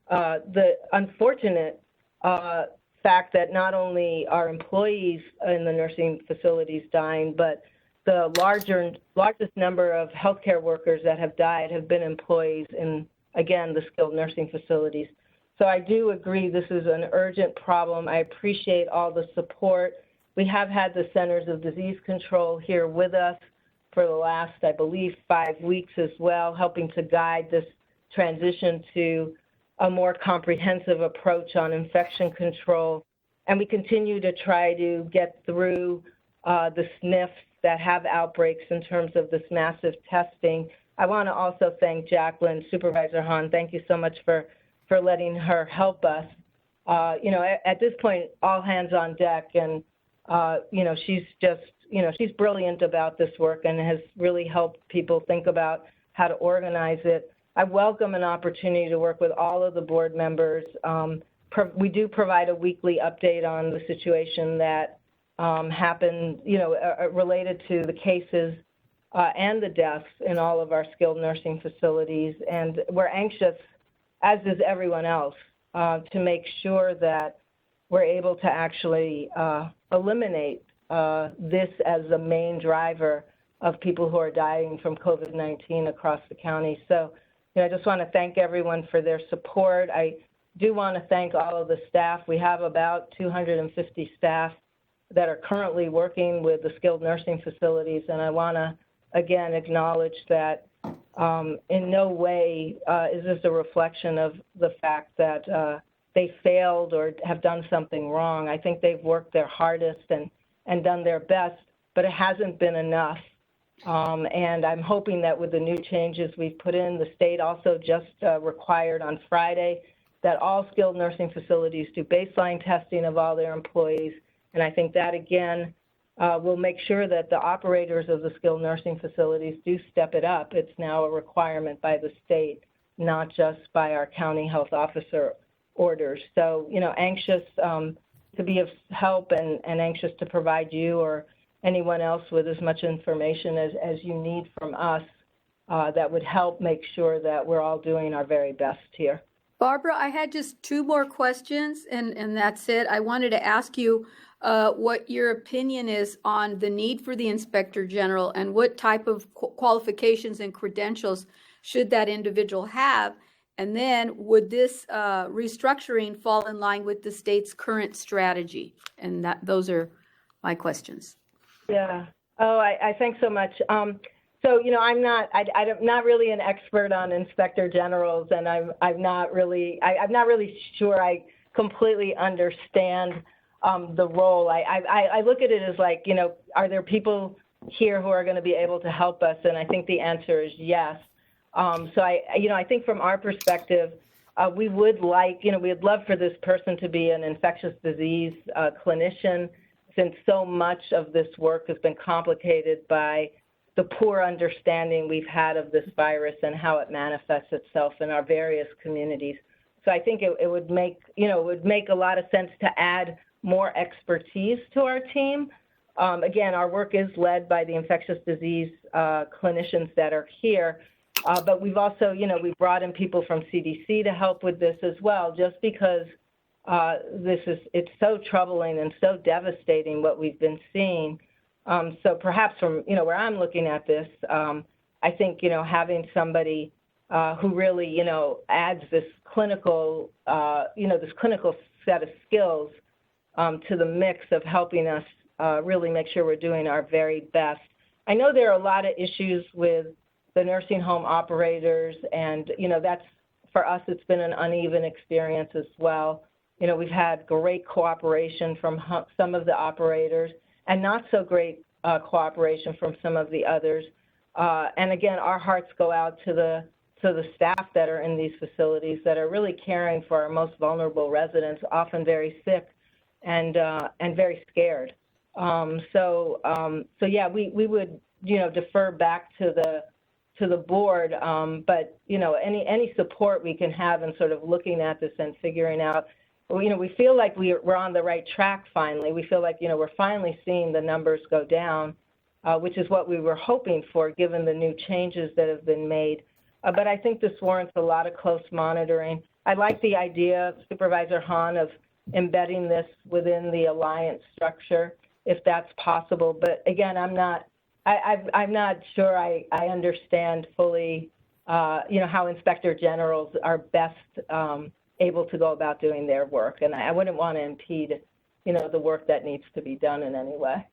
the unfortunate fact that not only are employees in the nursing facilities dying, but the largest number of healthcare workers that have died have been employees in, again, the skilled nursing facilities. So I do agree this is an urgent problem. I appreciate all the support. We have had the Centers of Disease Control here with us for the last, I believe, 5 weeks as well, helping to guide this transition to a more comprehensive approach on infection control. And we continue to try to get through the SNFs that have outbreaks in terms of this massive testing. I want to also thank Jacqueline, Supervisor Hahn. Thank you so much for letting her help us. At this point, all hands on deck, and she's just, she's brilliant about this work and has really helped people think about how to organize it. I welcome an opportunity to work with all of the board members. We do provide a weekly update on the situation that happened, related to the cases and the deaths in all of our skilled nursing facilities. And we're anxious, as is everyone else, to make sure that we're able to actually eliminate this as the main driver of people who are dying from COVID-19 across the county. So, I just want to thank everyone for their support. I do want to thank all of the staff. We have about 250 staff that are currently working with the skilled nursing facilities, and I want to, again, acknowledge that in no way is this a reflection of the fact that they failed or have done something wrong. I think they've worked their hardest and done their best, but it hasn't been enough. And I'm hoping that with the new changes we've put in, the state also just required on Friday that all skilled nursing facilities do baseline testing of all their employees. And I think that, again, will make sure that the operators of the skilled nursing facilities do step it up. It's now a requirement by the state, not just by our county health officer orders. So, anxious to be of help and anxious to provide you or anyone else with as much information as you need from us that would help make sure that we're all doing our very best here. Barbara, I had just 2 more questions, and that's it. I wanted to ask you what your opinion is on the need for the Inspector General and what type of qualifications and credentials should that individual have? And then would this restructuring fall in line with the state's current strategy? And those are my questions. Yeah. Oh, I thanks so much. So, I'm not really an expert on Inspector Generals, and I'm not really sure I completely understand the role. I look at it as like, are there people here who are going to be able to help us? And I think the answer is yes. So I think from our perspective, we would like, we'd love for this person to be an infectious disease clinician, since so much of this work has been complicated by the poor understanding we've had of this virus and how it manifests itself in our various communities. So I think it would make, it would make a lot of sense to add more expertise to our team. Again, our work is led by the infectious disease clinicians that are here, but we've also, we've brought in people from CDC to help with this as well, just because it's so troubling and so devastating what we've been seeing. So perhaps from, where I'm looking at this, I think, having somebody who really, adds this clinical, this clinical set of skills to the mix of helping us really make sure we're doing our very best. I know there are a lot of issues with the nursing home operators, and, that's, for us, it's been an uneven experience as well. We've had great cooperation from some of the operators and not so great cooperation from some of the others. And again, our hearts go out to the staff that are in these facilities that are really caring for our most vulnerable residents, often very sick and very scared. So yeah, we would, defer back to the board, but, any support we can have in sort of looking at this and figuring out, we feel like we're on the right track finally. We feel like, we're finally seeing the numbers go down, which is what we were hoping for given the new changes that have been made. But I think this warrants a lot of close monitoring. I like the idea, Supervisor Hahn, of embedding this within the alliance structure, if that's possible. But again, I'm not sure I understand fully, how inspector generals are best able to go about doing their work. And I wouldn't want to impede, the work that needs to be done in any way.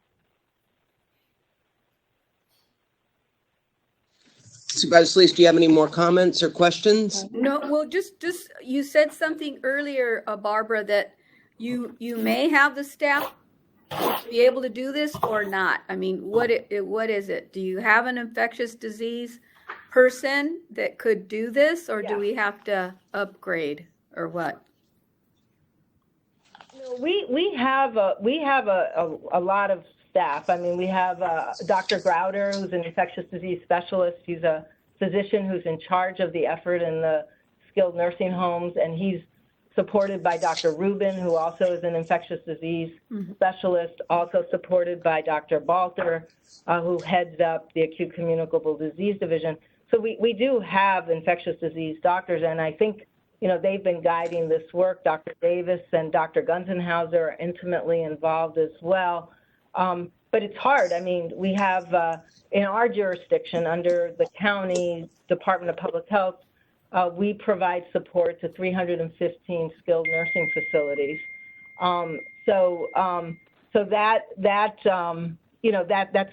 Supervisor Solis, do you have any more comments or questions? No, well, just you said something earlier, Barbara, that you may have the staff to be able to do this or not. I mean, what is it? Do you have an infectious disease person that could do this, or do we have to upgrade, or what? No, we have a lot of staff. I mean, we have Dr. Grouder, who's an infectious disease specialist. He's a physician who's in charge of the effort in the skilled nursing homes, and he's supported by Dr. Rubin, who also is an infectious disease specialist, also supported by Dr. Balter, who heads up the acute communicable disease division. So we do have infectious disease doctors, and I think, they've been guiding this work. Dr. Davis and Dr. Gunzenhauser are intimately involved as well. But it's hard. I mean, we have, in our jurisdiction, under the county Department of Public Health, we provide support to 315 skilled nursing facilities. So that's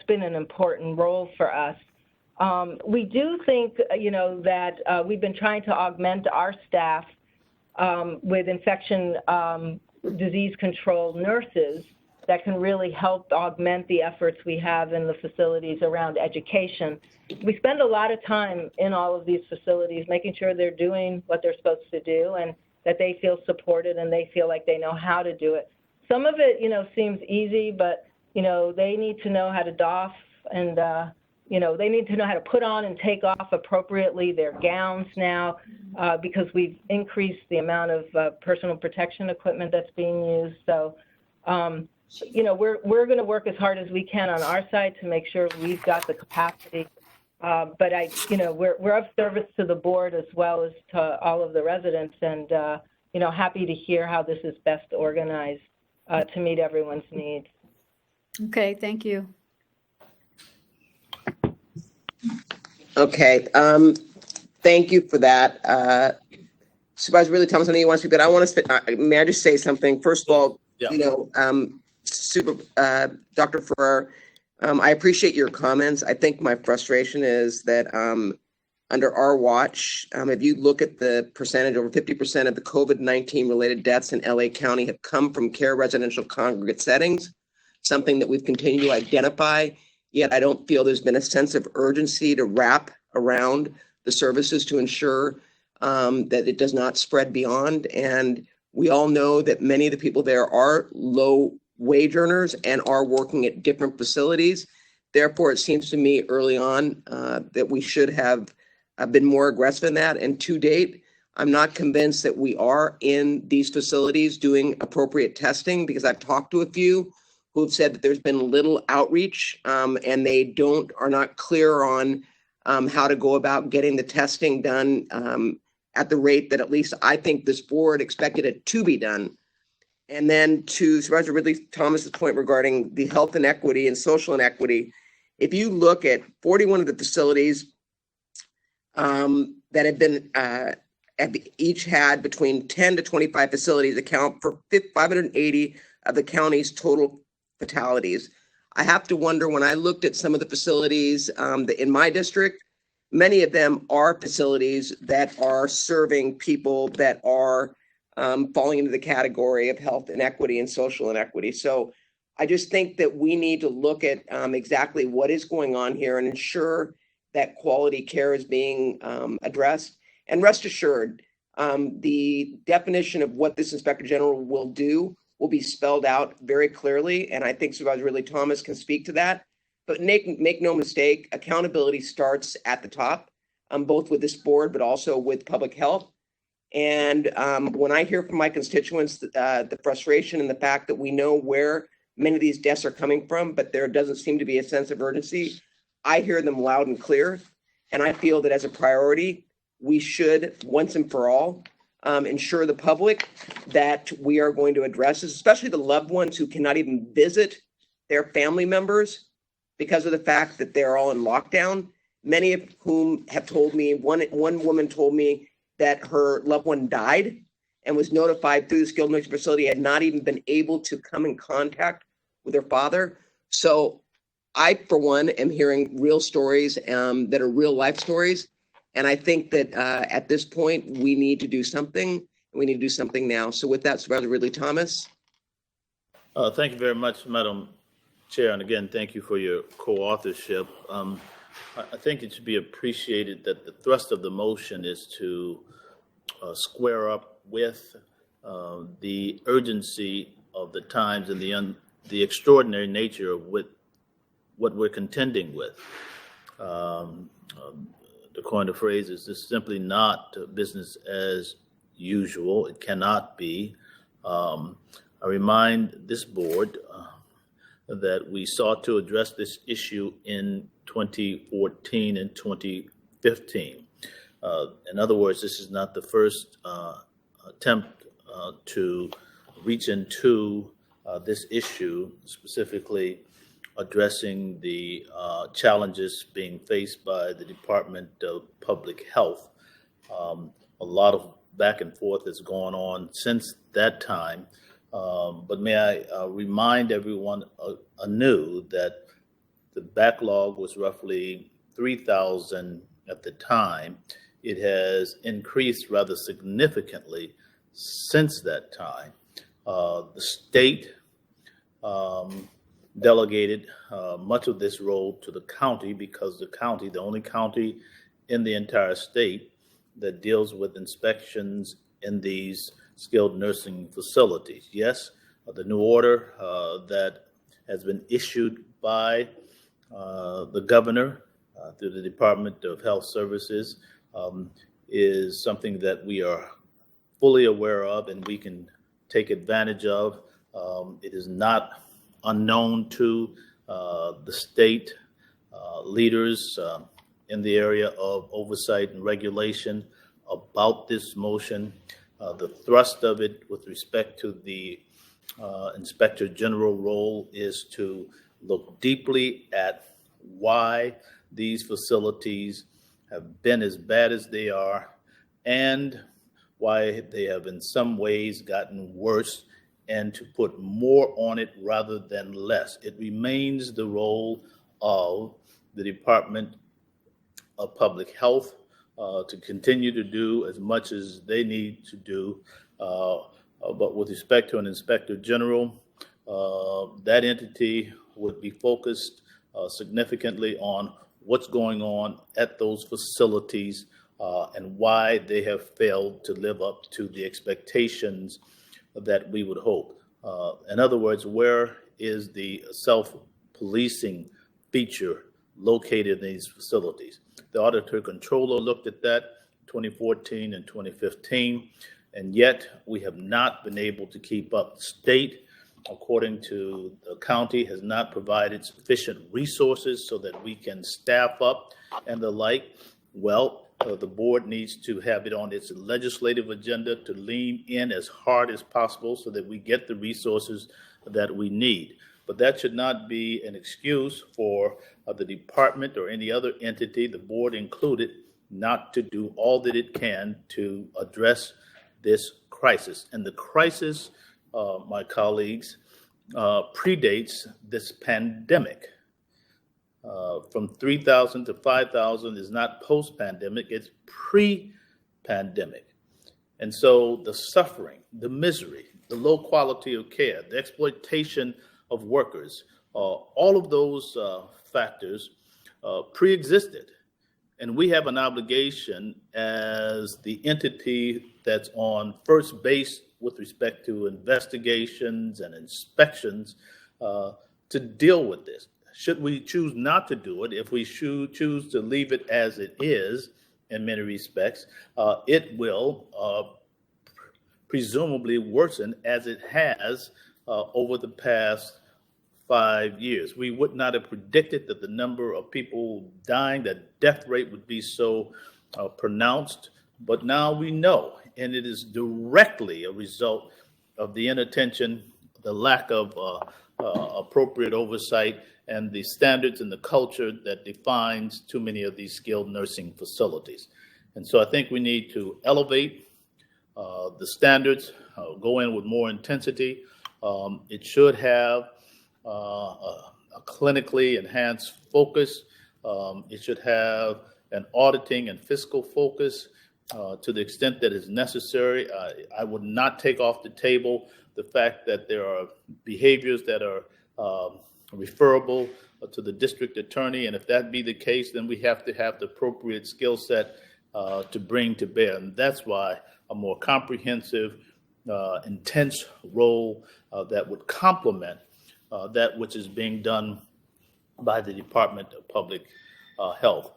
been an important role for us. We do think, that we've been trying to augment our staff with infection disease control nurses that can really help augment the efforts we have in the facilities around education. We spend a lot of time in all of these facilities making sure they're doing what they're supposed to do and that they feel supported and they feel like they know how to do it. Some of it, seems easy, but, they need to know how to doff and, they need to know how to put on and take off appropriately their gowns now because we've increased the amount of personal protection equipment that's being used. So, we're going to work as hard as we can on our side to make sure we've got the capacity. But we're of service to the board as well as to all of the residents, and happy to hear how this is best organized to meet everyone's needs. Okay, thank you. Okay, thank you for that. Supervisor Ridley Thomas, I know you want to speak, but I want to may I just say something? First of all, Dr. Ferrer, I appreciate your comments. I think my frustration is that under our watch, if you look at the percentage, over 50% of the COVID-19 related deaths in LA County have come from care residential congregate settings, something that we've continued to identify, yet I don't feel there's been a sense of urgency to wrap around the services to ensure that it does not spread beyond. And we all know that many of the people there are low wage earners and are working at different facilities. Therefore, it seems to me early on that we should have been more aggressive in that. And to date, I'm not convinced that we are in these facilities doing appropriate testing, because I've talked to a few who've said that there's been little outreach, and they are not clear on how to go about getting the testing done at the rate that at least I think this board expected it to be done. And then to Supervisor Ridley Thomas's point regarding the health inequity and social inequity, if you look at 41 of the facilities that have been have each had between 10 to 25 facilities account for 580 of the county's total fatalities. I have to wonder, when I looked at some of the facilities in my district, many of them are facilities that are serving people that are falling into the category of health inequity and social inequity. So I just think that we need to look at exactly what is going on here and ensure that quality care is being addressed. And rest assured, the definition of what this Inspector General will do will be spelled out very clearly. And I think Supervisor Ridley Thomas can speak to that. But make no mistake, accountability starts at the top, both with this board, but also with public health. And when I hear from my constituents the frustration and the fact that we know where many of these deaths are coming from, but there doesn't seem to be a sense of urgency, I hear them loud and clear. And I feel that as a priority, we should, once and for all, ensure the public that we are going to address this, especially the loved ones who cannot even visit their family members because of the fact that they're all in lockdown. Many of whom have told me, one woman told me that her loved one died and was notified through the skilled nursing facility, had not even been able to come in contact with her father. So I, for one, am hearing real stories that are real life stories. And I think that at this point, we need to do something, and we need to do something now. So with that, Supervisor Ridley Thomas. Thank you very much, Madam Chair. And again, thank you for your co-authorship. I think it should be appreciated that the thrust of the motion is to square up with the urgency of the times and the extraordinary nature of what we're contending with. To coin the phrase, is this simply not business as usual? It cannot be. I remind this board that we sought to address this issue in 2014 and 2015. In other words, this is not the first attempt to reach into this issue, specifically addressing the challenges being faced by the Department of Public Health. A lot of back and forth has gone on since that time. But may I remind everyone anew that the backlog was roughly 3,000 at the time. It has increased rather significantly since that time. The state delegated much of this role to the county because the county, the only county in the entire state that deals with inspections in these skilled nursing facilities. Yes, the new order that has been issued by the governor through the Department of Health Services is something that we are fully aware of and we can take advantage of. It is not unknown to the state leaders in the area of oversight and regulation about this motion. The thrust of it with respect to the Inspector General role is to look deeply at why these facilities have been as bad as they are and why they have in some ways gotten worse, and to put more on it rather than less. It remains the role of the Department of Public Health to continue to do as much as they need to do. But with respect to an Inspector General, that entity would be focused significantly on what's going on at those facilities and why they have failed to live up to the expectations that we would hope. In other words, where is the self-policing feature located in these facilities? The Auditor Controller looked at that 2014 and 2015, and yet we have not been able to keep up. The state according to the county, has not provided sufficient resources so that we can staff up and the like. Well, the board needs to have it on its legislative agenda to lean in as hard as possible so that we get the resources that we need. But that should not be an excuse for the department or any other entity, the board included, not to do all that it can to address this crisis. And the crisis, my colleagues, predates this pandemic. From 3,000 to 5,000 is not post-pandemic, it's pre-pandemic. And so the suffering, the misery, the low quality of care, the exploitation of workers, all of those factors pre-existed. And we have an obligation as the entity that's on first base with respect to investigations and inspections to deal with this. Should we choose not to do it, if we choose to leave it as it is in many respects, it will presumably worsen as it has over the past 5 years. We would not have predicted that the number of people dying, that death rate would be so pronounced, but now we know, and it is directly a result of the inattention, the lack of appropriate oversight, and the standards and the culture that defines too many of these skilled nursing facilities. And so I think we need to elevate the standards, go in with more intensity. It should have a clinically enhanced focus. It should have an auditing and fiscal focus to the extent that is necessary. I would not take off the table the fact that there are behaviors that are referable to the district attorney, and if that be the case, then we have to have the appropriate skill set to bring to bear. And that's why a more comprehensive, intense role that would complement that which is being done by the Department of Public Health.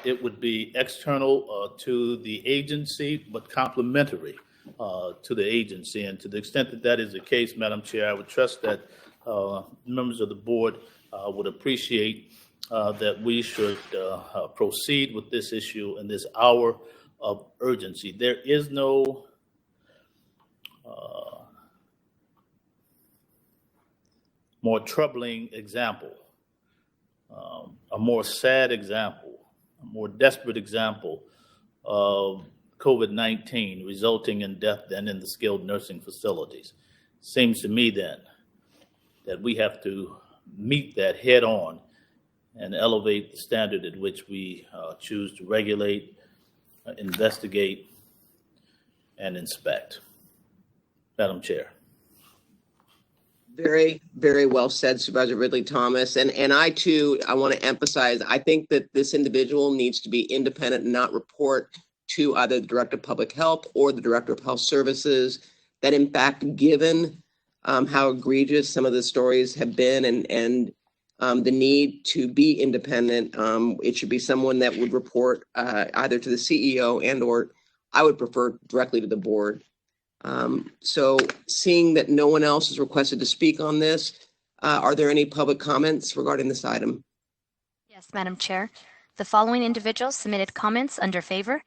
It would be external to the agency, but complementary to the agency. And to the extent that that is the case, Madam Chair, I would trust that members of the board would appreciate that we should proceed with this issue in this hour of urgency. There is no more troubling example, a more sad example, a more desperate example of COVID-19 resulting in death than in the skilled nursing facilities. Seems to me then that we have to meet that head on and elevate the standard at which we choose to regulate, investigate, and inspect. Madam Chair. Very, very well said, Supervisor Ridley Thomas. And I too, I want to emphasize, I think that this individual needs to be independent and not report to either the Director of Public Health or the Director of Health Services. That in fact, given how egregious some of the stories have been and the need to be independent, it should be someone that would report either to the CEO and or I would prefer directly to the board. So seeing that no one else has requested to speak on this, are there any public comments regarding this item? Yes, Madam Chair. The following individuals submitted comments under favor: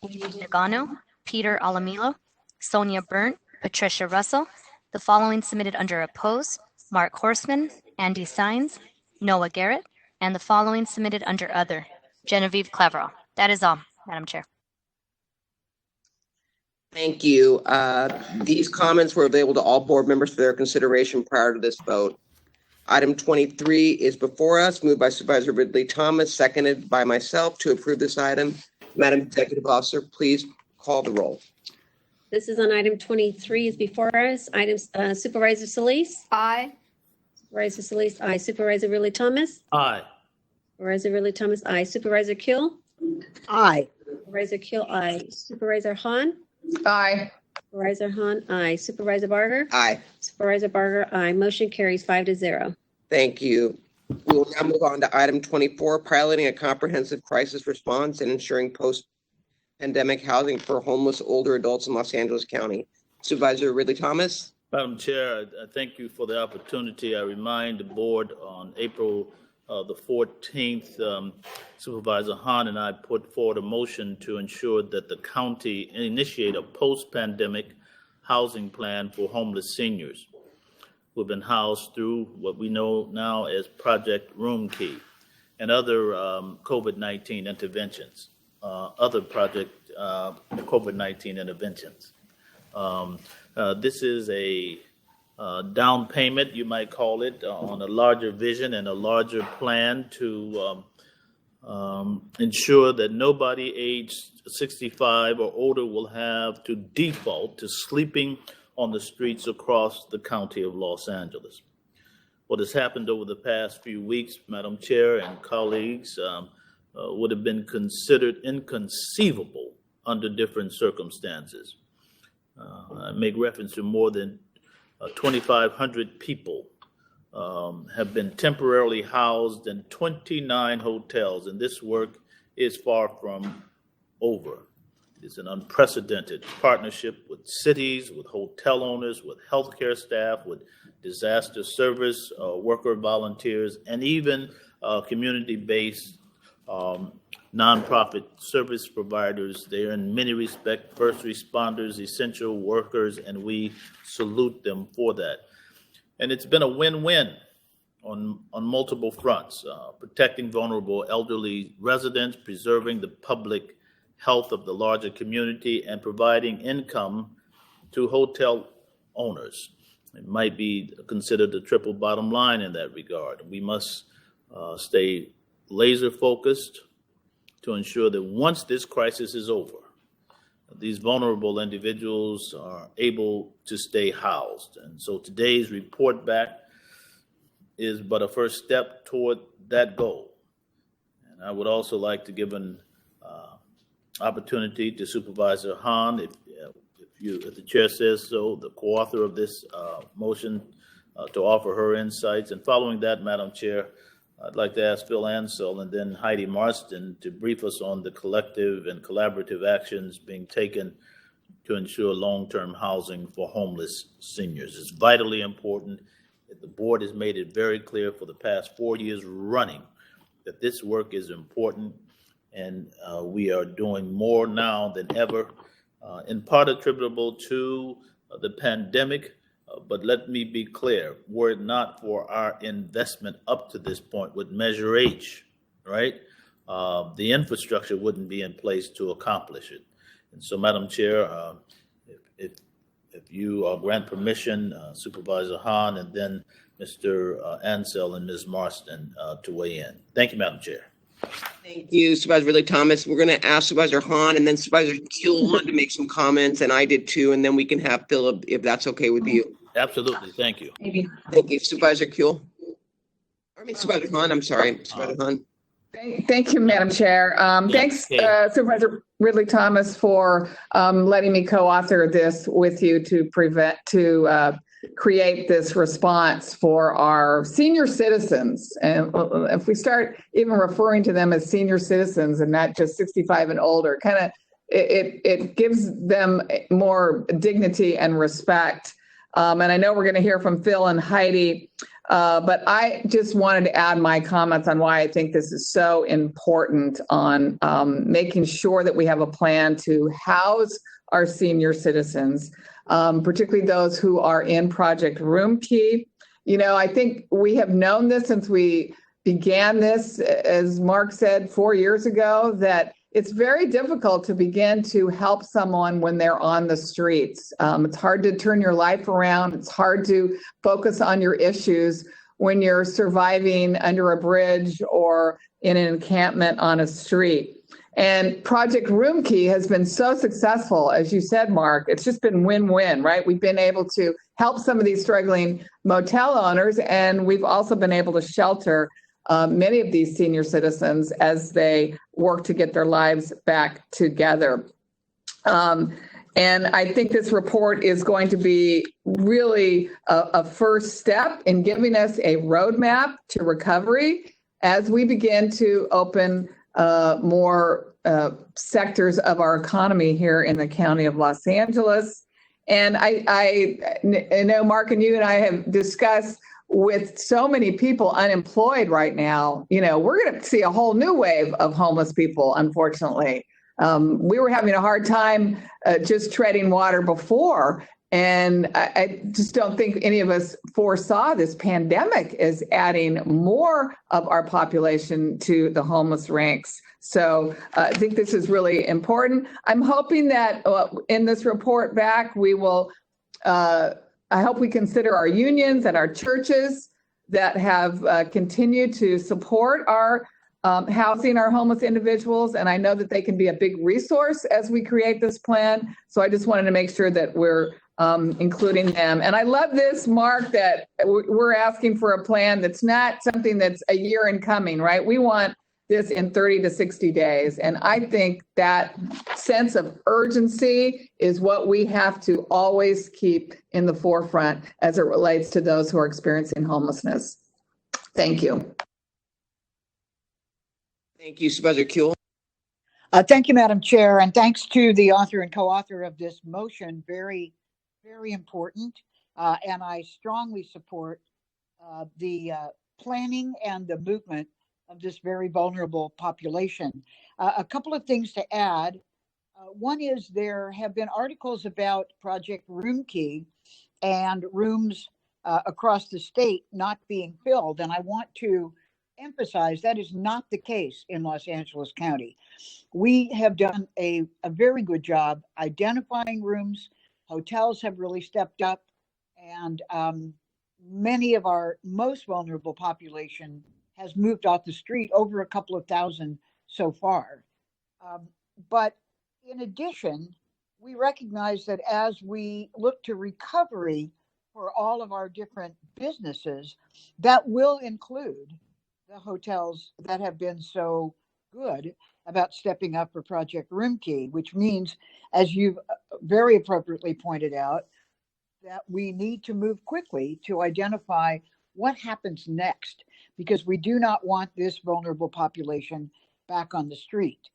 Nagano, Peter Alamilo, Sonia Byrne, Patricia Russell. The following submitted under oppose: Mark Horseman, Andy Sines, Noah Garrett, and the following submitted under other: Genevieve Claverall. That is all, Madam Chair. Thank you. These comments were available to all board members for their consideration prior to this vote. Item 23 is before us, moved by Supervisor Ridley Thomas, seconded by myself to approve this item. Madam Executive Officer, please call the roll. This is on item 23 is before us. Items, Supervisor Solis? Aye. Supervisor Solis, aye. Supervisor Ridley Thomas? Aye. Supervisor Ridley Thomas, aye. Supervisor Kill? Aye. Supervisor Kill, aye. Supervisor Hahn? Aye. Supervisor Hahn, aye. Supervisor Barger? Aye. Supervisor Barger, aye. Motion carries 5-0. Thank you. We will now move on to item 24, piloting a comprehensive crisis response and ensuring post-pandemic housing for homeless older adults in Los Angeles County. Supervisor Ridley Thomas? Madam Chair, I thank you for the opportunity. I remind the board on April the 14th, Supervisor Hahn and I put forward a motion to ensure that the county initiate a post-pandemic housing plan for homeless seniors who have been housed through what we know now as Project Room Key and other COVID-19 interventions, COVID-19 interventions. This is a down payment, you might call it, on a larger vision and a larger plan to ensure that nobody aged 65 or older will have to default to sleeping on the streets across the county of Los Angeles. What has happened over the past few weeks, Madam Chair and colleagues, would have been considered inconceivable under different circumstances. I make reference to more than 2,500 people have been temporarily housed in 29 hotels, and this work is far from over. It's an unprecedented partnership with cities, with hotel owners, with healthcare staff, with disaster service worker volunteers, and even community-based nonprofit service providers. They are in many respects first responders, essential workers, and we salute them for that. And it's been a win-win on multiple fronts, protecting vulnerable elderly residents, preserving the public health of the larger community, and providing income to hotel owners. It might be considered a triple bottom line in that regard. We must stay laser focused to ensure that once this crisis is over, these vulnerable individuals are able to stay housed. And so today's report back is but a first step toward that goal. And I would also like to give an opportunity to Supervisor Hahn, if the chair says so, the co-author of this motion, to offer her insights. And following that, Madam Chair, I'd like to ask Phil Ansell and then Heidi Marston to brief us on the collective and collaborative actions being taken to ensure long-term housing for homeless seniors. It's vitally important. The board has made it very clear for the past 4 years running that this work is important, and we are doing more now than ever, in part attributable to the pandemic. But let me be clear, were it not for our investment up to this point with Measure H, right, the infrastructure wouldn't be in place to accomplish it. And so, Madam Chair, if you grant permission, Supervisor Hahn, and then Mr. Ansell and Ms. Marston to weigh in. Thank you, Madam Chair. Thank you, Supervisor Ridley Thomas. We're going to ask Supervisor Hahn and then Supervisor Kuehl wanted to make some comments, and I did too, and then we can have Philip, if that's okay with you. Absolutely. Thank you. Thank you, Supervisor Kuehl. Supervisor Hahn, I'm sorry. Supervisor Hahn. Thank you, Madam Chair. Thanks, Supervisor Ridley Thomas, for letting me co-author this with you to create this response for our senior citizens. And if we start even referring to them as senior citizens and not just 65 and older, it gives them more dignity and respect. And I know we're going to hear from Phil and Heidi, but I just wanted to add my comments on why I think this is so important on making sure that we have a plan to house our senior citizens, particularly those who are in Project Room Key. You know, I think we have known this since we began this, as Mark said 4 years ago, that it's very difficult to begin to help someone when they're on the streets. It's hard to turn your life around. It's hard to focus on your issues when you're surviving under a bridge or in an encampment on a street. And Project Room Key has been so successful, as you said, Mark. It's just been win-win, right? We've been able to help some of these struggling motel owners, and we've also been able to shelter many of these senior citizens as they work to get their lives back together. And I think this report is going to be really a first step in giving us a roadmap to recovery as we begin to open more sectors of our economy here in the County of Los Angeles. And I know, Mark, and you and I have discussed with so many people unemployed right now, we're going to see a whole new wave of homeless people, unfortunately. We were having a hard time just treading water before. And I just don't think any of us foresaw this pandemic is adding more of our population to the homeless ranks. So I think this is really important. I'm hoping that in this report back, we will, I hope we consider our unions and our churches that have continued to support our housing our homeless individuals. And I know that they can be a big resource as we create this plan. So I just wanted to make sure that we're including them. And I love this, Mark, that we're asking for a plan that's not something that's a year in coming, right? We want this in 30 to 60 days. And I think that sense of urgency is what we have to always keep in the forefront as it relates to those who are experiencing homelessness. Thank you. Thank you, Supervisor Kuehl. Thank you, Madam Chair, and thanks to the author and co-author of this motion. Very, very important, and I strongly support the planning and the movement of this very vulnerable population. A couple of things to add. One is there have been articles about Project Roomkey and rooms across the state not being filled, and I want to emphasize that is not the case in Los Angeles County. We have done a very good job identifying rooms. Hotels have really stepped up, and many of our most vulnerable population has moved off the street, over a couple of thousand so far. But in addition, we recognize that as we look to recovery for all of our different businesses, that will include the hotels that have been so good about stepping up for Project Roomkey, which means, as you've very appropriately pointed out, that we need to move quickly to identify what happens next, because we do not want this vulnerable population back on the street.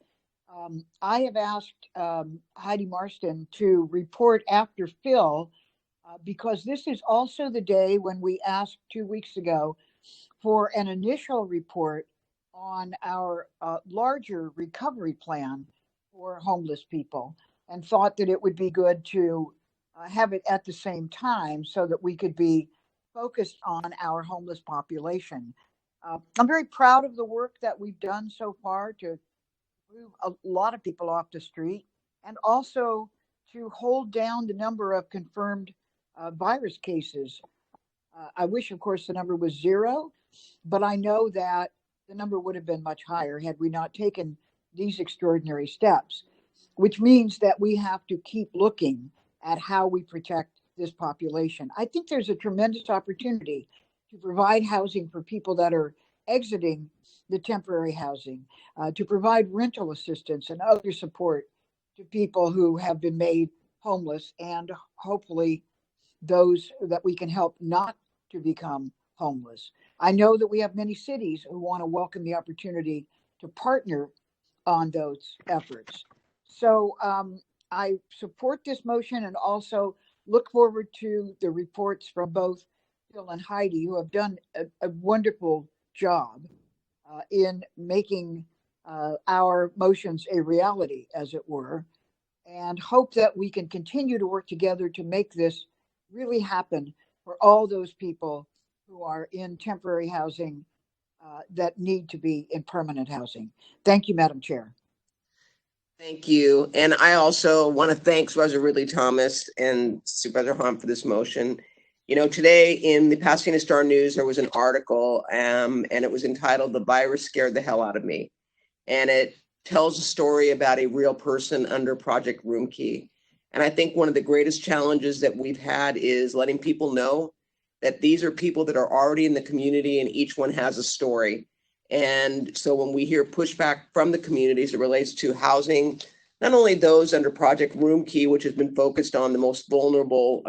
I have asked Heidi Marston to report after Phil, because this is also the day when we asked 2 weeks ago for an initial report on our larger recovery plan for homeless people, and thought that it would be good to have it at the same time so that we could be focused on our homeless population. I'm very proud of the work that we've done so far to move a lot of people off the street, and also to hold down the number of confirmed virus cases. I wish, of course, the number was 0, but I know that the number would have been much higher had we not taken these extraordinary steps, which means that we have to keep looking at how we protect this population. I think there's a tremendous opportunity to provide housing for people that are exiting the temporary housing, to provide rental assistance and other support to people who have been made homeless, and hopefully those that we can help not to become homeless. I know that we have many cities who want to welcome the opportunity to partner on those efforts. So I support this motion, and also look forward to the reports from both Phil and Heidi, who have done a wonderful job in making our motions a reality, as it were, and hope that we can continue to work together to make this really happen for all those people who are in temporary housing that need to be in permanent housing. Thank you, Madam Chair. Thank you. And I also want to thank Supervisor Ridley Thomas and Supervisor Hahn for this motion. Today in the Pasadena Star News, there was an article and it was entitled "The Virus Scared the Hell Out of Me." And it tells a story about a real person under Project Roomkey. And I think one of the greatest challenges that we've had is letting people know that these are people that are already in the community, and each one has a story. And so when we hear pushback from the communities, it relates to housing, not only those under Project Roomkey, which has been focused on the most vulnerable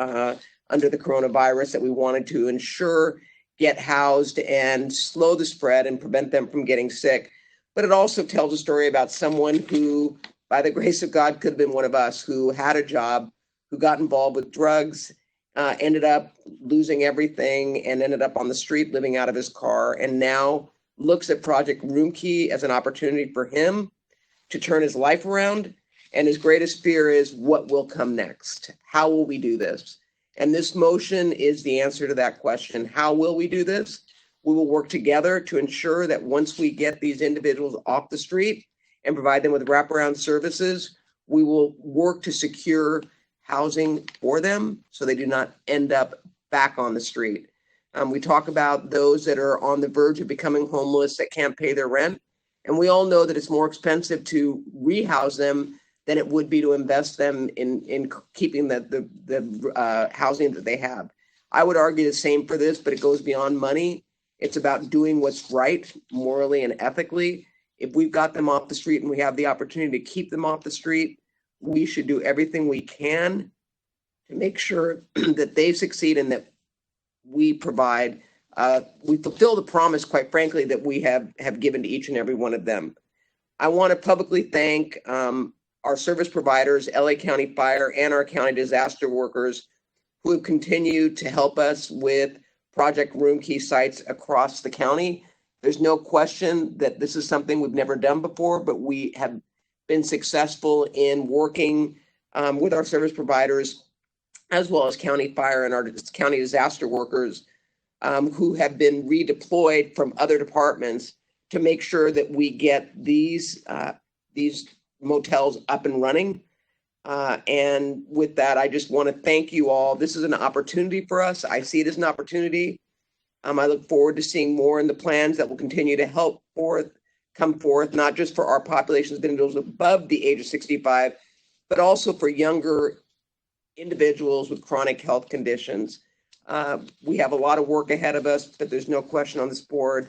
under the coronavirus that we wanted to ensure get housed and slow the spread and prevent them from getting sick. But it also tells a story about someone who, by the grace of God, could have been one of us, who had a job, who got involved with drugs, ended up losing everything and ended up on the street living out of his car, and now looks at Project Roomkey as an opportunity for him to turn his life around. And his greatest fear is, what will come next? How will we do this? And this motion is the answer to that question. How will we do this? We will work together to ensure that once we get these individuals off the street and provide them with wraparound services, we will work to secure housing for them so they do not end up back on the street. We talk about those that are on the verge of becoming homeless that can't pay their rent. And we all know that it's more expensive to rehouse them than it would be to invest them in keeping the housing that they have. I would argue the same for this, but it goes beyond money. It's about doing what's right morally and ethically. If we've got them off the street and we have the opportunity to keep them off the street, we should do everything we can to make sure that they succeed and that we provide, we fulfill the promise, quite frankly, that we have given to each and every one of them. I want to publicly thank our service providers, LA County Fire, and our county disaster workers who have continued to help us with Project Roomkey sites across the county. There's no question that this is something we've never done before, but we have been successful in working with our service providers, as well as county fire and our county disaster workers who have been redeployed from other departments to make sure that we get these motels up and running. And with that, I just want to thank you all. This is an opportunity for us. I see it as an opportunity. I look forward to seeing more in the plans that will continue to come forth, not just for our populations of individuals above the age of 65, but also for younger individuals with chronic health conditions. We have a lot of work ahead of us, but there's no question on this board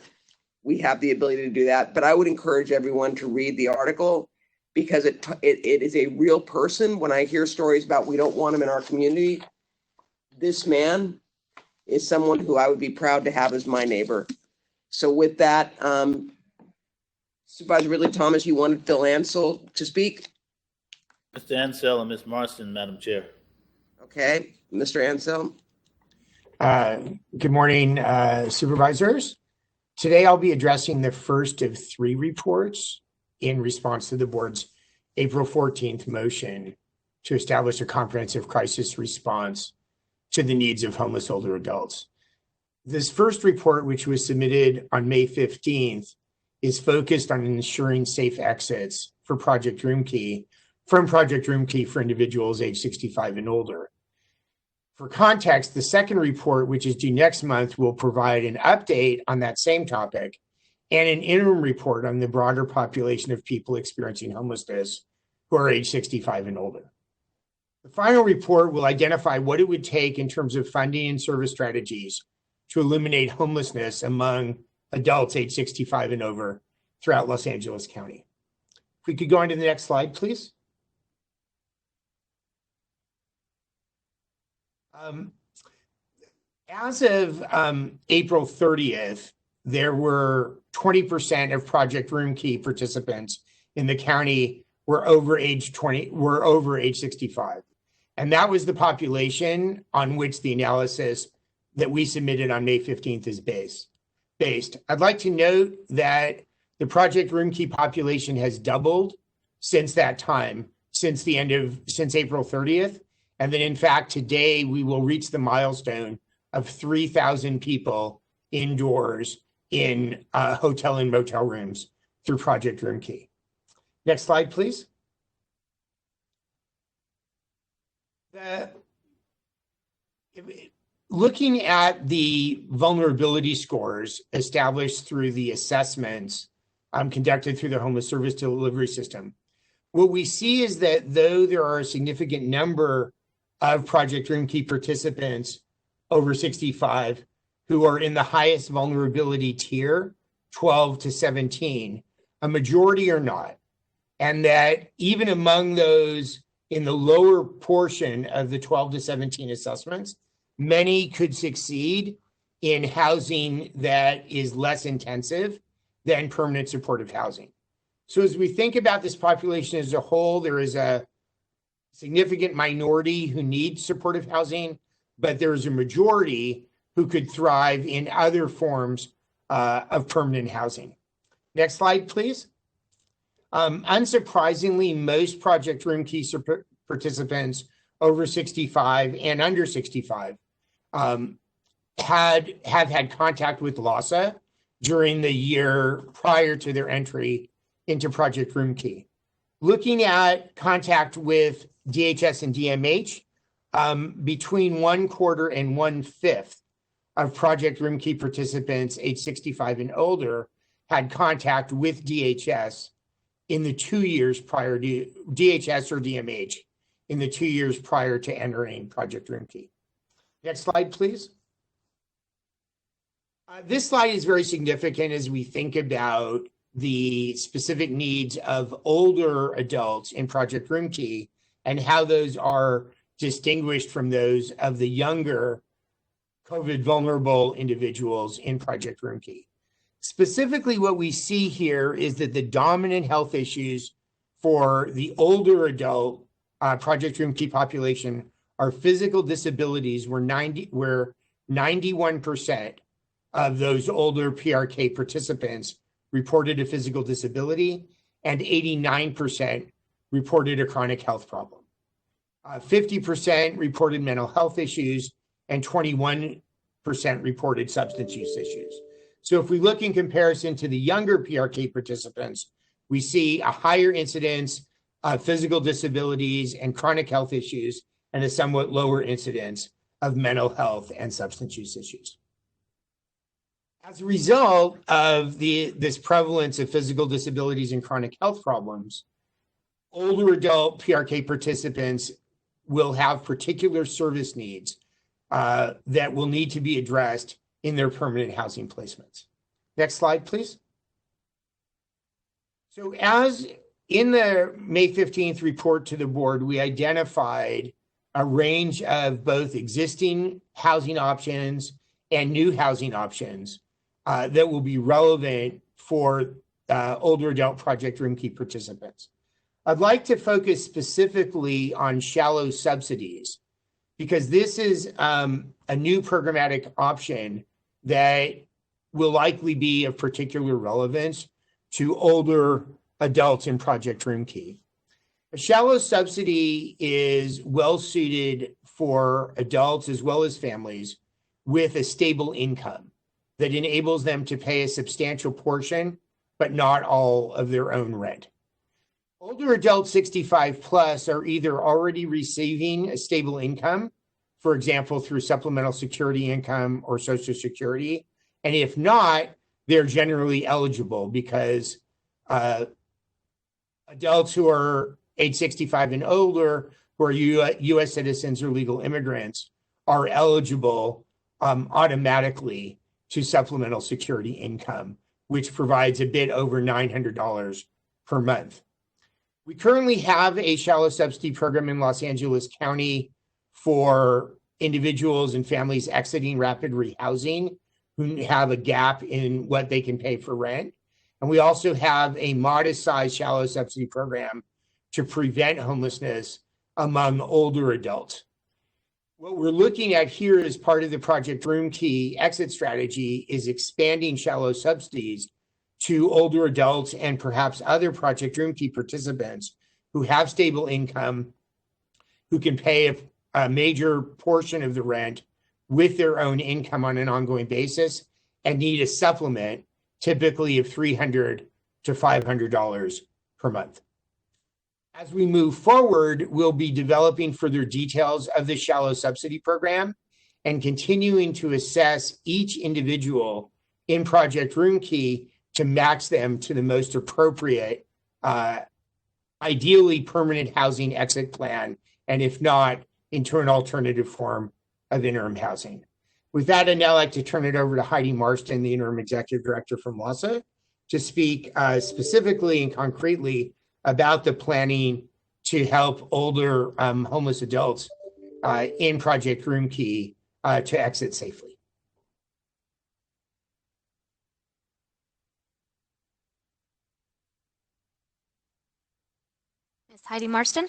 we have the ability to do that. But I would encourage everyone to read the article because it is a real person. When I hear stories about we don't want him in our community, this man is someone who I would be proud to have as my neighbor. So with that, Supervisor Ridley Thomas, you wanted Phil Ansell to speak? Mr. Ansell and Ms. Marston, Madam Chair. Okay, Mr. Ansell. Good morning, supervisors. Today I'll be addressing the first of three reports in response to the board's April 14th motion to establish a comprehensive crisis response to the needs of homeless older adults. This first report, which was submitted on May 15th, is focused on ensuring safe exits for Project Roomkey for individuals age 65 and older. For context, the second report, which is due next month, will provide an update on that same topic and an interim report on the broader population of people experiencing homelessness who are age 65 and older. The final report will identify what it would take in terms of funding and service strategies to eliminate homelessness among adults age 65 and over throughout Los Angeles County. If we could go on to the next slide, please. As of April 30th, there were 20% of Project Roomkey participants in the county were over age 65. And that was the population on which the analysis that we submitted on May 15th is based. I'd like to note that the Project Roomkey population has doubled since that time, since April 30th. And that in fact, today we will reach the milestone of 3,000 people indoors in hotel and motel rooms through Project Roomkey. Next slide, please. Looking at the vulnerability scores established through the assessments conducted through the Homeless Service Delivery System, what we see is that though there are a significant number of Project Roomkey participants over 65 who are in the highest vulnerability tier, 12 to 17, a majority are not. And that even among those in the lower portion of the 12 to 17 assessments, many could succeed in housing that is less intensive than permanent supportive housing. So as we think about this population as a whole, there is a significant minority who need supportive housing, but there's a majority who could thrive in other forms of permanent housing. Next slide, please. Unsurprisingly, most Project Roomkey participants over 65 and under 65 have had contact with LAHSA during the year prior to their entry into Project Roomkey. Looking at contact with DHS and DMH, between 1/4 and 1/5 of Project Roomkey participants age 65 and older had contact with DHS in the 2 years prior to DHS or DMH in the 2 years prior to entering Project Roomkey. Next slide, please. This slide is very significant as we think about the specific needs of older adults in Project Roomkey and how those are distinguished from those of the younger COVID vulnerable individuals in Project Roomkey. Specifically, what we see here is that the dominant health issues for the older adult Project Roomkey population are physical disabilities, where 91% of those older PRK participants reported a physical disability, and 89% reported a chronic health problem. 50% reported mental health issues, and 21% reported substance use issues. So if we look in comparison to the younger PRK participants, we see a higher incidence of physical disabilities and chronic health issues, and a somewhat lower incidence of mental health and substance use issues. As a result of this prevalence of physical disabilities and chronic health problems, older adult PRK participants will have particular service needs that will need to be addressed in their permanent housing placements. Next slide, please. So as in the May 15th report to the board, we identified a range of both existing housing options and new housing options that will be relevant for older adult Project Roomkey participants. I'd like to focus specifically on shallow subsidies, because this is a new programmatic option that will likely be of particular relevance to older adults in Project Roomkey. A shallow subsidy is well suited for adults as well as families with a stable income that enables them to pay a substantial portion, but not all of their own rent. Older adults 65 plus are either already receiving a stable income, for example, through supplemental security income or Social Security, and if not, they're generally eligible because adults who are age 65 and older, who are U.S. citizens or legal immigrants, are eligible automatically to supplemental security income, which provides a bit over $900 per month. We currently have a shallow subsidy program in Los Angeles County for individuals and families exiting rapid rehousing who have a gap in what they can pay for rent. And we also have a modest-sized shallow subsidy program to prevent homelessness among older adults. What we're looking at here as part of the Project Roomkey exit strategy is expanding shallow subsidies to older adults and perhaps other Project Roomkey participants who have stable income, who can pay a major portion of the rent with their own income on an ongoing basis and need a supplement, typically of $300 to $500 per month. As we move forward, we'll be developing further details of the shallow subsidy program and continuing to assess each individual in Project Roomkey to match them to the most appropriate, ideally permanent housing exit plan, and if not, into an alternative form of interim housing. With that, I'd now like to turn it over to Heidi Marston, the Interim Executive Director from LAHSA, to speak specifically and concretely about the planning to help older homeless adults in Project Roomkey to exit safely. Ms. Heidi Marston.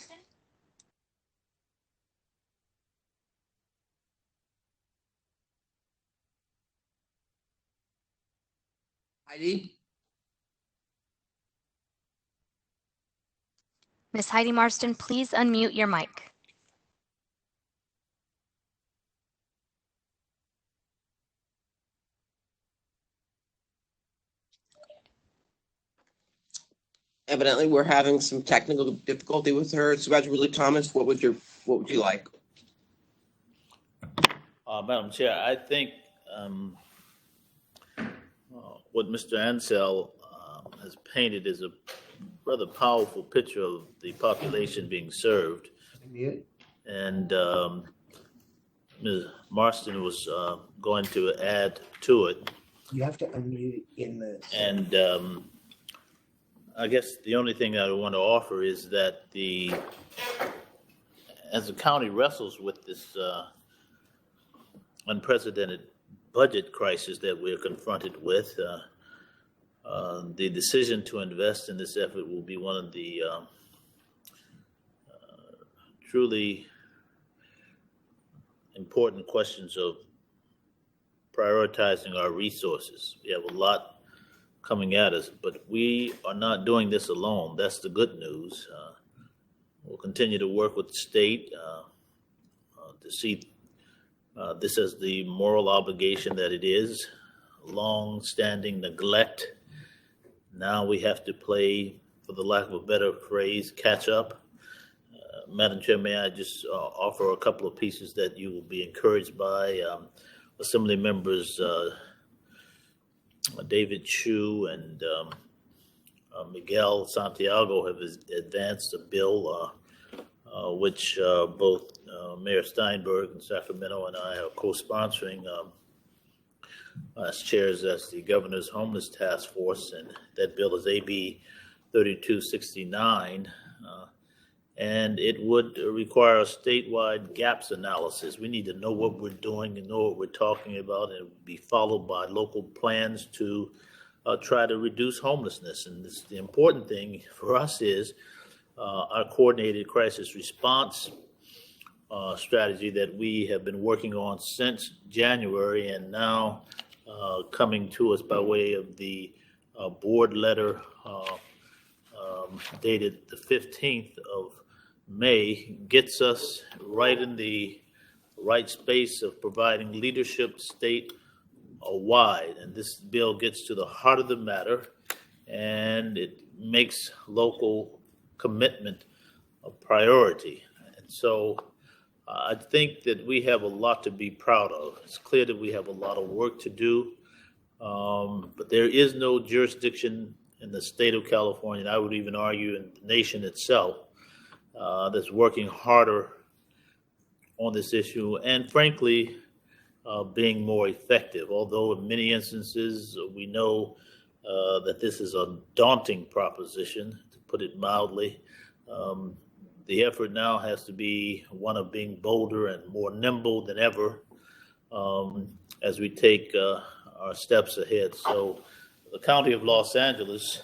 Heidi? Ms. Heidi Marston, please unmute your mic. Evidently, we're having some technical difficulty with her. Supervisor Ridley Thomas, what would you like? Madam Chair, I think what Mr. Ansell has painted is a rather powerful picture of the population being served. And Ms. Marston was going to add to it. You have to unmute in the. And I guess the only thing I want to offer is that as the county wrestles with this unprecedented budget crisis that we're confronted with, the decision to invest in this effort will be one of the truly important questions of prioritizing our resources. We have a lot coming at us, but we are not doing this alone. That's the good news. We'll continue to work with the state to see this as the moral obligation that it is, long-standing neglect. Now we have to play, for the lack of a better phrase, catch up. Madam Chair, may I just offer a couple of pieces that you will be encouraged by. Assembly members David Chu and Miguel Santiago have advanced a bill which both Mayor Steinberg in Sacramento and I are co-sponsoring as chairs as the Governor's Homeless Task Force, and that bill is AB 3269. And it would require a statewide gaps analysis. We need to know what we're doing and know what we're talking about, and it would be followed by local plans to try to reduce homelessness. And the important thing for us is our coordinated crisis response strategy that we have been working on since January, and now coming to us by way of the board letter dated the 15th of May, gets us right in the right space of providing leadership state-wide. And this bill gets to the heart of the matter, and it makes local commitment a priority. And so I think that we have a lot to be proud of. It's clear that we have a lot of work to do, but there is no jurisdiction in the state of California, and I would even argue in the nation itself, that's working harder on this issue and, frankly, being more effective. Although in many instances we know that this is a daunting proposition, to put it mildly. The effort now has to be one of being bolder and more nimble than ever as we take our steps ahead. So the County of Los Angeles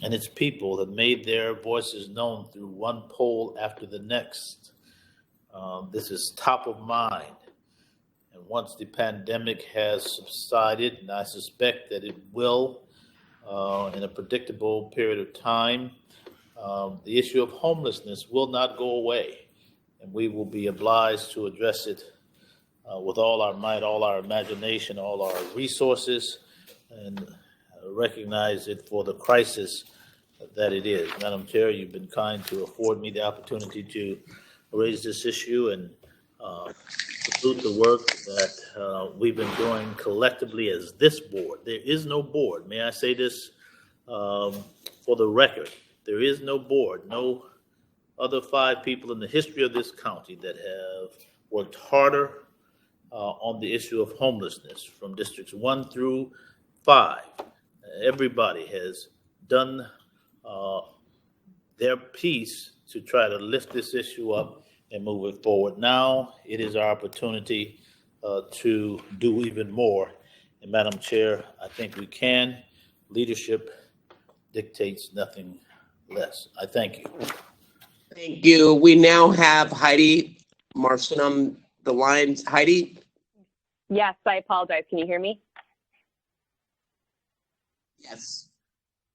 and its people have made their voices known through one poll after the next. This is top of mind. And once the pandemic has subsided, and I suspect that it will in a predictable period of time, the issue of homelessness will not go away. And we will be obliged to address it with all our might, all our imagination, all our resources, and recognize it for the crisis that it is. Madam Chair, you've been kind to afford me the opportunity to raise this issue and salute the work that we've been doing collectively as this board. There is no board. May I say this for the record? There is no board, no other 5 people in the history of this county that have worked harder on the issue of homelessness from districts 1 through 5. Everybody has done their piece to try to lift this issue up and move it forward. Now it is our opportunity to do even more. And Madam Chair, I think we can. Leadership dictates nothing less. I thank you. Thank you. We now have Heidi Marston on the line. Heidi? Yes, I apologize. Can you hear me? Yes.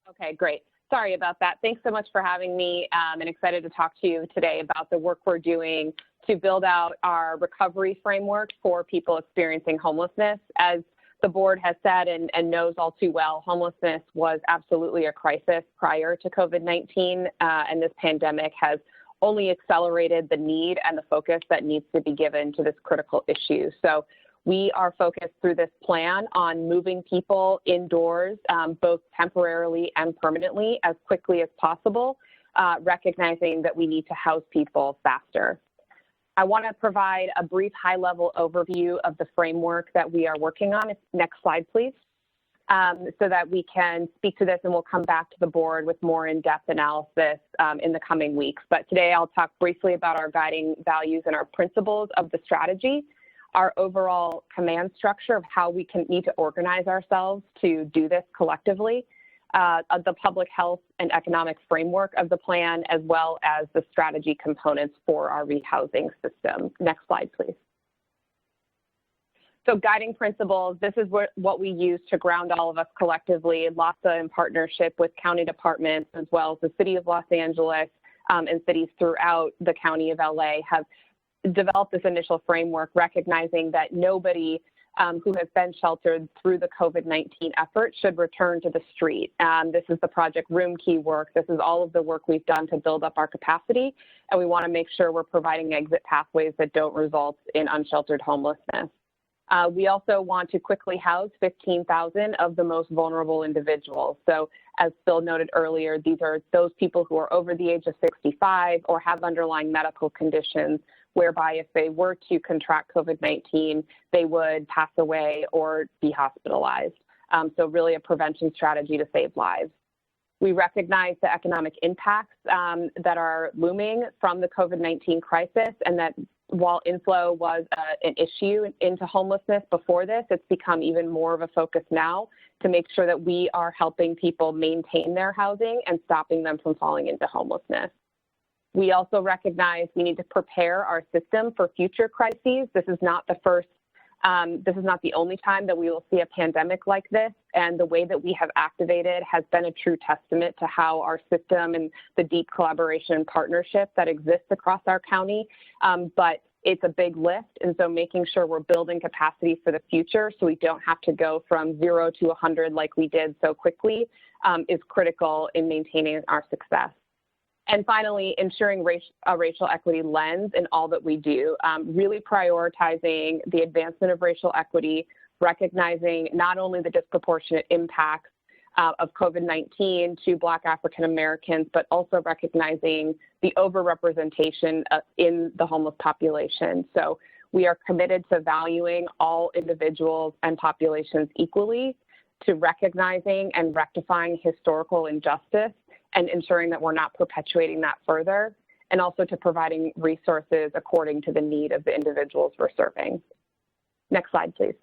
Okay, great. Sorry about that. Thanks so much for having me, and excited to talk to you today about the work we're doing to build out our recovery framework for people experiencing homelessness. As the board has said and knows all too well, homelessness was absolutely a crisis prior to COVID-19, and this pandemic has only accelerated the need and the focus that needs to be given to this critical issue. So we are focused through this plan on moving people indoors, both temporarily and permanently, as quickly as possible, recognizing that we need to house people faster. I want to provide a brief high-level overview of the framework that we are working on. Next slide, please, so that we can speak to this, and we'll come back to the board with more in-depth analysis in the coming weeks. But today I'll talk briefly about our guiding values and our principles of the strategy, our overall command structure of how we need to organize ourselves to do this collectively, the public health and economic framework of the plan, as well as the strategy components for our rehousing system. Next slide, please. So guiding principles, this is what we use to ground all of us collectively. LAHSA, in partnership with county departments, as well as the city of Los Angeles and cities throughout the county of LA, have developed this initial framework, recognizing that nobody who has been sheltered through the COVID-19 effort should return to the street. This is the Project Room Key work. This is all of the work we've done to build up our capacity, and we want to make sure we're providing exit pathways that don't result in unsheltered homelessness. We also want to quickly house 15,000 of the most vulnerable individuals. So as Phil noted earlier, these are those people who are over the age of 65 or have underlying medical conditions, whereby if they were to contract COVID-19, they would pass away or be hospitalized. So really a prevention strategy to save lives. We recognize the economic impacts that are looming from the COVID-19 crisis, and that while inflow was an issue into homelessness before this, it's become even more of a focus now to make sure that we are helping people maintain their housing and stopping them from falling into homelessness. We also recognize we need to prepare our system for future crises. This is not the first, this is not the only time that we will see a pandemic like this, and the way that we have activated has been a true testament to how our system and the deep collaboration and partnership that exists across our county. But it's a big lift, and so making sure we're building capacity for the future so we don't have to go from 0 to 100 like we did so quickly is critical in maintaining our success. And finally, ensuring a racial equity lens in all that we do, really prioritizing the advancement of racial equity, recognizing not only the disproportionate impacts of COVID-19 to Black African Americans, but also recognizing the overrepresentation in the homeless population. So we are committed to valuing all individuals and populations equally, to recognizing and rectifying historical injustice and ensuring that we're not perpetuating that further, and also to providing resources according to the need of the individuals we're serving. Next slide, please.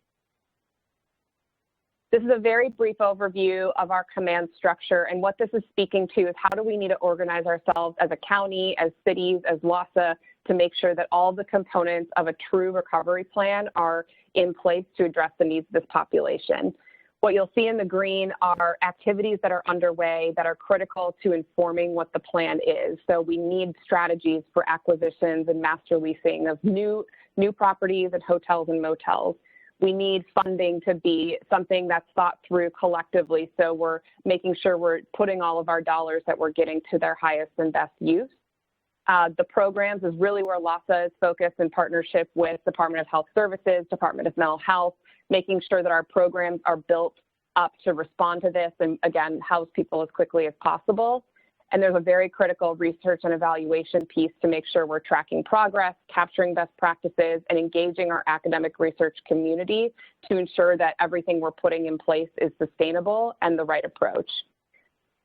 This is a very brief overview of our command structure, and what this is speaking to is how do we need to organize ourselves as a county, as cities, as LAHSA, to make sure that all the components of a true recovery plan are in place to address the needs of this population. What you'll see in the green are activities that are underway that are critical to informing what the plan is. So we need strategies for acquisitions and master leasing of new properties and hotels and motels. We need funding to be something that's thought through collectively, so we're making sure we're putting all of our dollars that we're getting to their highest and best use. The programs is really where LAHSA is focused in partnership with Department of Health Services, Department of Mental Health, making sure that our programs are built up to respond to this and, again, house people as quickly as possible. And there's a very critical research and evaluation piece to make sure we're tracking progress, capturing best practices, and engaging our academic research community to ensure that everything we're putting in place is sustainable and the right approach.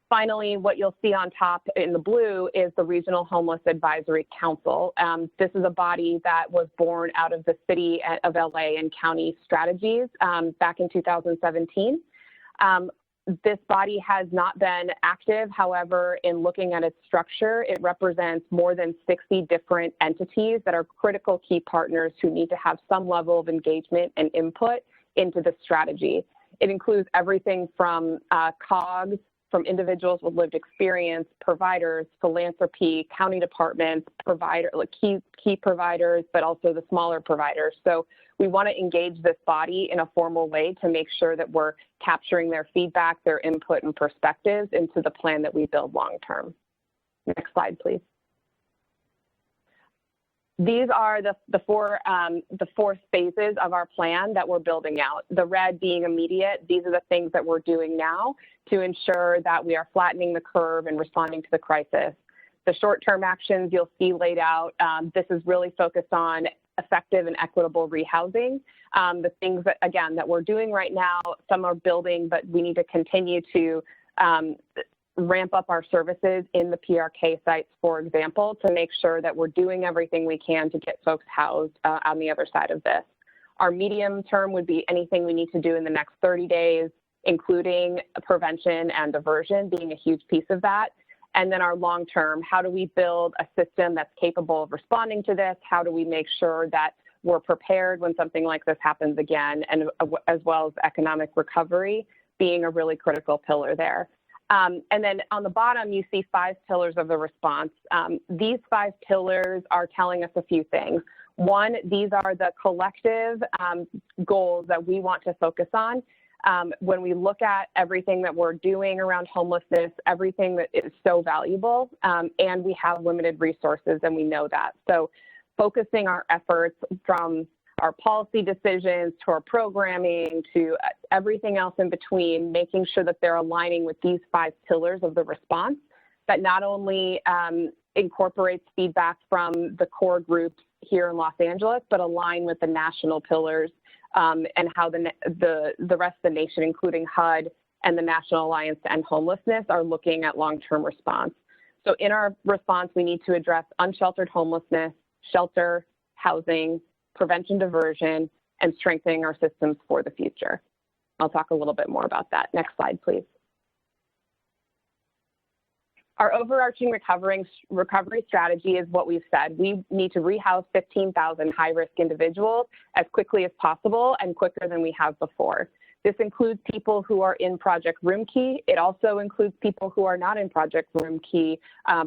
Finally, what you'll see on top in the blue is the Regional Homeless Advisory Council. This is a body that was born out of the city of LA and county strategies back in 2017. This body has not been active. However, in looking at its structure, it represents more than 60 different entities that are critical key partners who need to have some level of engagement and input into the strategy. It includes everything from COGS, from individuals with lived experience, providers, philanthropy, county departments, key providers, but also the smaller providers. So we want to engage this body in a formal way to make sure that we're capturing their feedback, their input and perspectives into the plan that we build long term. Next slide, please. These are the four phases of our plan that we're building out. The red being immediate, these are the things that we're doing now to ensure that we are flattening the curve and responding to the crisis. The short-term actions you'll see laid out, this is really focused on effective and equitable rehousing. The things that, again, that we're doing right now, some are building, but we need to continue to ramp up our services in the PRK sites, for example, to make sure that we're doing everything we can to get folks housed on the other side of this. Our medium term would be anything we need to do in the next 30 days, including prevention and diversion being a huge piece of that. And then our long term, how do we build a system that's capable of responding to this? How do we make sure that we're prepared when something like this happens again, and as well as economic recovery being a really critical pillar there. And then on the bottom, you see 5 pillars of the response. These 5 pillars are telling us a few things. One, these are the collective goals that we want to focus on. When we look at everything that we're doing around homelessness, everything that is so valuable, and we have limited resources, and we know that. So focusing our efforts from our policy decisions to our programming to everything else in between, making sure that they're aligning with these 5 pillars of the response that not only incorporates feedback from the core groups here in Los Angeles, but align with the national pillars and how the rest of the nation, including HUD and the National Alliance to End Homelessness, are looking at long-term response. So in our response, we need to address unsheltered homelessness, shelter, housing, prevention, diversion, and strengthening our systems for the future. I'll talk a little bit more about that. Next slide, please. Our overarching recovery strategy is what we've said. We need to rehouse 15,000 high-risk individuals as quickly as possible and quicker than we have before. This includes people who are in Project Roomkey. It also includes people who are not in Project Roomkey,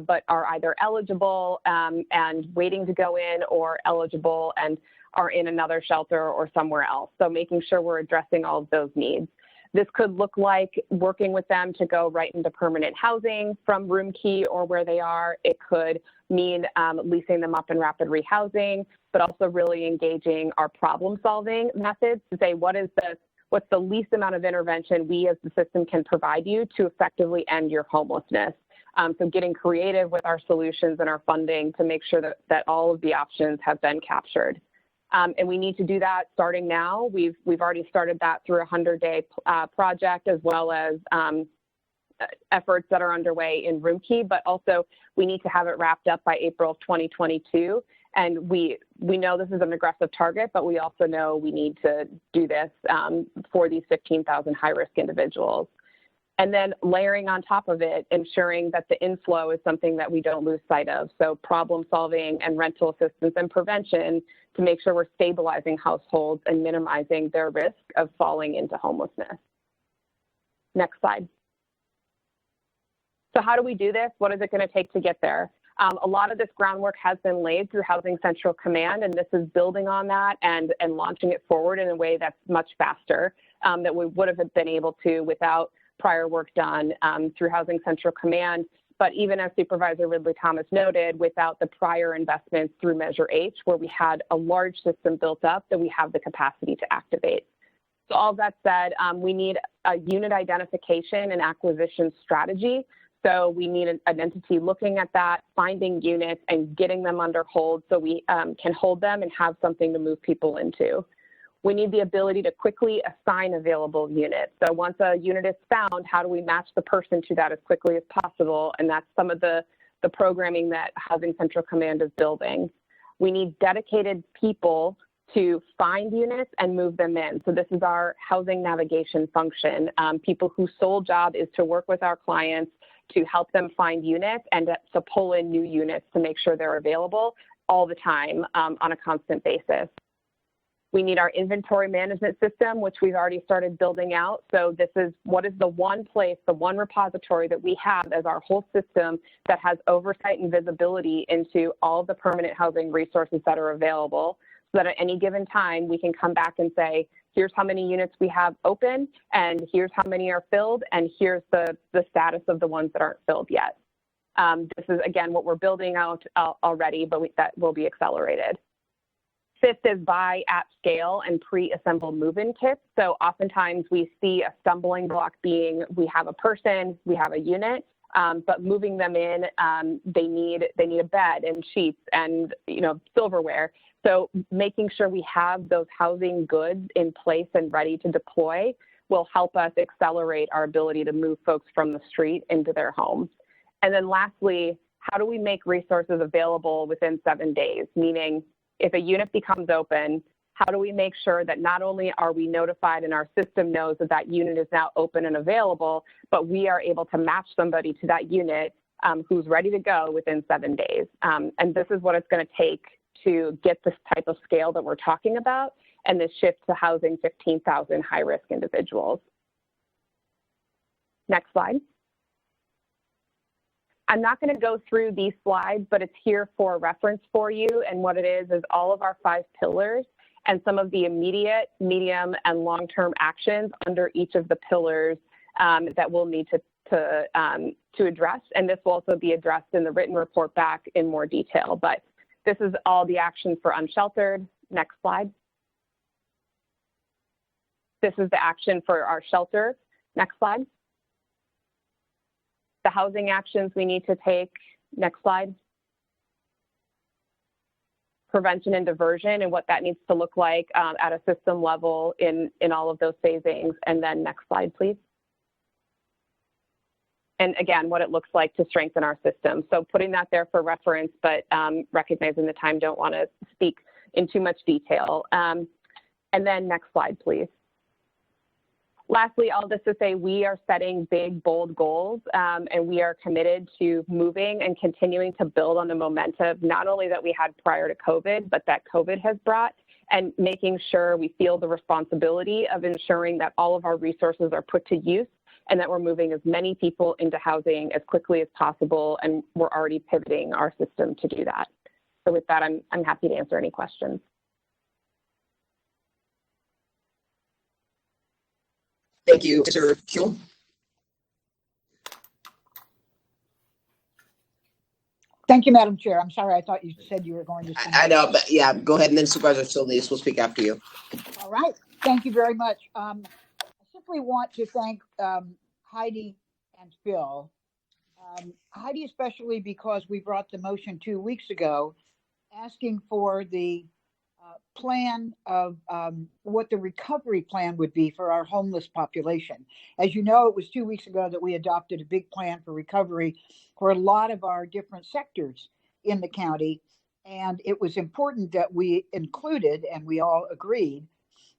but are either eligible and waiting to go in, or eligible and are in another shelter or somewhere else. So making sure we're addressing all of those needs. This could look like working with them to go right into permanent housing from Roomkey or where they are. It could mean leasing them up in rapid rehousing, but also really engaging our problem-solving methods to say what's the least amount of intervention we as the system can provide you to effectively end your homelessness. So getting creative with our solutions and our funding to make sure that all of the options have been captured. And we need to do that starting now. We've already started that through a 100-day project, as well as efforts that are underway in Roomkey, but also we need to have it wrapped up by April of 2022. And we know this is an aggressive target, but we also know we need to do this for these 15,000 high-risk individuals. And then layering on top of it, ensuring that the inflow is something that we don't lose sight of. So problem solving and rental assistance and prevention to make sure we're stabilizing households and minimizing their risk of falling into homelessness. Next slide. So how do we do this? What is it going to take to get there? A lot of this groundwork has been laid through Housing Central Command, and this is building on that and launching it forward in a way that's much faster than we would have been able to without prior work done through Housing Central Command. But even as Supervisor Ridley Thomas noted, without the prior investments through Measure H, where we had a large system built up that we have the capacity to activate. So all that said, we need a unit identification and acquisition strategy. So we need an entity looking at that, finding units and getting them under hold so we can hold them and have something to move people into. We need the ability to quickly assign available units. So once a unit is found, how do we match the person to that as quickly as possible? And that's some of the programming that Housing Central Command is building. We need dedicated people to find units and move them in. So this is our housing navigation function, people whose sole job is to work with our clients to help them find units and to pull in new units to make sure they're available all the time on a constant basis. We need our inventory management system, which we've already started building out. So this is what is the one place, the one repository that we have as our whole system that has oversight and visibility into all of the permanent housing resources that are available, so that at any given time we can come back and say, here's how many units we have open, and here's how many are filled, and here's the status of the ones that aren't filled yet. This is, again, what we're building out already, but that will be accelerated. Fifth is buy at scale and pre-assembled move-in kits. So oftentimes we see a stumbling block being we have a person, we have a unit, but moving them in, they need a bed and sheets and silverware. So making sure we have those housing goods in place and ready to deploy will help us accelerate our ability to move folks from the street into their homes. And then lastly, how do we make resources available within 7 days? Meaning, if a unit becomes open, how do we make sure that not only are we notified and our system knows that that unit is now open and available, but we are able to match somebody to that unit who's ready to go within 7 days. And this is what it's going to take to get this type of scale that we're talking about and this shift to housing 15,000 high-risk individuals. Next slide. I'm not going to go through these slides, but it's here for reference for you. And what it is all of our 5 pillars and some of the immediate, medium, and long-term actions under each of the pillars that we'll need to address. And this will also be addressed in the written report back in more detail. But this is all the actions for unsheltered. Next slide. This is the action for our shelter. Next slide. The housing actions we need to take. Next slide. Prevention and diversion and what that needs to look like at a system level in all of those phasings. And then next slide, please. And again, what it looks like to strengthen our system. So putting that there for reference, but recognizing the time, don't want to speak in too much detail. And then next slide, please. Lastly, all this to say we are setting big, bold goals, and we are committed to moving and continuing to build on the momentum, not only that we had prior to COVID, but that COVID has brought, and making sure we feel the responsibility of ensuring that all of our resources are put to use and that we're moving as many people into housing as quickly as possible, and we're already pivoting our system to do that. So with that, I'm happy to answer any questions. Thank you, Mr. Kuehl. Thank you, Madam Chair. I'm sorry, I thought you said you were going to. I know, but yeah, go ahead, and then Supervisor Solis will speak after you. All right. Thank you very much. I simply want to thank Heidi and Phil. Heidi especially because we brought the motion 2 weeks ago asking for the plan of what the recovery plan would be for our homeless population. As you know, it was 2 weeks ago that we adopted a big plan for recovery for a lot of our different sectors in the county. And it was important that we included, and we all agreed,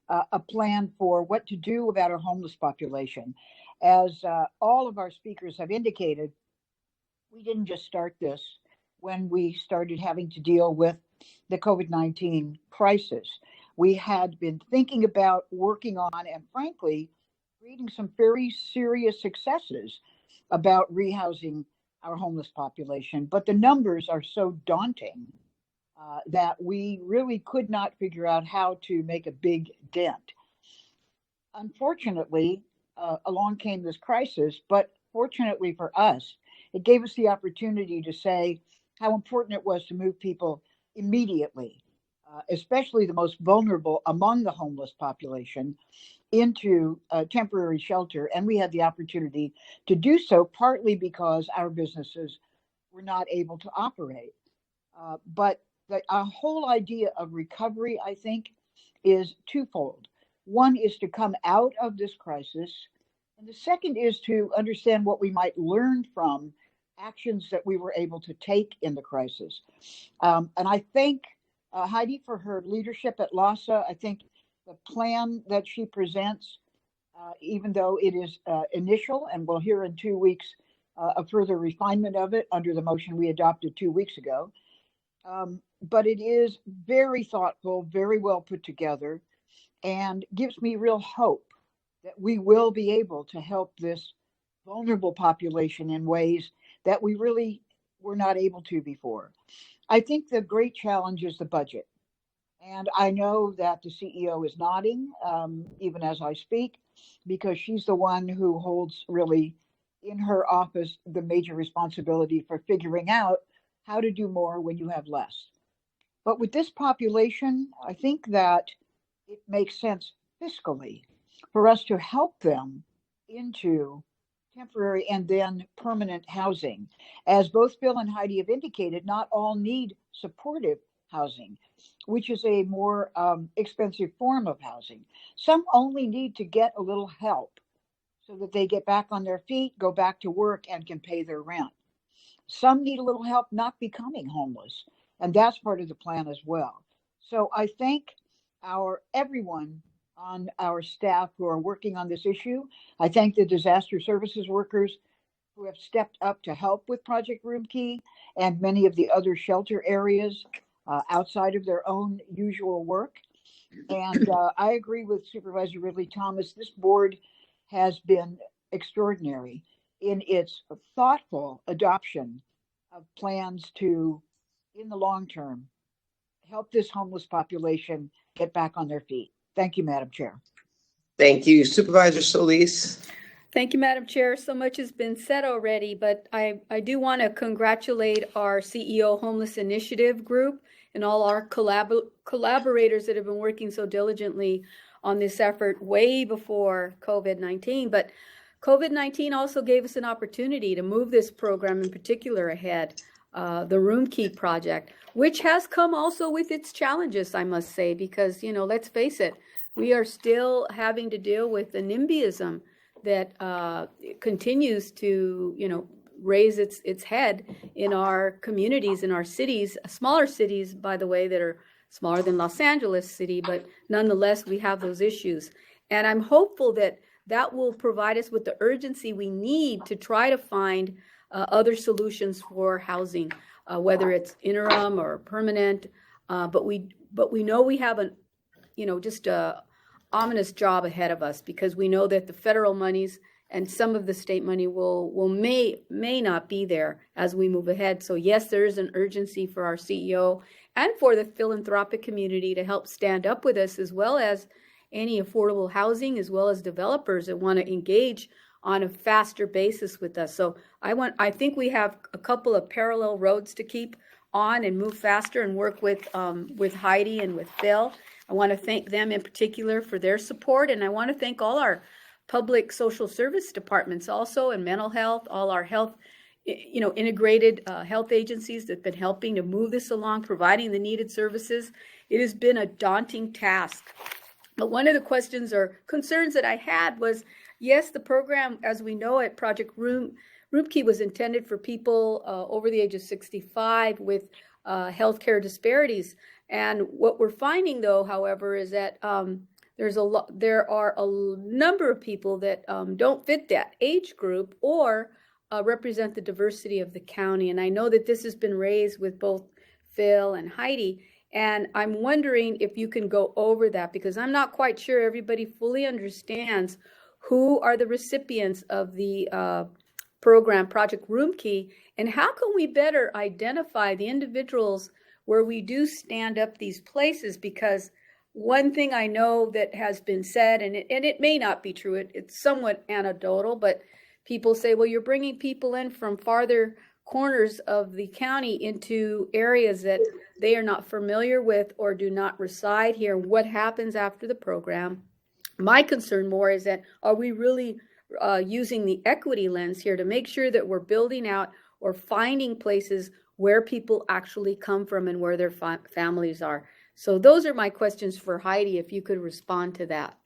a plan for what to do about our homeless population. As all of our speakers have indicated, we didn't just start this when we started having to deal with the COVID-19 crisis. We had been thinking about working on, and frankly, reading some very serious successes about rehousing our homeless population. But the numbers are so daunting that we really could not figure out how to make a big dent. Unfortunately, along came this crisis, but fortunately for us, it gave us the opportunity to say how important it was to move people immediately, especially the most vulnerable among the homeless population, into temporary shelter. And we had the opportunity to do so partly because our businesses were not able to operate. But our whole idea of recovery, I think, is twofold. One is to come out of this crisis, and the second is to understand what we might learn from actions that we were able to take in the crisis. And I thank Heidi for her leadership at LAHSA. I think the plan that she presents, even though it is initial, and we'll hear in 2 weeks a further refinement of it under the motion we adopted 2 weeks ago. But it is very thoughtful, very well put together. and gives me real hope that we will be able to help this vulnerable population in ways that we really were not able to before. I think the great challenge is the budget. And I know that the CEO is nodding, even as I speak, because she's the one who holds really in her office the major responsibility for figuring out how to do more when you have less. But with this population, I think that it makes sense fiscally for us to help them into temporary and then permanent housing. As both Bill and Heidi have indicated, not all need supportive housing, which is a more expensive form of housing. Some only need to get a little help so that they get back on their feet, go back to work, and can pay their rent. Some need a little help not becoming homeless, and that's part of the plan as well. So I thank everyone on our staff who are working on this issue. I thank the disaster services workers who have stepped up to help with Project Room Key and many of the other shelter areas outside of their own usual work. And I agree with Supervisor Ridley Thomas. This board has been extraordinary in its thoughtful adoption of plans to, in the long term, help this homeless population get back on their feet. Thank you, Madam Chair. Thank you. Supervisor Solis. Thank you, Madam Chair. So much has been said already, but I do want to congratulate our CEO Homeless Initiative group and all our collaborators that have been working so diligently on this effort way before COVID-19. But COVID-19 also gave us an opportunity to move this program in particular ahead, the Room Key project, which has come also with its challenges, I must say, because, let's face it, we are still having to deal with the NIMBYism that continues to, raise its head in our communities, in our cities, smaller cities, by the way, that are smaller than Los Angeles City, but nonetheless, we have those issues. And I'm hopeful that that will provide us with the urgency we need to try to find other solutions for housing, whether it's interim or permanent. But we know we have just a ominous job ahead of us, because we know that the federal monies and some of the state money may not be there as we move ahead. So yes, there is an urgency for our CEO and for the philanthropic community to help stand up with us, as well as any affordable housing, as well as developers that want to engage on a faster basis with us. So I think we have a couple of parallel roads to keep on and move faster and work with Heidi and with Phil. I want to thank them in particular for their support, and I want to thank all our public social service departments also, and mental health, all our health, integrated health agencies that have been helping to move this along, providing the needed services. It has been a daunting task. But one of the questions or concerns that I had was, yes, the program, as we know it, Project Room Key, was intended for people over the age of 65 with healthcare disparities. And what we're finding, though, however, is that there are a number of people that don't fit that age group or represent the diversity of the county. And I know that this has been raised with both Phil and Heidi. And I'm wondering if you can go over that, because I'm not quite sure everybody fully understands who are the recipients of the program, Project Room Key, and how can we better identify the individuals where we do stand up these places. Because one thing I know that has been said, and it may not be true, it's somewhat anecdotal, but people say, well, you're bringing people in from farther corners of the county into areas that they are not familiar with or do not reside here. What happens after the program? My concern more is that, are we really using the equity lens here to make sure that we're building out or finding places where people actually come from and where their families are? So those are my questions for Heidi, if you could respond to that.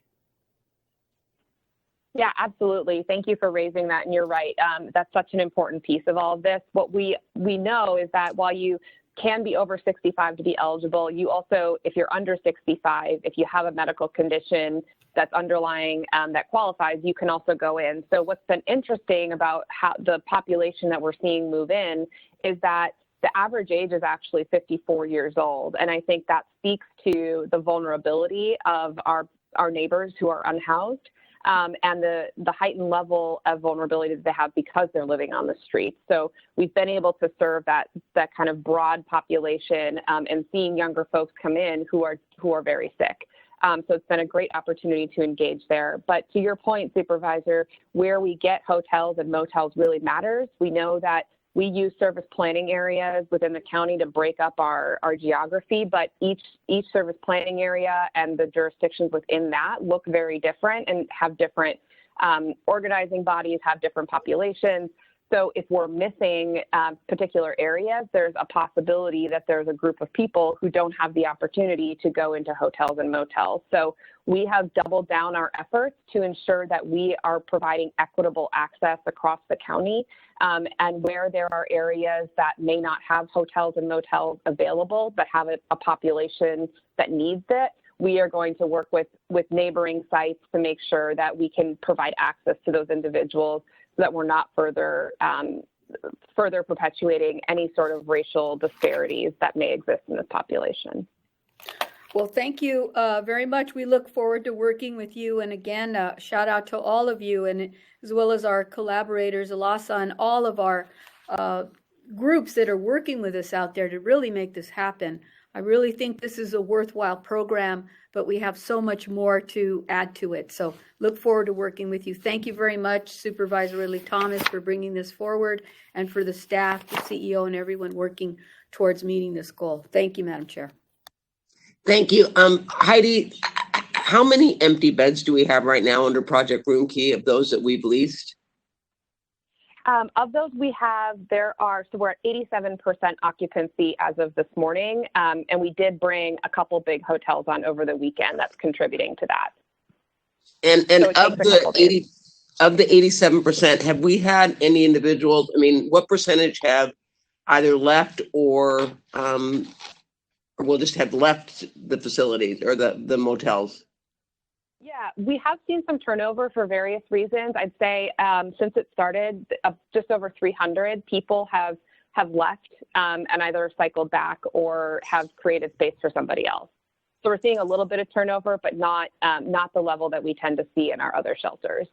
Yeah, absolutely. Thank you for raising that. And you're right. That's such an important piece of all of this. What we know is that while you can be over 65 to be eligible, you also, if you're under 65, if you have a medical condition that's underlying that qualifies, you can also go in. So what's been interesting about how the population that we're seeing move in is that the average age is actually 54 years old. And I think that speaks to the vulnerability of our our neighbors who are unhoused, and the heightened level of vulnerability that they have because they're living on the streets. So we've been able to serve that kind of broad population, and seeing younger folks come in who are very sick. So it's been a great opportunity to engage there. But to your point, Supervisor, where we get hotels and motels really matters. We know that we use service planning areas within the county to break up our geography, but each service planning area and the jurisdictions within that look very different and have different organizing bodies, have different populations. So if we're missing particular areas, there's a possibility that there's a group of people who don't have the opportunity to go into hotels and motels. So we have doubled down our efforts to ensure that we are providing equitable access across the county. And where there are areas that may not have hotels and motels available, but have a population that needs it, we are going to work with neighboring sites to make sure that we can provide access to those individuals so that we're not further perpetuating any sort of racial disparities that may exist in this population. Well, thank you very much. We look forward to working with you. And again, shout out to all of you, and as well as our collaborators, Alasa, and all of our groups that are working with us out there to really make this happen. I really think this is a worthwhile program, but we have so much more to add to it. So look forward to working with you. Thank you very much, Supervisor Ridley Thomas, for bringing this forward, and for the staff, the CEO, and everyone working towards meeting this goal. Thank you, Madam Chair. Thank you. Heidi, how many empty beds do we have right now under Project Room Key of those that we've leased? Of those we're at 87% occupancy as of this morning. And we did bring a couple big hotels on over the weekend that's contributing to that. And so of the 87%, have we had any individuals, what percentage have either left or will just have left the facilities or the motels? Yeah, we have seen some turnover for various reasons. I'd say since it started, just over 300 people have left and either cycled back or have created space for somebody else. So we're seeing a little bit of turnover, but not the level that we tend to see in our other shelters.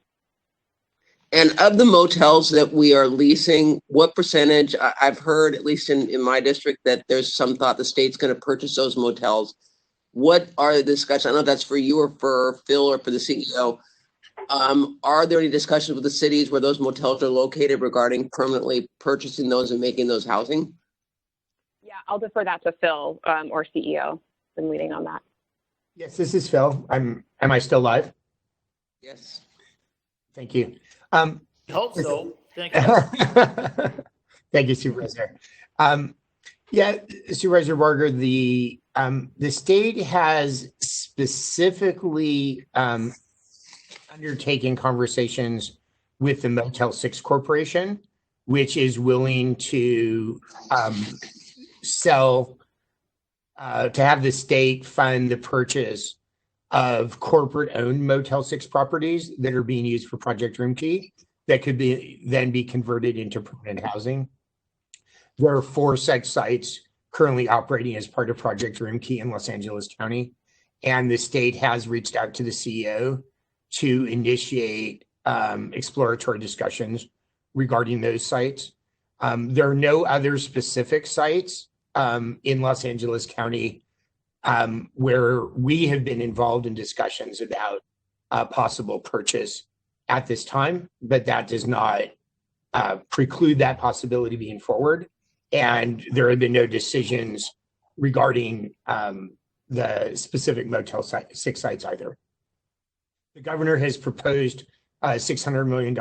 And of the motels that we are leasing, what percentage, I've heard, at least in my district, that there's some thought the state's going to purchase those motels. What are the discussions? I know that's for you or for Phil or for the CEO. Are there any discussions with the cities where those motels are located regarding permanently purchasing those and making those housing? Yeah, I'll defer that to Phil or CEO. Been leading on that. Yes, this is Phil. Am I still live? Yes. Thank you. Hope so. Thank you. Thank you, Supervisor. Supervisor Barger, the state has specifically undertaken conversations with the Motel 6 Corporation, which is willing to to have the state fund the purchase of corporate-owned Motel 6 properties that are being used for Project Room Key that could then be converted into permanent housing. There are 4 such sites currently operating as part of Project Room Key in Los Angeles County, and the state has reached out to the CEO to initiate exploratory discussions regarding those sites. There are no other specific sites in Los Angeles County where we have been involved in discussions about possible purchase at this time, but that does not preclude that possibility being forward. And there have been no decisions regarding the specific Motel 6 sites either. The governor has proposed $600 million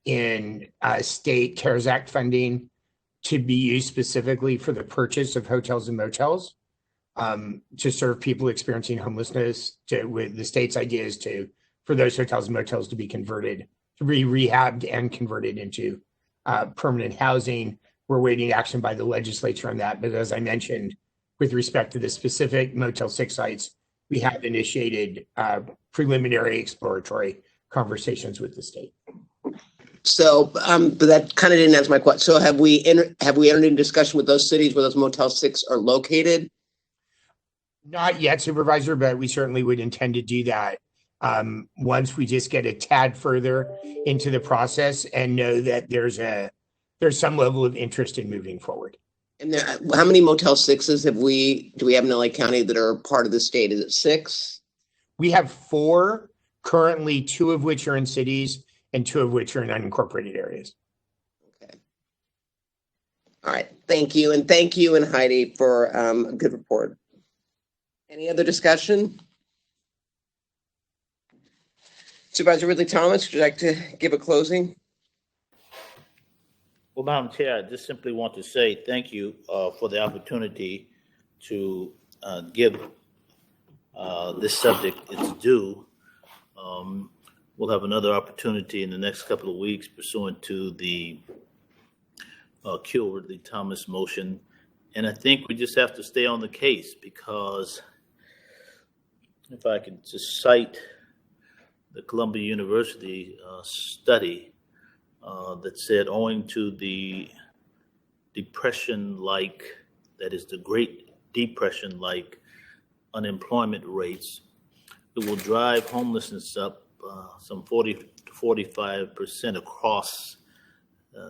in state CARES Act funding to be used specifically for the purchase of hotels and motels to serve people experiencing homelessness. With the state's idea is for those hotels and motels to be converted, to be rehabbed and converted into permanent housing. We're waiting action by the legislature on that. But as I mentioned, with respect to the specific Motel 6 sites, we have initiated preliminary exploratory conversations with the state. So, but that kind of didn't answer my question. So have we entered into discussion with those cities where those Motel 6 are located? Not yet, Supervisor, but we certainly would intend to do that once we just get a tad further into the process and know that there's some level of interest in moving forward. And how many Motel 6s do we have in LA County that are part of the state? Is it 6? We have 4 currently, 2 of which are in cities and 2 of which are in unincorporated areas. Okay. All right. Thank you. And thank you and Heidi for a good report. Any other discussion? Supervisor Ridley Thomas, would you like to give a closing? Well, Madam Chair, I just simply want to say thank you for the opportunity to give this subject its due. We'll have another opportunity in the next couple of weeks pursuant to the Kill Ridley Thomas motion. And I think we just have to stay on the case, because if I could just cite the Columbia University study that said, owing to the depression-like, that is the Great Depression-like unemployment rates, it will drive homelessness up some 40 to 45% across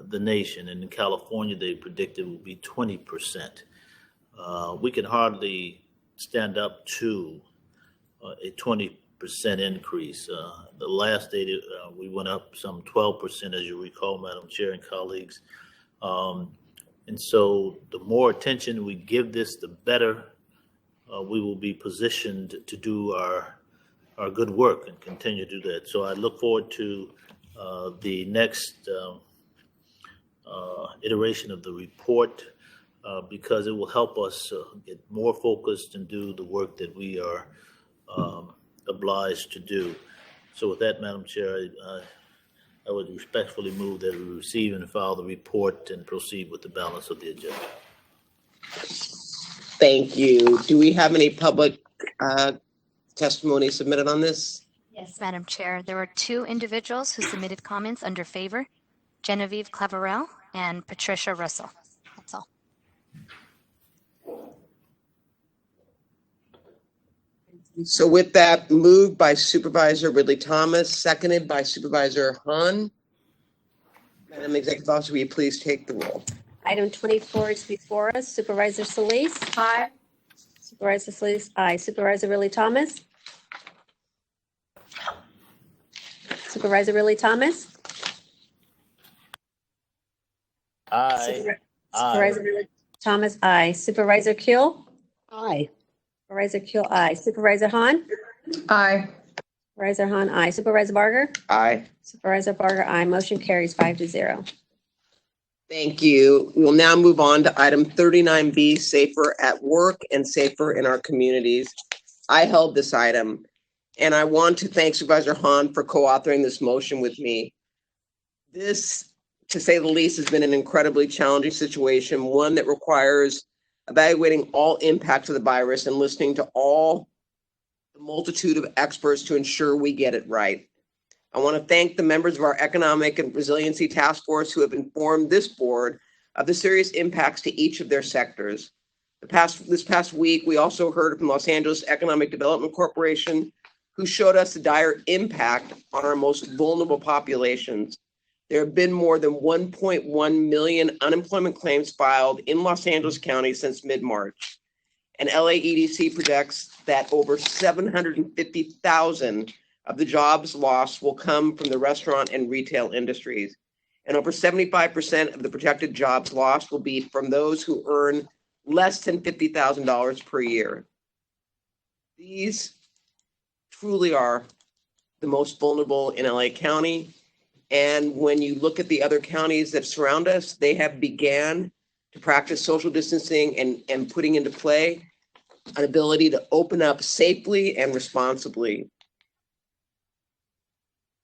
the nation. And in California, they predicted it would be 20%. We can hardly stand up to a 20% increase. The last data, we went up some 12%, as you recall, Madam Chair and colleagues. And so the more attention we give this, the better we will be positioned to do our good work and continue to do that. So I look forward to the next iteration of the report, because it will help us get more focused and do the work that we are obliged to do. So with that, Madam Chair, I would respectfully move that we receive and file the report and proceed with the balance of the agenda. Thank you. Do we have any public testimony submitted on this? Yes, Madam Chair. There were 2 individuals who submitted comments under favor, Genevieve Claverell and Patricia Russell. That's all. So with that, moved by Supervisor Ridley Thomas, seconded by Supervisor Hahn. Madam Executive Officer, will you please take the roll? Item 24 is before us. Supervisor Solis? Aye. Supervisor Solis? Aye. Supervisor Ridley Thomas? Supervisor Ridley Thomas? Aye. Supervisor Ridley Thomas? Aye. Supervisor Kuehl? Aye. Supervisor Kuehl? Aye. Supervisor Hahn? Aye. Supervisor Hahn? Aye. Supervisor Barger? Aye. Supervisor Barger? Aye. Motion carries 5-0. Thank you. We will now move on to item 39B, Safer at Work and Safer in Our Communities. I held this item, and I want to thank Supervisor Hahn for co-authoring this motion with me. This, to say the least, has been an incredibly challenging situation, one that requires evaluating all impacts of the virus and listening to all the multitude of experts to ensure we get it right. I want to thank the members of our Economic and Resiliency Task Force who have informed this board of the serious impacts to each of their sectors. This past week, we also heard from Los Angeles Economic Development Corporation, who showed us the dire impact on our most vulnerable populations. There have been more than 1.1 million unemployment claims filed in Los Angeles County since mid-March. And LA EDC projects that over 750,000 of the jobs lost will come from the restaurant and retail industries. And over 75% of the projected jobs lost will be from those who earn less than $50,000 per year. These truly are the most vulnerable in LA County. And when you look at the other counties that surround us, they have began to practice social distancing and putting into play an ability to open up safely and responsibly.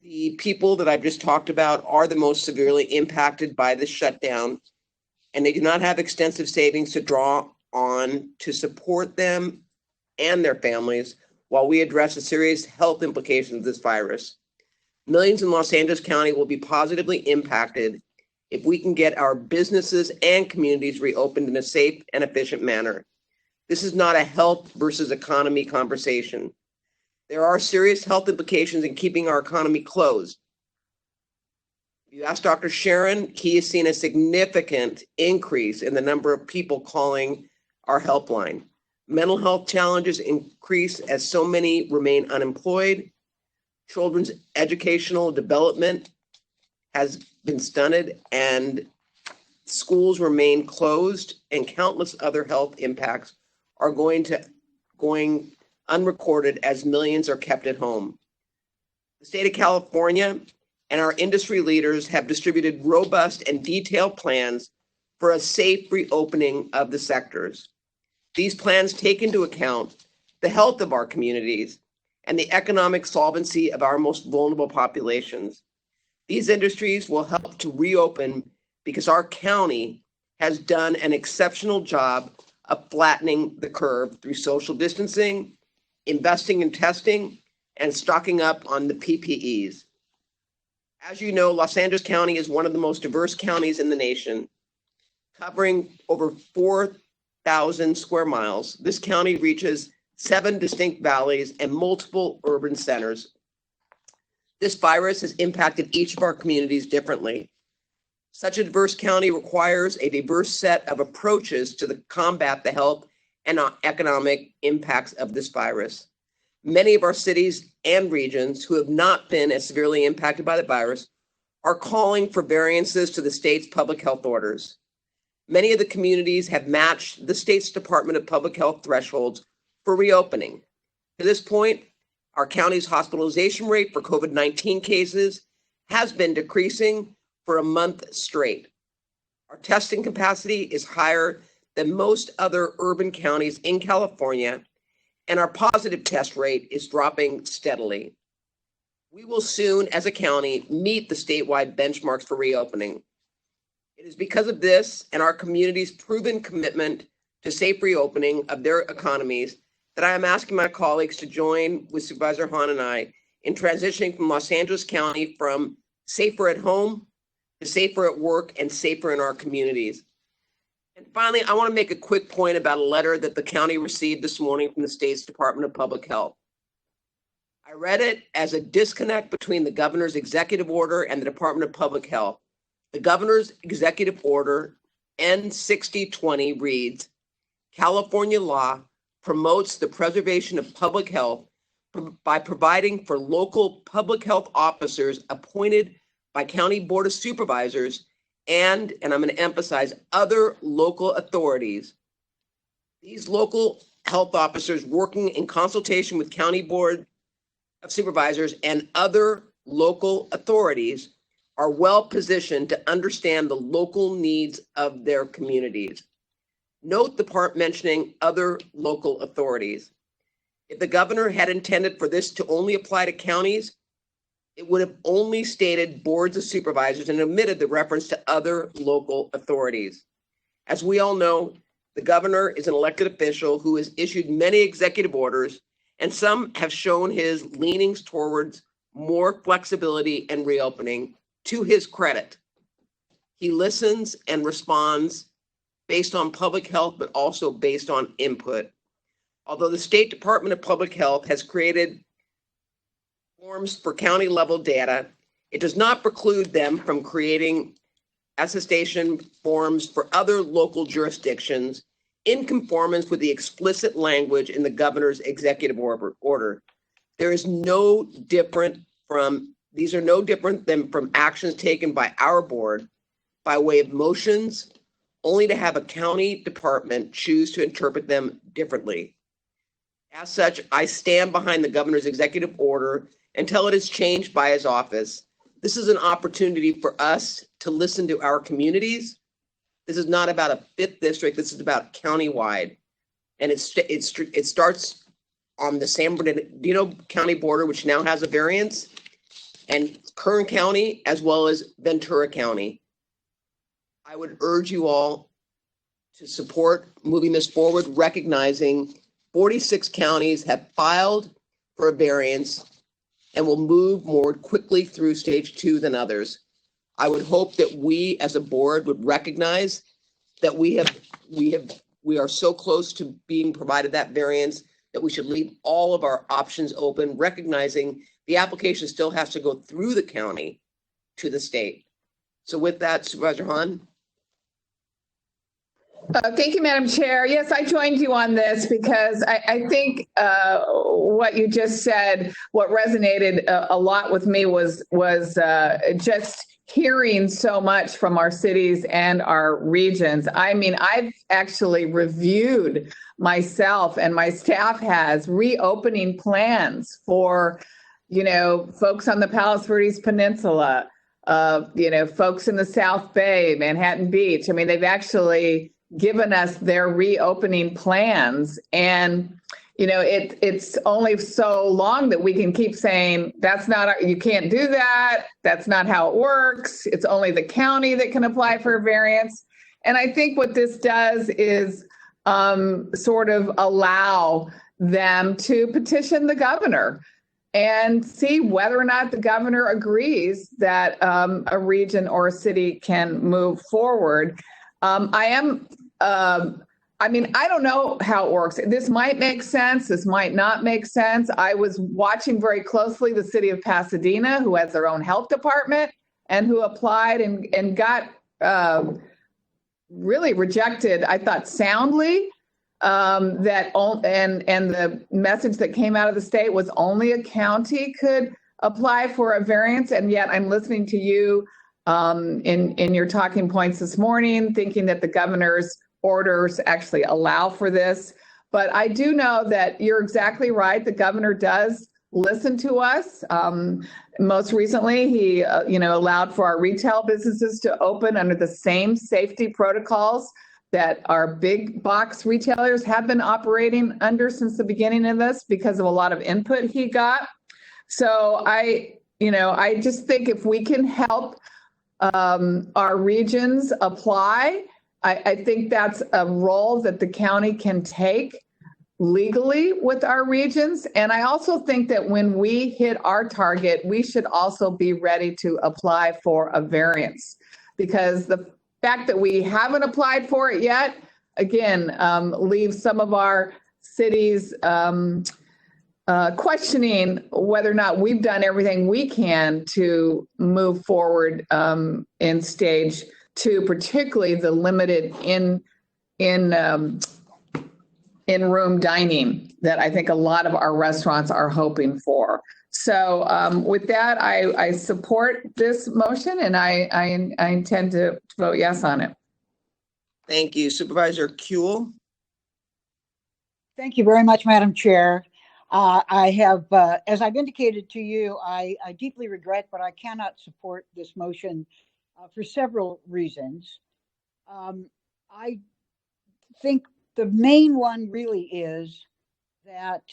The people that I've just talked about are the most severely impacted by this shutdown, and they do not have extensive savings to draw on to support them and their families while we address the serious health implications of this virus. Millions in Los Angeles County will be positively impacted if we can get our businesses and communities reopened in a safe and efficient manner. This is not a health versus economy conversation. There are serious health implications in keeping our economy closed. If you ask Dr. Sharon, he has seen a significant increase in the number of people calling our helpline. Mental health challenges increase as so many remain unemployed. Children's educational development has been stunted, and schools remain closed, and countless other health impacts are going unrecorded as millions are kept at home. The state of California and our industry leaders have distributed robust and detailed plans for a safe reopening of the sectors. These plans take into account the health of our communities and the economic solvency of our most vulnerable populations. These industries will help to reopen because our county has done an exceptional job of flattening the curve through social distancing, investing in testing, and stocking up on the PPEs. As you know, Los Angeles County is one of the most diverse counties in the nation, covering over 4,000 square miles. This county reaches 7 distinct valleys and multiple urban centers. This virus has impacted each of our communities differently. Such a diverse county requires a diverse set of approaches to combat the health and economic impacts of this virus. Many of our cities and regions who have not been as severely impacted by the virus are calling for variances to the state's public health orders. Many of the communities have matched the state's Department of Public Health thresholds for reopening. To this point, our county's hospitalization rate for COVID-19 cases has been decreasing for a month straight. Our testing capacity is higher than most other urban counties in California, and our positive test rate is dropping steadily. We will soon, as a county, meet the statewide benchmarks for reopening. It is because of this and our community's proven commitment to safe reopening of their economies that I am asking my colleagues to join with Supervisor Hahn and I in transitioning from Los Angeles County from safer at home to safer at work and safer in our communities. And finally, I want to make a quick point about a letter that the county received this morning from the state's Department of Public Health. I read it as a disconnect between the governor's executive order and the Department of Public Health. The governor's executive order, N6020, reads, California law promotes the preservation of public health by providing for local public health officers appointed by County Board of Supervisors and I'm going to emphasize, other local authorities. These local health officers working in consultation with County Board of Supervisors and other local authorities are well positioned to understand the local needs of their communities. Note the part mentioning other local authorities. If the governor had intended for this to only apply to counties, it would have only stated boards of supervisors and omitted the reference to other local authorities. As we all know, the governor is an elected official who has issued many executive orders, and some have shown his leanings towards more flexibility and reopening. To his credit, he listens and responds based on public health, but also based on input. Although the State Department of Public Health has created forms for county level data, it does not preclude them from creating attestation forms for other local jurisdictions in conformance with the explicit language in the governor's executive order. There is no different from, these are no different than from actions taken by our board by way of motions, only to have a county department choose to interpret them differently. As such, I stand behind the governor's executive order until it is changed by his office. This is an opportunity for us to listen to our communities. This is not about a 5th district. This is about countywide. And it starts on the San Bernardino County border, which now has a variance, and Kern County, as well as Ventura County. I would urge you all to support moving this forward, recognizing 46 counties have filed for a variance and will move more quickly through stage 2 than others. I would hope that we as a board would recognize that we have we are so close to being provided that variance that we should leave all of our options open, recognizing the application still has to go through the county to the state. So with that, Supervisor Hahn. Thank you, Madam Chair. Yes, I joined you on this because I think what you just said, what resonated a lot with me was just hearing so much from our cities and our regions. I mean, I've actually reviewed myself, and my staff has, reopening plans for, folks on the Palos Verdes Peninsula, folks in the South Bay, Manhattan Beach. I mean, they've actually given us their reopening plans, and it's only so long that we can keep saying you can't do that, that's not how it works, it's only the county that can apply for a variance. And I think what this does is sort of allow them to petition the governor and see whether or not the governor agrees that a region or a city can move forward. I don't know how it works. This might make sense. This might not make sense. I was watching very closely the city of Pasadena, who has their own health department and who applied and got really rejected, I thought, soundly. And the message that came out of the state was only a county could apply for a variance. And yet I'm listening to you in your talking points this morning, thinking that the governor's orders actually allow for this. But I do know that you're exactly right. The governor does listen to us. Most recently, he allowed for our retail businesses to open under the same safety protocols that our big box retailers have been operating under since the beginning of this, because of a lot of input he got. So I just think if we can help our regions apply, I think that's a role that the county can take legally with our regions. And I also think that when we hit our target, we should also be ready to apply for a variance, because the fact that we haven't applied for it yet, again, leaves some of our cities questioning whether or not we've done everything we can to move forward in stage 2, particularly the limited in-room dining that I think a lot of our restaurants are hoping for. So with that, I support this motion, and I intend to vote yes on it. Thank you. Supervisor Kuehl. Thank you very much, Madam Chair. I have, as I've indicated to you, I deeply regret, but I cannot support this motion for several reasons. I think the main one really is that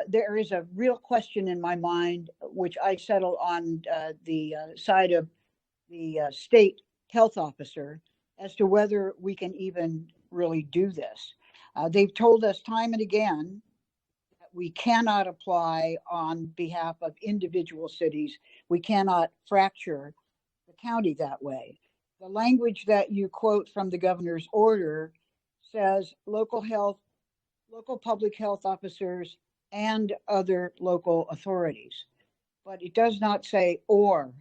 there is a real question in my mind, which I settle on the side of the state health officer, as to whether we can even really do this. They've told us time and again that we cannot apply on behalf of individual cities. We cannot fracture the county that way. The language that you quote from the governor's order says local public health officers and other local authorities, but it does not say or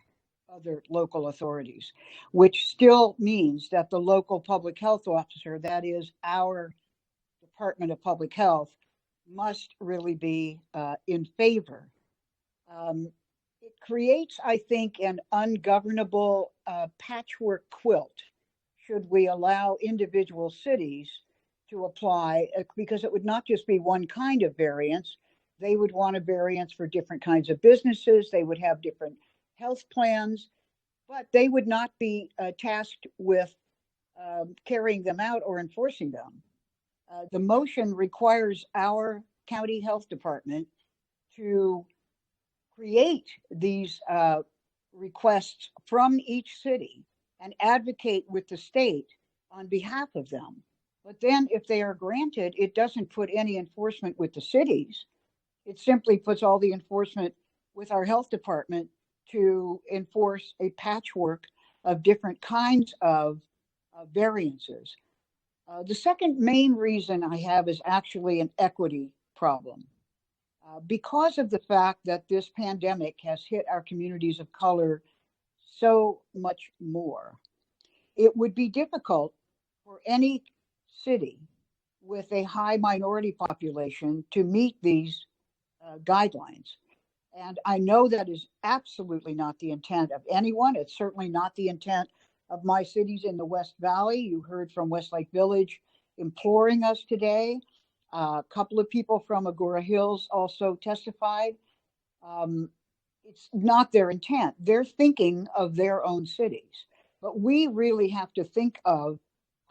other local authorities, which still means that the local public health officer, that is our Department of Public Health, must really be in favor. It creates, I think, an ungovernable patchwork quilt should we allow individual cities to apply, because it would not just be one kind of variance. They would want a variance for different kinds of businesses. They would have different health plans, but they would not be tasked with carrying them out or enforcing them. The motion requires our county health department to create these requests from each city and advocate with the state on behalf of them. But then if they are granted, it doesn't put any enforcement with the cities. It simply puts all the enforcement with our health department to enforce a patchwork of different kinds of variances. The second main reason I have is actually an equity problem. Because of the fact that this pandemic has hit our communities of color so much more, it would be difficult for any city with a high minority population to meet these guidelines. And I know that is absolutely not the intent of anyone. It's certainly not the intent of my cities in the West Valley. You heard from Westlake Village imploring us today. A couple of people from Agora Hills also testified. It's not their intent. They're thinking of their own cities. But we really have to think of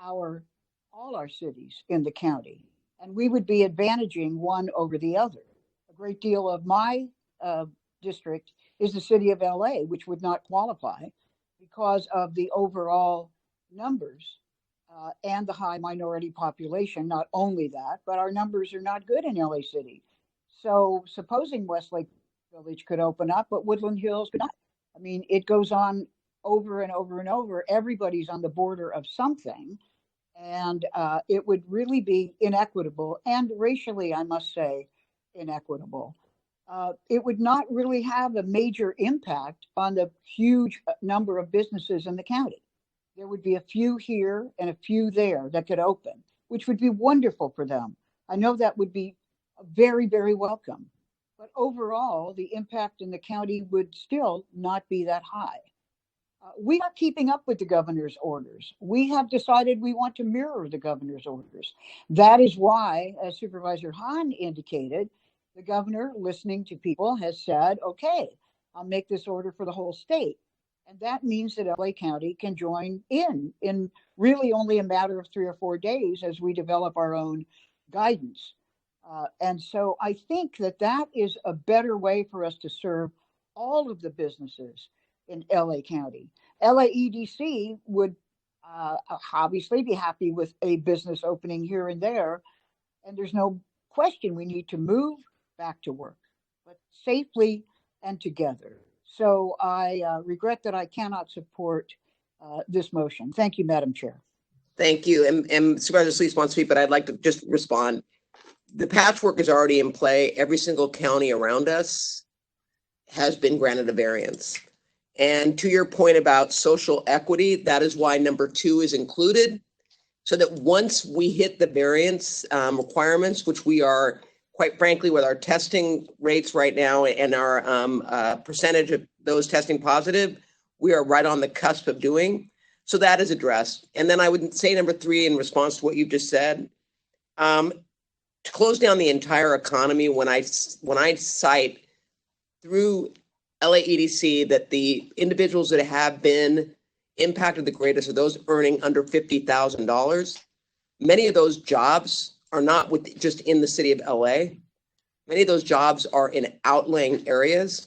all our cities in the county, and we would be advantaging one over the other. A great deal of my district is the city of LA, which would not qualify because of the overall numbers and the high minority population. Not only that, but our numbers are not good in LA City. So supposing Westlake Village could open up, but Woodland Hills could not. I mean, it goes on over and over and over. Everybody's on the border of something. And it would really be inequitable and racially, I must say, inequitable. It would not really have a major impact on the huge number of businesses in the county. There would be a few here and a few there that could open, which would be wonderful for them. I know that would be very, very welcome. But overall, the impact in the county would still not be that high. We are keeping up with the governor's orders. We have decided we want to mirror the governor's orders. That is why, as Supervisor Hahn indicated, the governor, listening to people, has said, okay, I'll make this order for the whole state. And that means that LA County can join in really only a matter of 3 or 4 days as we develop our own guidance. And so I think that is a better way for us to serve all of the businesses in LA County. LAEDC would obviously be happy with a business opening here and there. And there's no question we need to move back to work, but safely and together. So I regret that I cannot support this motion. Thank you, Madam Chair. Thank you. And Supervisor Sleece wants to speak, but I'd like to just respond. The patchwork is already in play. Every single county around us has been granted a variance. And to your point about social equity, that is why number 2 is included, so that once we hit the variance requirements, which we are, quite frankly, with our testing rates right now and our percentage of those testing positive, we are right on the cusp of doing. So that is addressed. And then I would say number 3, in response to what you just said, to close down the entire economy, when I cite through LAEDC that the individuals that have been impacted the greatest are those earning under $50,000. Many of those jobs are not just in the city of LA. Many of those jobs are in outlying areas.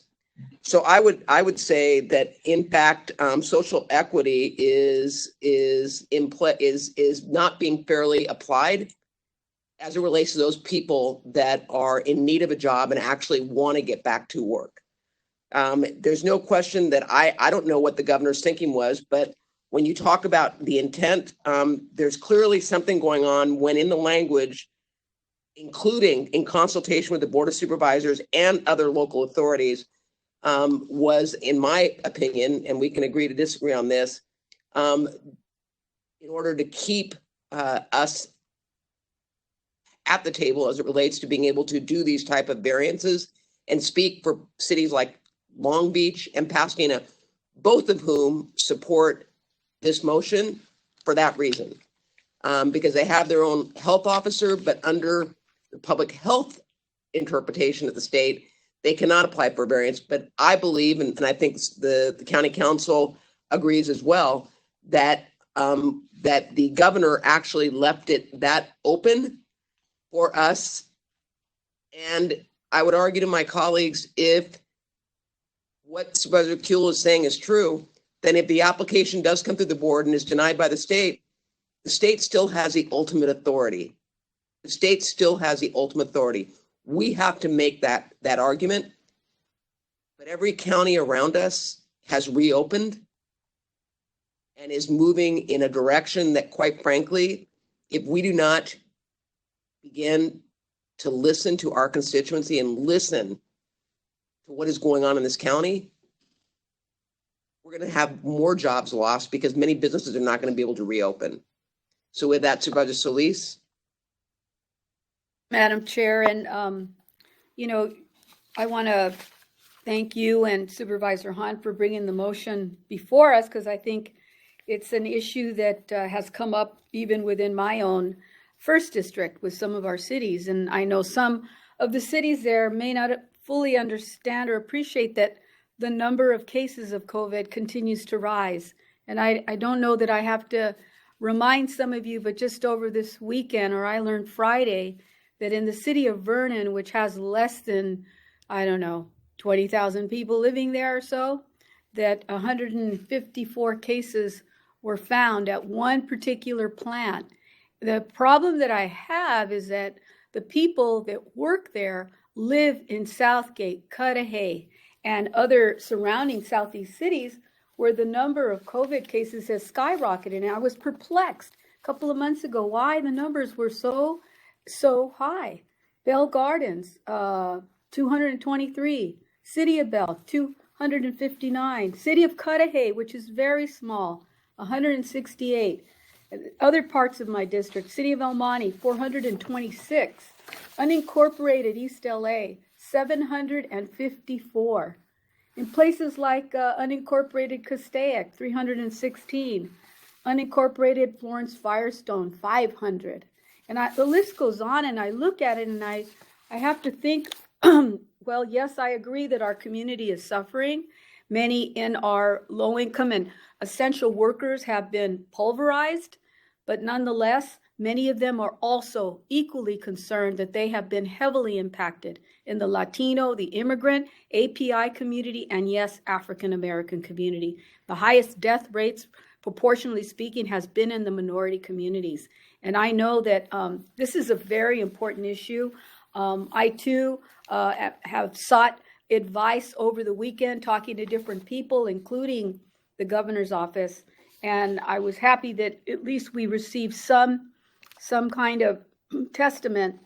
So I would say that in fact, social equity is not being fairly applied as it relates to those people that are in need of a job and actually want to get back to work. There's no question that I don't know what the governor's thinking was, but when you talk about the intent, there's clearly something going on when in the language, including in consultation with the Board of Supervisors and other local authorities, was, in my opinion, and we can agree to disagree on this, in order to keep us at the table as it relates to being able to do these type of variances and speak for cities like Long Beach and Pasadena, both of whom support this motion for that reason, because they have their own health officer, but under the public health interpretation of the state, they cannot apply for a variance. But I believe, and I think the county council agrees as well, that that the governor actually left it that open for us. And I would argue to my colleagues, if what Supervisor Kuehl is saying is true, then if the application does come through the board and is denied by the state still has the ultimate authority. The state still has the ultimate authority. We have to make that argument. But every county around us has reopened and is moving in a direction that, quite frankly, if we do not begin to listen to our constituency and listen to what is going on in this county, we're going to have more jobs lost because many businesses are not going to be able to reopen. So with that, Supervisor Solis. Madam Chair, and I want to thank you and Supervisor Hahn for bringing the motion before us, because I think it's an issue that has come up even within my own first district with some of our cities. And I know some of the cities there may not fully understand or appreciate that the number of cases of COVID continues to rise. And I don't know that I have to remind some of you, but just over this weekend, or I learned Friday, that in the city of Vernon, which has less than, 20,000 people living there or so, that 154 cases were found at one particular plant. The problem that I have is that the people that work there live in Southgate, Cudahy, and other surrounding Southeast cities where the number of COVID cases has skyrocketed. And I was perplexed a couple of months ago why the numbers were so high. Bell Gardens, 223. City of Bell, 259. City of Cudahy, which is very small, 168. Other parts of my district, City of El Monte, 426. Unincorporated East LA, 754. In places like unincorporated Castaic, 316. Unincorporated Florence Firestone, 500. And the list goes on, and I look at it and I have to think, well, yes, I agree that our community is suffering. Many in our low income and essential workers have been pulverized, but nonetheless, many of them are also equally concerned that they have been heavily impacted in the Latino, the immigrant, API community, and yes, African American community. The highest death rates, proportionally speaking, has been in the minority communities. And I know that this is a very important issue. I too have sought advice over the weekend, talking to different people, including the governor's office. And I was happy that at least we received some kind of testament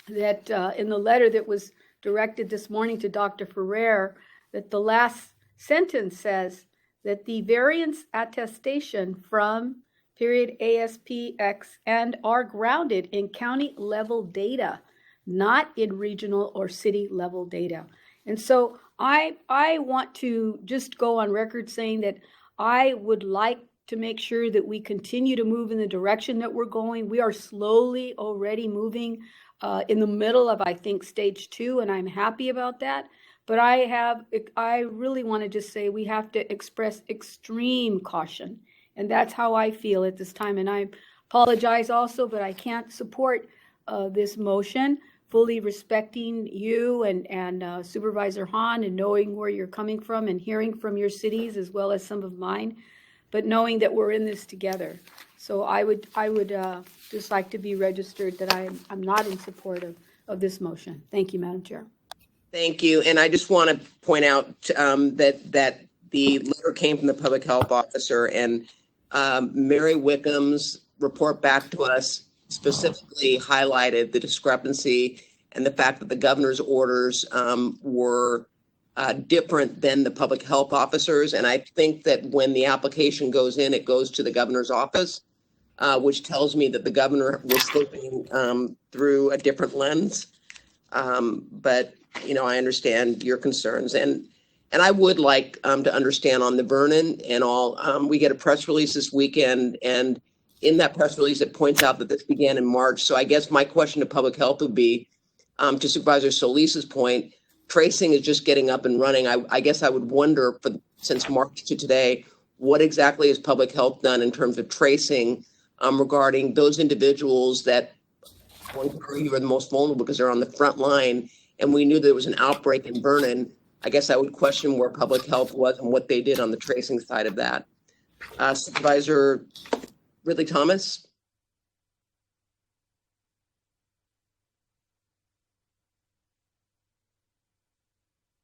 that in the letter that was directed this morning to Dr. Ferrer, that the last sentence says that the variance attestation from period ASPX and are grounded in county level data, not in regional or city level data. And so I want to just go on record saying that I would like to make sure that we continue to move in the direction that we're going. We are slowly already moving in the middle of, I think, stage 2, and I'm happy about that. But I really want to just say we have to express extreme caution. And that's how I feel at this time. And I apologize also, but I can't support this motion, fully respecting you and Supervisor Hahn, and knowing where you're coming from and hearing from your cities as well as some of mine, but knowing that we're in this together. So I would just like to be registered that I'm not in support of this motion. Thank you, Madam Chair. Thank you. And I just want to point out that the letter came from the public health officer, and Mary Wickham's report back to us specifically highlighted the discrepancy and the fact that the governor's orders were different than the public health officers. And I think that when the application goes in, it goes to the governor's office, which tells me that the governor was looking through a different lens. But, I understand your concerns. And I would like to understand on the Vernon and all, we get a press release this weekend, and in that press release, it points out that this began in March. So I guess my question to public health would be, to Supervisor Solis's point, tracing is just getting up and running. I guess I would wonder, since March to today, what exactly has public health done in terms of tracing regarding those individuals that are the most vulnerable because they're on the front line, and we knew there was an outbreak in Vernon. I guess I would question where public health was and what they did on the tracing side of that. Supervisor Ridley Thomas.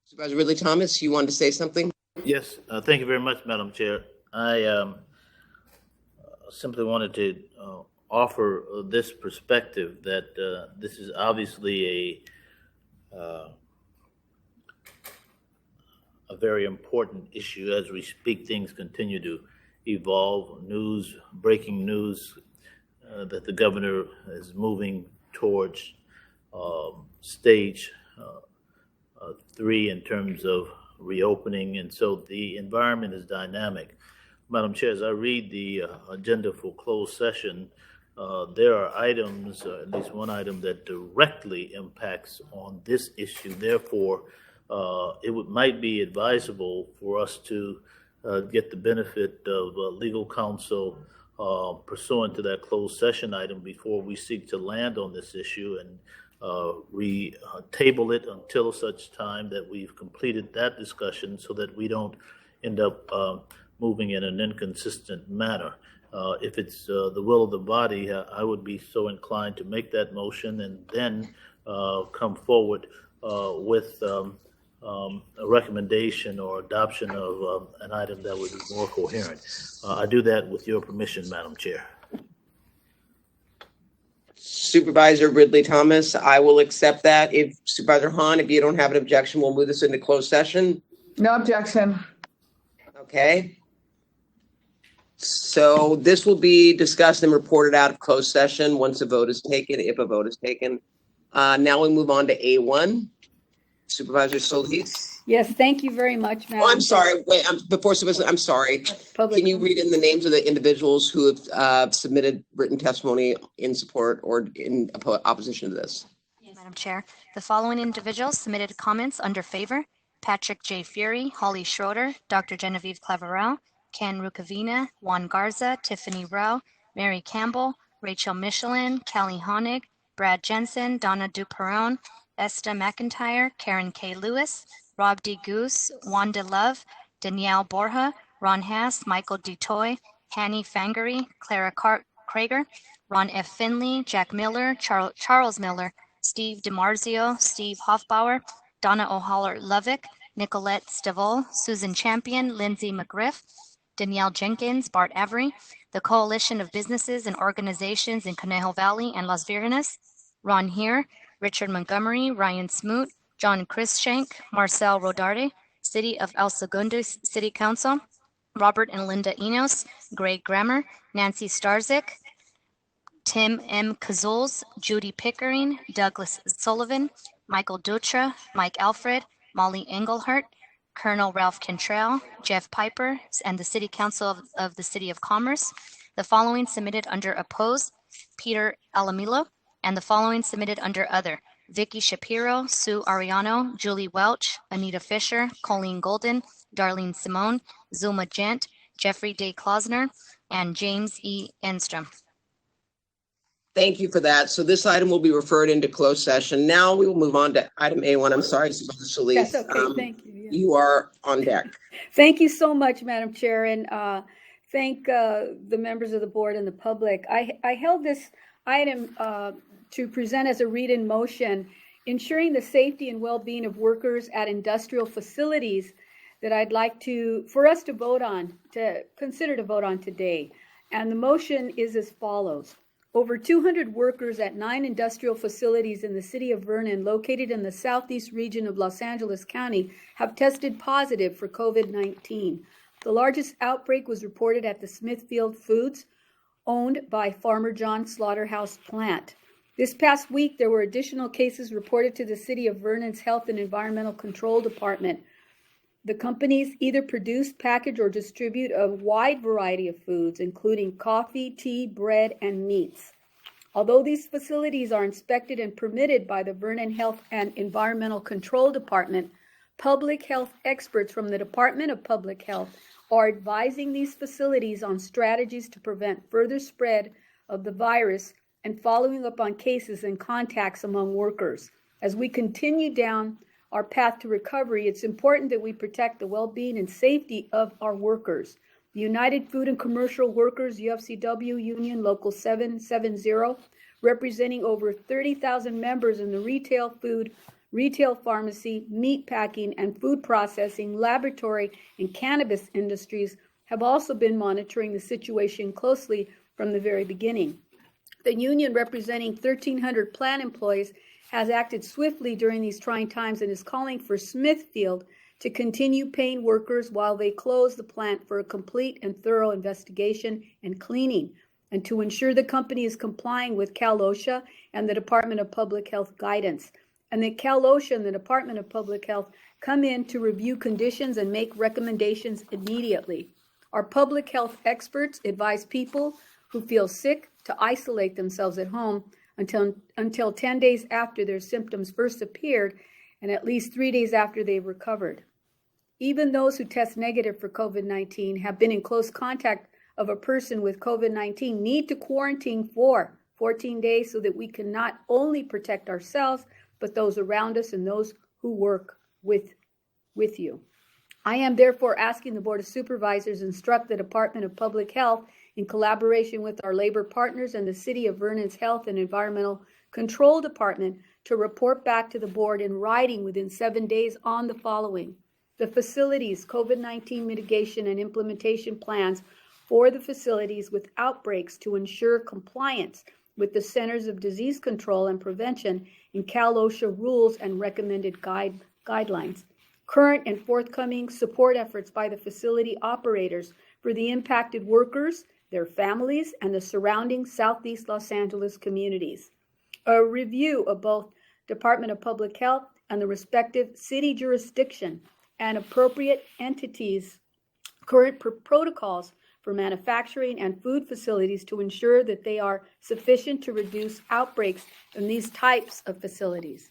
Supervisor Ridley Thomas, you wanted to say something? Yes, thank you very much, Madam Chair. I simply wanted to offer this perspective that this is obviously a very important issue as we speak. Things continue to evolve. Breaking news that the governor is moving towards stage 3 in terms of reopening, and so the environment is dynamic. Madam Chair, as I read the agenda for closed session, there are items, at least one item that directly impacts on this issue. Therefore, might be advisable for us to get the benefit of legal counsel pursuant to that closed session item before we seek to land on this issue, and we table it until such time that we've completed that discussion so that we don't end up moving in an inconsistent manner. If it's the will of the body, I would be so inclined to make that motion and then come forward with a recommendation or adoption of an item that would be more coherent. I do that with your permission, Madam Chair. Supervisor Ridley Thomas, I will accept that. If Supervisor Hahn, if you don't have an objection, we'll move this into closed session. No objection. Okay. So this will be discussed and reported out of closed session once a vote is taken, if a vote is taken. Now we move on to A1. Supervisor Solis. Yes, thank you very much, Madam. Oh, I'm sorry. Wait, before Supervisor, I'm sorry. Can you read in the names of the individuals who have submitted written testimony in support or in opposition to this? Madam Chair, the following individuals submitted comments under favor: Patrick J. Fury, Holly Schroeder, Dr. Genevieve Claverell, Ken Rukavina, Juan Garza, Tiffany Rao, Mary Campbell, Rachel Michelin, Callie Honig, Brad Jensen, Donna Duperon, Esta McIntyre, Karen K. Lewis, Rob D. Goose, Wanda Love, Danielle Borja, Ron Hass, Michael D. Toy, Hanny Fangery, Clara Krager, Ron F. Finley, Jack Miller, Charles Miller, Steve DiMarzio, Steve Hoffbauer, Donna O'Haller Lovick, Nicolette Stivol, Susan Champion, Lindsay McGriff, Danielle Jenkins, Bart Avery, the Coalition of Businesses and Organizations in Conejo Valley and Las Virgenes, Ron Heer, Richard Montgomery, Ryan Smoot, John Chrisshank, Marcel Rodarte, City of El Segundo City Council, Robert and Linda Enos, Greg Grammer, Nancy Starzik, Tim M. Kazuls, Judy Pickering, Douglas Sullivan, Michael Dutra, Mike Alfred, Molly Engelhart, Colonel Ralph Cantrell, Jeff Piper, and the City Council of the City of Commerce. The following submitted under Oppose: Peter Alamilo, and the following submitted under Other: Vicky Shapiro, Sue Ariano, Julie Welch, Anita Fisher, Colleen Golden, Darlene Simone, Zulma Gent, Jeffrey Day Klausner, and James E. Enstrom. Thank you for that. So this item will be referred into closed session. Now we will move on to item A1. I'm sorry, Supervisor Solis. That's okay. Thank you. Yeah. You are on deck. Thank you so much, Madam Chair, and thank the members of the board and the public. I held this item to present as a read-in motion, ensuring the safety and well-being of workers at industrial facilities, that I'd like for us to consider to vote on today. And the motion is as follows. Over 200 workers at 9 industrial facilities in the city of Vernon, located in the southeast region of Los Angeles County, have tested positive for COVID-19. The largest outbreak was reported at the Smithfield Foods, owned by Farmer John Slaughterhouse Plant. This past week, there were additional cases reported to the City of Vernon's Health and Environmental Control Department. The companies either produce, package, or distribute a wide variety of foods, including coffee, tea, bread, and meats. Although these facilities are inspected and permitted by the Vernon Health and Environmental Control Department, public health experts from the Department of Public Health are advising these facilities on strategies to prevent further spread of the virus and following up on cases and contacts among workers. As we continue down our path to recovery, it's important that we protect the well-being and safety of our workers. The United Food and Commercial Workers UFCW Union Local 770, representing over 30,000 members in the retail food, retail pharmacy, meat packing, and food processing, laboratory, and cannabis industries, have also been monitoring the situation closely from the very beginning. The union, representing 1,300 plant employees, has acted swiftly during these trying times and is calling for Smithfield to continue paying workers while they close the plant for a complete and thorough investigation and cleaning, and to ensure the company is complying with Cal OSHA and the Department of Public Health guidance, and that Cal OSHA and the Department of Public Health come in to review conditions and make recommendations immediately. Our public health experts advise people who feel sick to isolate themselves at home until 10 days after their symptoms first appeared and at least 3 days after they've recovered. Even those who test negative for COVID-19 have been in close contact of a person with COVID-19 need to quarantine for 14 days so that we can not only protect ourselves, but those around us and those who work with you. I am therefore asking the Board of Supervisors instruct the Department of Public Health in collaboration with our labor partners and the City of Vernon's Health and Environmental Control Department to report back to the board in writing within 7 days on the following: the facilities' COVID-19 mitigation and implementation plans for the facilities with outbreaks to ensure compliance with the Centers of Disease Control and Prevention and Cal OSHA rules and recommended guidelines. Current and forthcoming support efforts by the facility operators for the impacted workers, their families, and the surrounding Southeast Los Angeles communities. A review of both Department of Public Health and the respective city jurisdiction and appropriate entities' current protocols for manufacturing and food facilities to ensure that they are sufficient to reduce outbreaks in these types of facilities.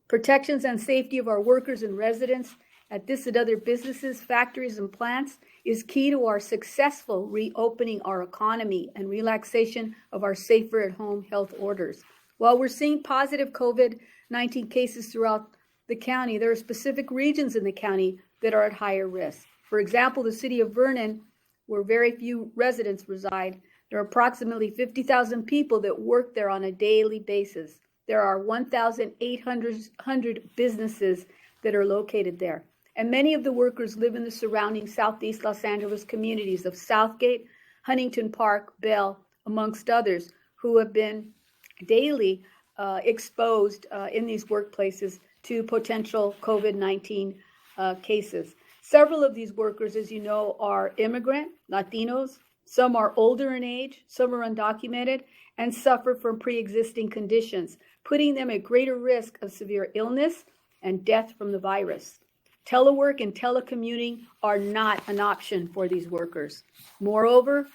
Protections and safety of our workers and residents at this and other businesses, factories, and plants is key to our successful reopening our economy and relaxation of our safer at home health orders. While we're seeing positive COVID-19 cases throughout the county, there are specific regions in the county that are at higher risk. For example, the city of Vernon, where very few residents reside, there are approximately 50,000 people that work there on a daily basis. There are 1,800 businesses that are located there. And many of the workers live in the surrounding Southeast Los Angeles communities of Southgate, Huntington Park, Bell, amongst others, who have been daily exposed in these workplaces to potential COVID-19 cases. Several of these workers, as you know, are immigrant, Latinos. Some are older in age, some are undocumented, and suffer from pre-existing conditions, putting them at greater risk of severe illness and death from the virus. Telework and telecommuting are not an option for these workers. Moreover,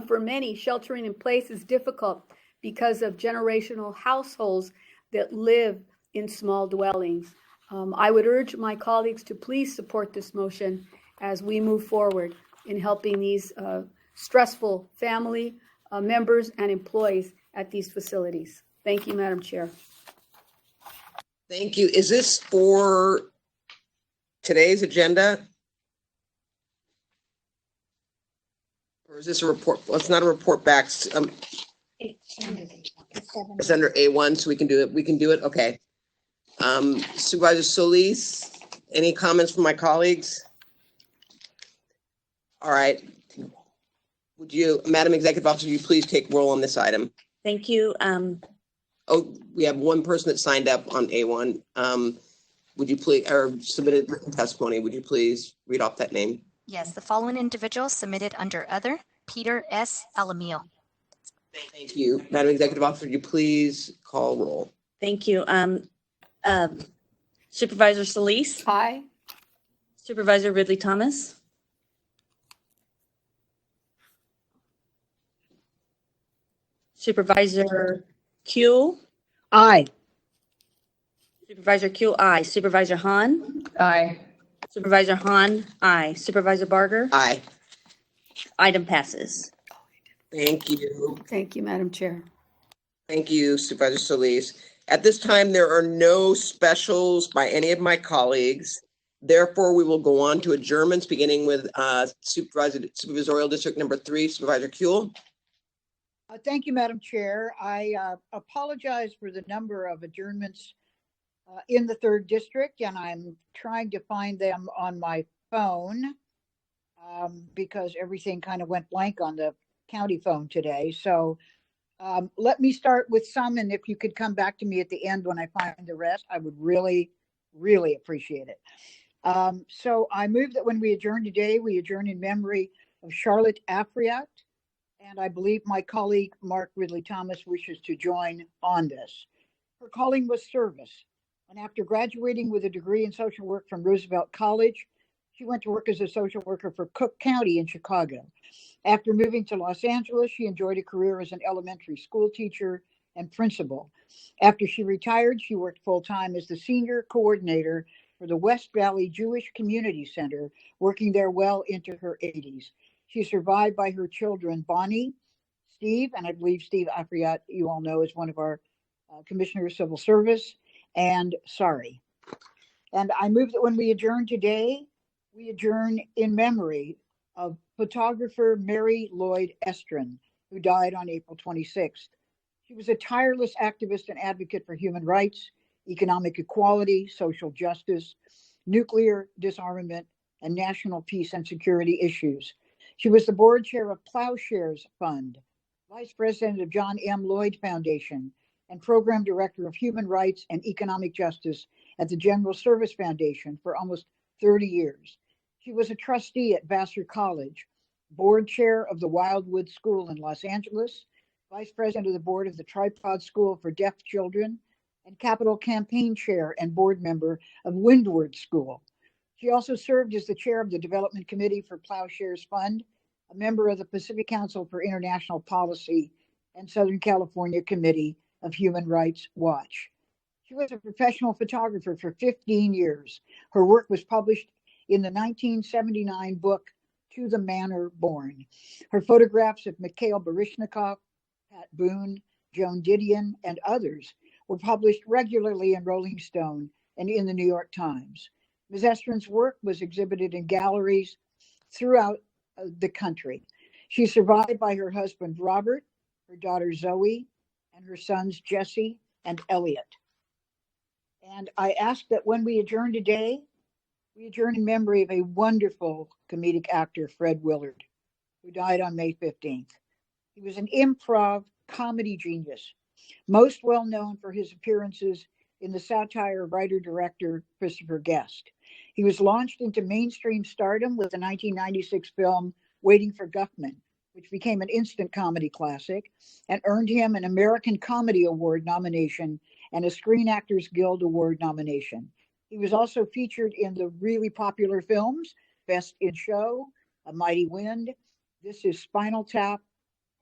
for many, sheltering in place is difficult because of generational households that live in small dwellings. I would urge my colleagues to please support this motion as we move forward in helping these stressful family members and employees at these facilities. Thank you, Madam Chair. Thank you. Is this for today's agenda? Or is this a report? Well, it's not a report back. It's under A1, so we can do it. We can do it. Okay. Supervisor Solis, any comments from my colleagues? All right. Would you, Madam Executive Officer, would you please take roll on this item? Thank you. Oh, we have one person that signed up on A1. Would you please, or submitted written testimony, would you please read off that name? Yes, the following individuals submitted under other: Peter S. Alamil. Thank you. Madam Executive Officer, would you please call roll? Thank you. Supervisor Solis? Aye. Supervisor Ridley Thomas? Supervisor Kuehl? Aye. Supervisor Kuehl, aye. Supervisor Hahn? Aye. Supervisor Hahn, aye. Supervisor Barger? Aye. Item passes. Thank you. Thank you, Madam Chair. Thank you, Supervisor Solis. At this time, there are no specials by any of my colleagues. Therefore, we will go on to adjournments, beginning with Supervisorial District Number 3, Supervisor Kuehl. Thank you, Madam Chair. I apologize for the number of adjournments in the 3rd District, and I'm trying to find them on my phone because everything kind of went blank on the county phone today. So let me start with some, and if you could come back to me at the end when I find the rest, I would really, really appreciate it. So I move that when we adjourn today, we adjourn in memory of Charlotte Afriat, and I believe my colleague Mark Ridley Thomas wishes to join on this. Her calling was service, and after graduating with a degree in social work from Roosevelt College, she went to work as a social worker for Cook County in Chicago. After moving to Los Angeles, she enjoyed a career as an elementary school teacher and principal. After she retired, she worked full-time as the senior coordinator for the West Valley Jewish Community Center, working there well into her 80s. She's survived by her children, Bonnie, Steve, and I believe Steve Afriat, you all know, is one of our Commissioner of Civil Service, and Sari. And I move that when we adjourn today, we adjourn in memory of photographer Mary Lloyd Estrin, who died on April 26th. She was a tireless activist and advocate for human rights, economic equality, social justice, nuclear disarmament, and national peace and security issues. She was the board chair of Plowshares Fund, vice president of John M. Lloyd Foundation, and program director of human rights and economic justice at the General Service Foundation for almost 30 years. She was a trustee at Vassar College, board chair of the Wildwood School in Los Angeles, vice president of the board of the Tripod School for Deaf Children, and Capital Campaign chair and board member of Windward School. She also served as the chair of the Development Committee for Plowshares Fund, a member of the Pacific Council for International Policy, and Southern California Committee of Human Rights Watch. She was a professional photographer for 15 years. Her work was published in the 1979 book, To the Manor Born. Her photographs of Mikhail Baryshnikov, Pat Boone, Joan Didion, and others were published regularly in Rolling Stone and in the New York Times. Ms. Estrin's work was exhibited in galleries throughout the country. She's survived by her husband, Robert, her daughter, Zoe, and her sons, Jesse and Elliot. And I ask that when we adjourn today, we adjourn in memory of a wonderful comedic actor, Fred Willard, who died on May 15th. He was an improv comedy genius, most well known for his appearances in the satire writer-director Christopher Guest. He was launched into mainstream stardom with the 1996 film Waiting for Guffman, which became an instant comedy classic and earned him an American Comedy Award nomination and a Screen Actors Guild Award nomination. He was also featured in the really popular films Best in Show, A Mighty Wind, This Is Spinal Tap,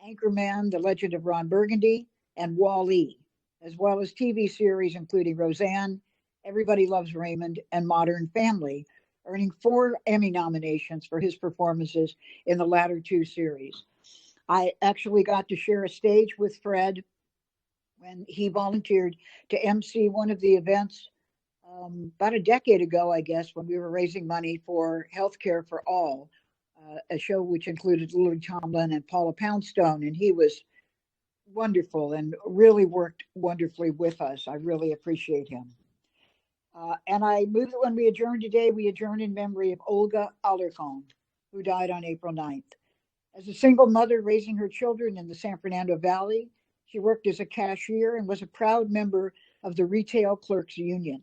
Anchorman, The Legend of Ron Burgundy, and Wall-E, as well as TV series including Roseanne, Everybody Loves Raymond, and Modern Family, earning 4 Emmy nominations for his performances in the latter 2 series. I actually got to share a stage with Fred when he volunteered to MC one of the events about a decade ago, I guess, when we were raising money for Healthcare for All, a show which included Lily Tomlin and Paula Poundstone, and he was wonderful and really worked wonderfully with us. I really appreciate him. And I move that when we adjourn today, we adjourn in memory of Olga Alarcon, who died on April 9th. As a single mother raising her children in the San Fernando Valley, she worked as a cashier and was a proud member of the Retail Clerks Union.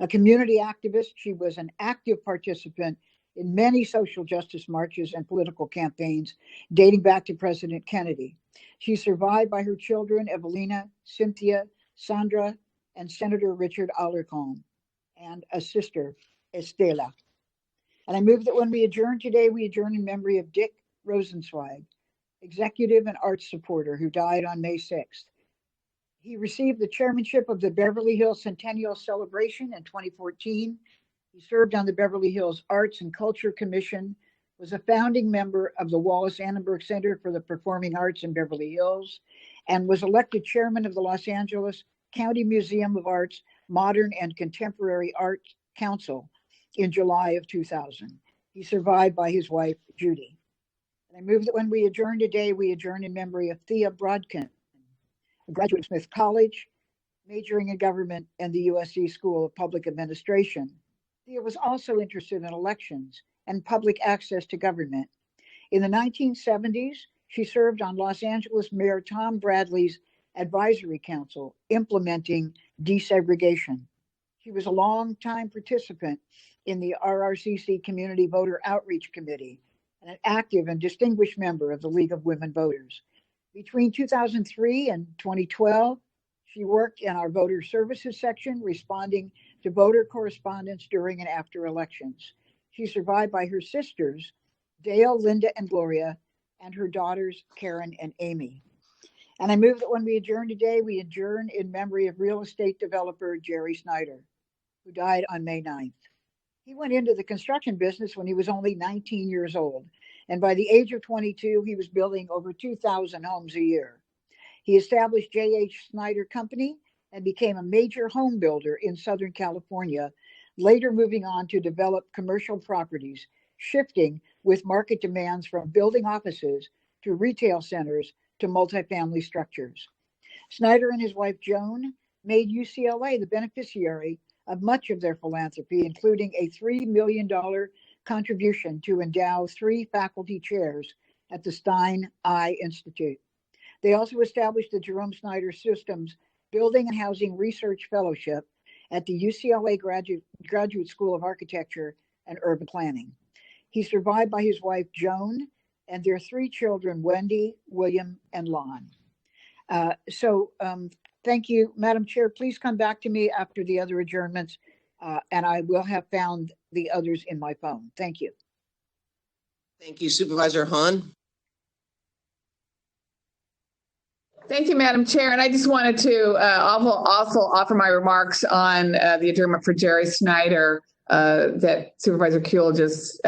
A community activist, she was an active participant in many social justice marches and political campaigns dating back to President Kennedy. She's survived by her children, Evelina, Cynthia, Sandra, and Senator Richard Alarcon, and a sister, Estela. And I move that when we adjourn today, we adjourn in memory of Dick Rosenzweig, executive and arts supporter who died on May 6th. He received the chairmanship of the Beverly Hills Centennial Celebration in 2014. He served on the Beverly Hills Arts and Culture Commission, was a founding member of the Wallace Annenberg Center for the Performing Arts in Beverly Hills, and was elected chairman of the Los Angeles County Museum of Art's Modern and Contemporary Art Council in July of 2000. He's survived by his wife, Judy. And I move that when we adjourn today, we adjourn in memory of Thea Brodkin, a graduate of Smith College, majoring in government and the USC School of Public Administration. Thea was also interested in elections and public access to government. In the 1970s, She served on Los Angeles Mayor Tom Bradley's advisory council implementing desegregation. She was a longtime participant in the RRCC Community Voter Outreach Committee and an active and distinguished member of the League of Women Voters. Between 2003 and 2012, she worked in our voter services section, responding to voter correspondence during and after elections. She's survived by her sisters, Dale, Linda, and Gloria, and her daughters, Karen and Amy. And I move that when we adjourn today, we adjourn in memory of real estate developer Jerry Snyder, who died on May 9th. He went into the construction business when he was only 19 years old, and by the age of 22, he was building over 2,000 homes a year. He established J.H. Snyder Company and became a major home builder in Southern California, later moving on to develop commercial properties, shifting with market demands from building offices to retail centers to multifamily structures. Snyder and his wife Joan made UCLA the beneficiary of much of their philanthropy, including a $3 million contribution to endow 3 faculty chairs at the Stein Eye Institute. They also established the Jerome Snyder Systems Building and Housing Research Fellowship at the UCLA Graduate School of Architecture and Urban Planning. He's survived by his wife, Joan, and their 3 children, Wendy, William, and Lon. Thank you, Madam Chair. Please come back to me after the other adjournments, and I will have found the others in my phone. Thank you. Thank you, Supervisor Hahn. Thank you, Madam Chair. And I just wanted to also offer my remarks on the adjournment for Jerry Snyder that Supervisor Kuehl just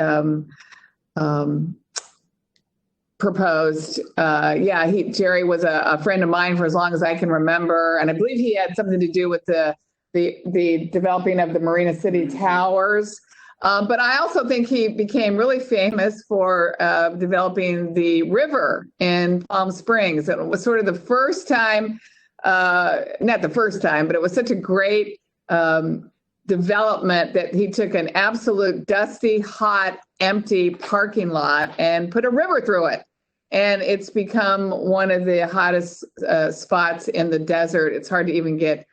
proposed. Jerry was a friend of mine for as long as I can remember, and I believe he had something to do with the developing of the Marina City Towers. But I also think he became really famous for developing the river in Palm Springs. It was sort of the first time, not the first time, but it was such a great development that he took an absolute dusty, hot, empty parking lot and put a river through it. And it's become one of the hottest spots in the desert. It's hard to even get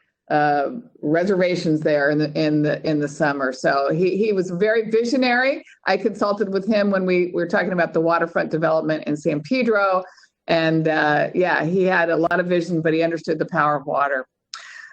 reservations there in the summer. So he was very visionary. I consulted with him when we were talking about the waterfront development in San Pedro. And he had a lot of vision, but he understood the power of water.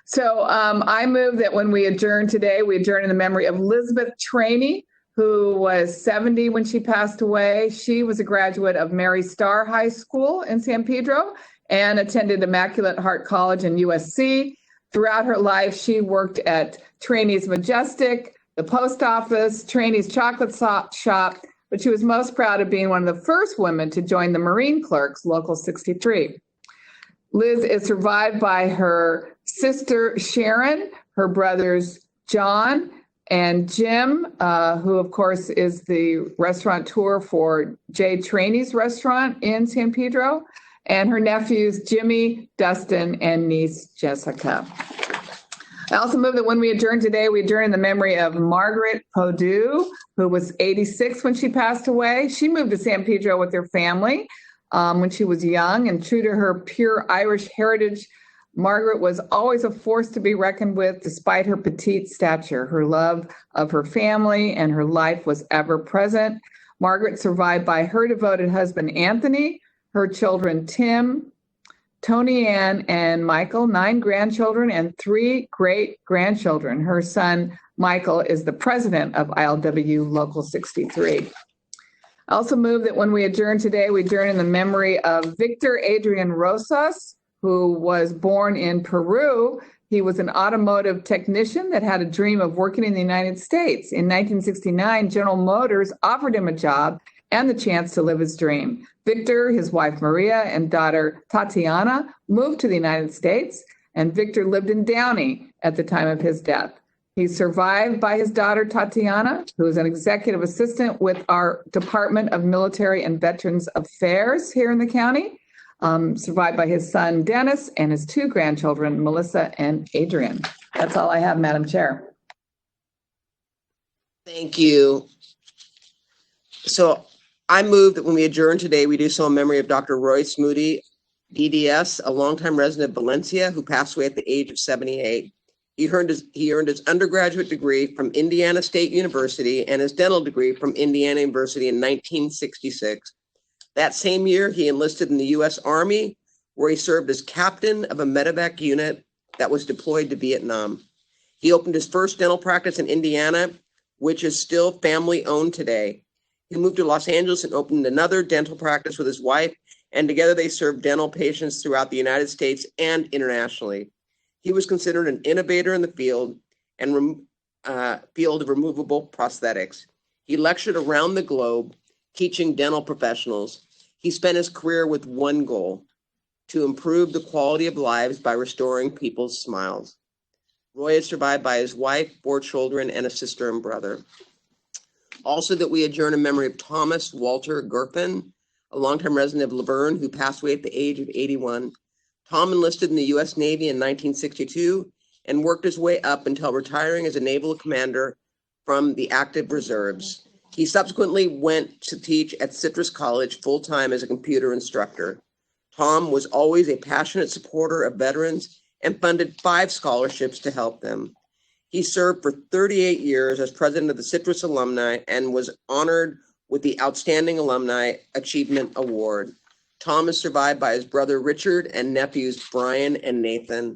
So I move that when we adjourn today, we adjourn in the memory of Elizabeth Trainey, who was 70 when she passed away. She was a graduate of Mary Starr High School in San Pedro and attended Immaculate Heart College in USC. Throughout her life, she worked at Trainey's Majestic, the post office, Trainey's chocolate shop, but she was most proud of being one of the first women to join the Marine Clerks, Local 63. Liz is survived by her sister, Sharon, her brothers, John and Jim, who, of course, is the restaurateur for Jay Trainey's restaurant in San Pedro, and her nephews, Jimmy, Dustin, and niece, Jessica. I also move that when we adjourn today, we adjourn in the memory of Margaret Podew, who was 86 when she passed away. She moved to San Pedro with her family when she was young, and true to her pure Irish heritage, Margaret was always a force to be reckoned with despite her petite stature. Her love of her family and her life was ever present. Margaret survived by her devoted husband, Anthony, her children, Tim, Tony Ann, and Michael, 9 grandchildren and 3 great-grandchildren. Her son, Michael, is the president of ILW Local 63. I also move that when we adjourn today, we adjourn in the memory of Victor Adrian Rosas, who was born in Peru. He was an automotive technician that had a dream of working in the United States. In 1969, General Motors offered him a job and the chance to live his dream. Victor, his wife Maria, and daughter Tatiana moved to the United States, and Victor lived in Downey at the time of his death. He's survived by his daughter Tatiana, who is an executive assistant with our Department of Military and Veterans Affairs here in the county, survived by his son Dennis and his 2 grandchildren, Melissa and Adrian. That's all I have, Madam Chair. Thank you. So I move that when we adjourn today, we do so in memory of Dr. Royce Moody, DDS, a longtime resident of Valencia who passed away at the age of 78. He earned his undergraduate degree from Indiana State University and his dental degree from Indiana University in 1966. That same year, he enlisted in the U.S. Army, where he served as captain of a medevac unit that was deployed to Vietnam. He opened his first dental practice in Indiana, which is still family-owned today. He moved to Los Angeles and opened another dental practice with his wife, and together they served dental patients throughout the United States and internationally. He was considered an innovator in the field of removable prosthetics. He lectured around the globe, teaching dental professionals. He spent his career with one goal: to improve the quality of lives by restoring people's smiles. Roy is survived by his wife, 4 children, and a sister and brother. Also, that we adjourn in memory of Thomas Walter Gurpin, a longtime resident of Laverne who passed away at the age of 81. Tom enlisted in the U.S. Navy in 1962 and worked his way up until retiring as a naval commander from the active reserves. He subsequently went to teach at Citrus College full-time as a computer instructor. Tom was always a passionate supporter of veterans and funded 5 scholarships to help them. He served for 38 years as president of the Citrus Alumni and was honored with the Outstanding Alumni Achievement Award. Tom is survived by his brother Richard and nephews Brian and Nathan.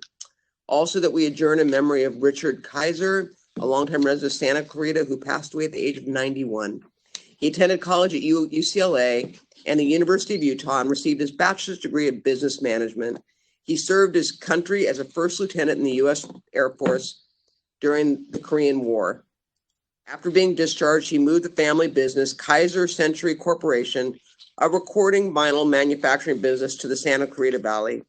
Also, that we adjourn in memory of Richard Kaiser, a longtime resident of Santa Clarita who passed away at the age of 91. He attended college at UCLA and the University of Utah and received his bachelor's degree of business management. He served his country as a first lieutenant in the U.S. Air Force during the Korean War. After being discharged, he moved the family business, Kaiser Century Corporation, a recording vinyl manufacturing business, to the Santa Clarita Valley.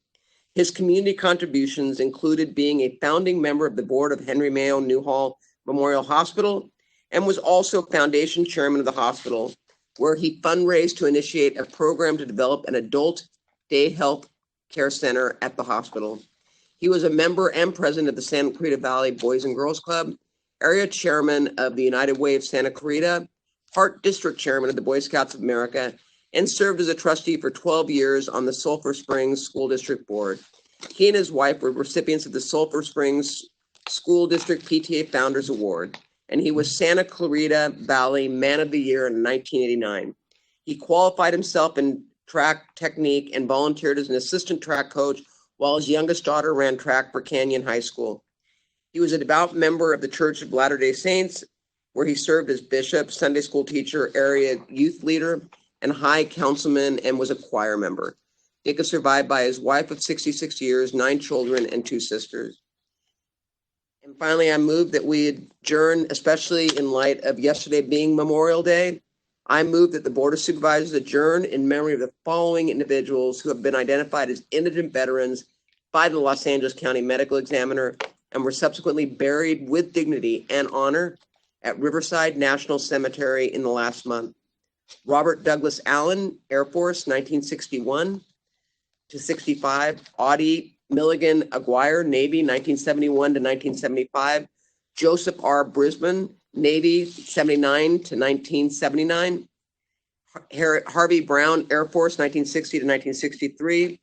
His community contributions included being a founding member of the board of Henry Mayo Newhall Memorial Hospital and was also foundation chairman of the hospital, where he fundraised to initiate a program to develop an adult day health care center at the hospital. He was a member and president of the Santa Clarita Valley Boys and Girls Club, area chairman of the United Way of Santa Clarita, part district chairman of the Boy Scouts of America, and served as a trustee for 12 years on the Sulphur Springs School District Board. He and his wife were recipients of the Sulphur Springs School District PTA Founders Award, and he was Santa Clarita Valley Man of the Year in 1989. He qualified himself in track technique and volunteered as an assistant track coach while his youngest daughter ran track for Canyon High School. He was a devout member of the Church of Latter-day Saints, where he served as bishop, Sunday school teacher, area youth leader, and high councilman, and was a choir member. Dick is survived by his wife of 66 years, 9 children, and 2 sisters. And finally, I move that we adjourn, especially in light of yesterday being Memorial Day. I move that the Board of Supervisors adjourn in memory of the following individuals who have been identified as indigent veterans by the Los Angeles County Medical Examiner and were subsequently buried with dignity and honor at Riverside National Cemetery in the last month. Robert Douglas Allen, Air Force, 1961 to 65. Audie Milligan Aguirre, Navy, 1971 to 1975. Joseph R. Brisbane, Navy, 79 to 1979. Harvey Brown, Air Force, 1960 to 1963.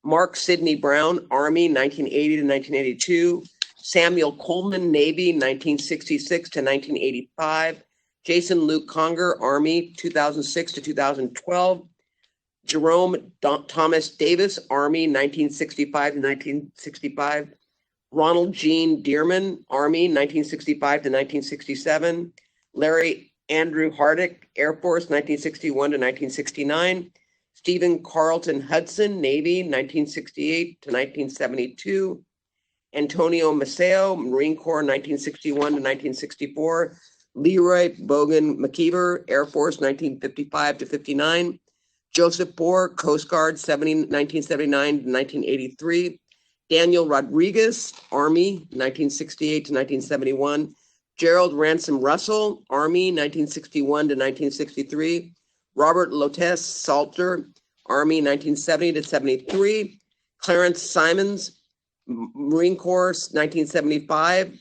Mark Sidney Brown, Army, 1980 to 1982. Samuel Coleman, Navy, 1966 to 1985. Jason Luke Conger, Army, 2006 to 2012. Jerome Thomas Davis, Army, 1965 to 1965. Ronald Gene Dearman, Army, 1965 to 1967. Larry Andrew Hardick, Air Force, 1961 to 1969. Stephen Carlton Hudson, Navy, 1968 to 1972. Antonio Maceo, Marine Corps, 1961 to 1964. Leroy Bogan McKeever, Air Force, 1955 to 59. Joseph Bohr, Coast Guard, 1979 to 1983. Daniel Rodriguez, Army, 1968 to 1971. Gerald Ransom Russell, Army, 1961 to 1963. Robert Lotes Salter, Army, 1970 to 73. Clarence Simons, Marine Corps, 1975.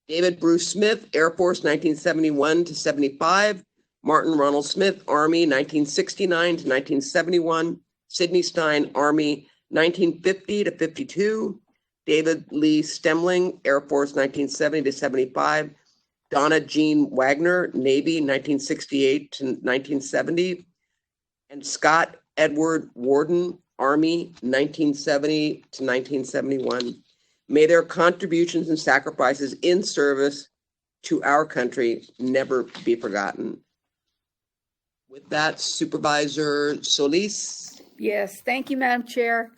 David Bruce Smith, Air Force, 1971 to 75. Martin Ronald Smith, Army, 1969 to 1971. Sidney Stein, Army, 1950 to 52. David Lee Stemling, Air Force, 1970 to 75. Donna Jean Wagner, Navy, 1968 to 1970. And Scott Edward Warden, Army, 1970 to 1971. May their contributions and sacrifices in service to our country never be forgotten. With that, Supervisor Solis. Yes, thank you, Madam Chair.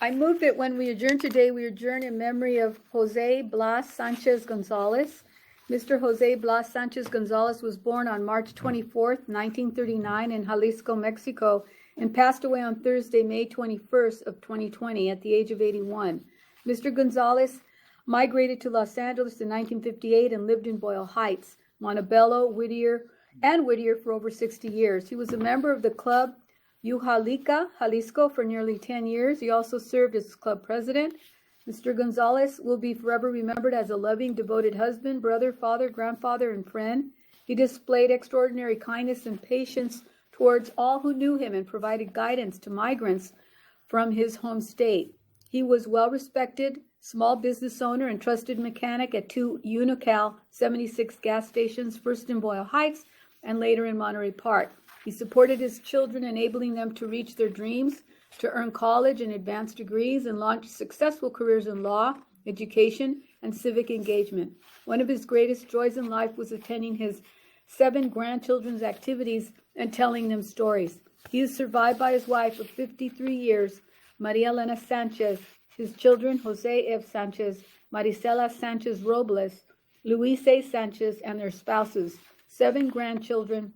I move that when we adjourn today, we adjourn in memory of Jose Blas Sanchez Gonzalez. Mr. Jose Blas Sanchez Gonzalez was born on March 24th, 1939 in Jalisco, Mexico, and passed away on Thursday, May 21st of 2020 at the age of 81. Mr. Gonzalez migrated to Los Angeles in 1958 and lived in Boyle Heights, Montebello, Whittier for over 60 years. He was a member of the club Ujalica, Jalisco for nearly 10 years. He also served as club president. Mr. Gonzalez will be forever remembered as a loving, devoted husband, brother, father, grandfather, and friend. He displayed extraordinary kindness and patience towards all who knew him and provided guidance to migrants from his home state. He was well-respected, small business owner and trusted mechanic at 2 Unocal 76 gas stations, first in Boyle Heights and later in Monterey Park. He supported his children, enabling them to reach their dreams, to earn college and advanced degrees, and launch successful careers in law, education, and civic engagement. One of his greatest joys in life was attending his 7 grandchildren's activities and telling them stories. He is survived by his wife of 53 years, Maria Elena Sanchez, his children, Jose F. Sanchez, Marisela Sanchez Robles, Luis A. Sanchez, and their spouses, 7 grandchildren,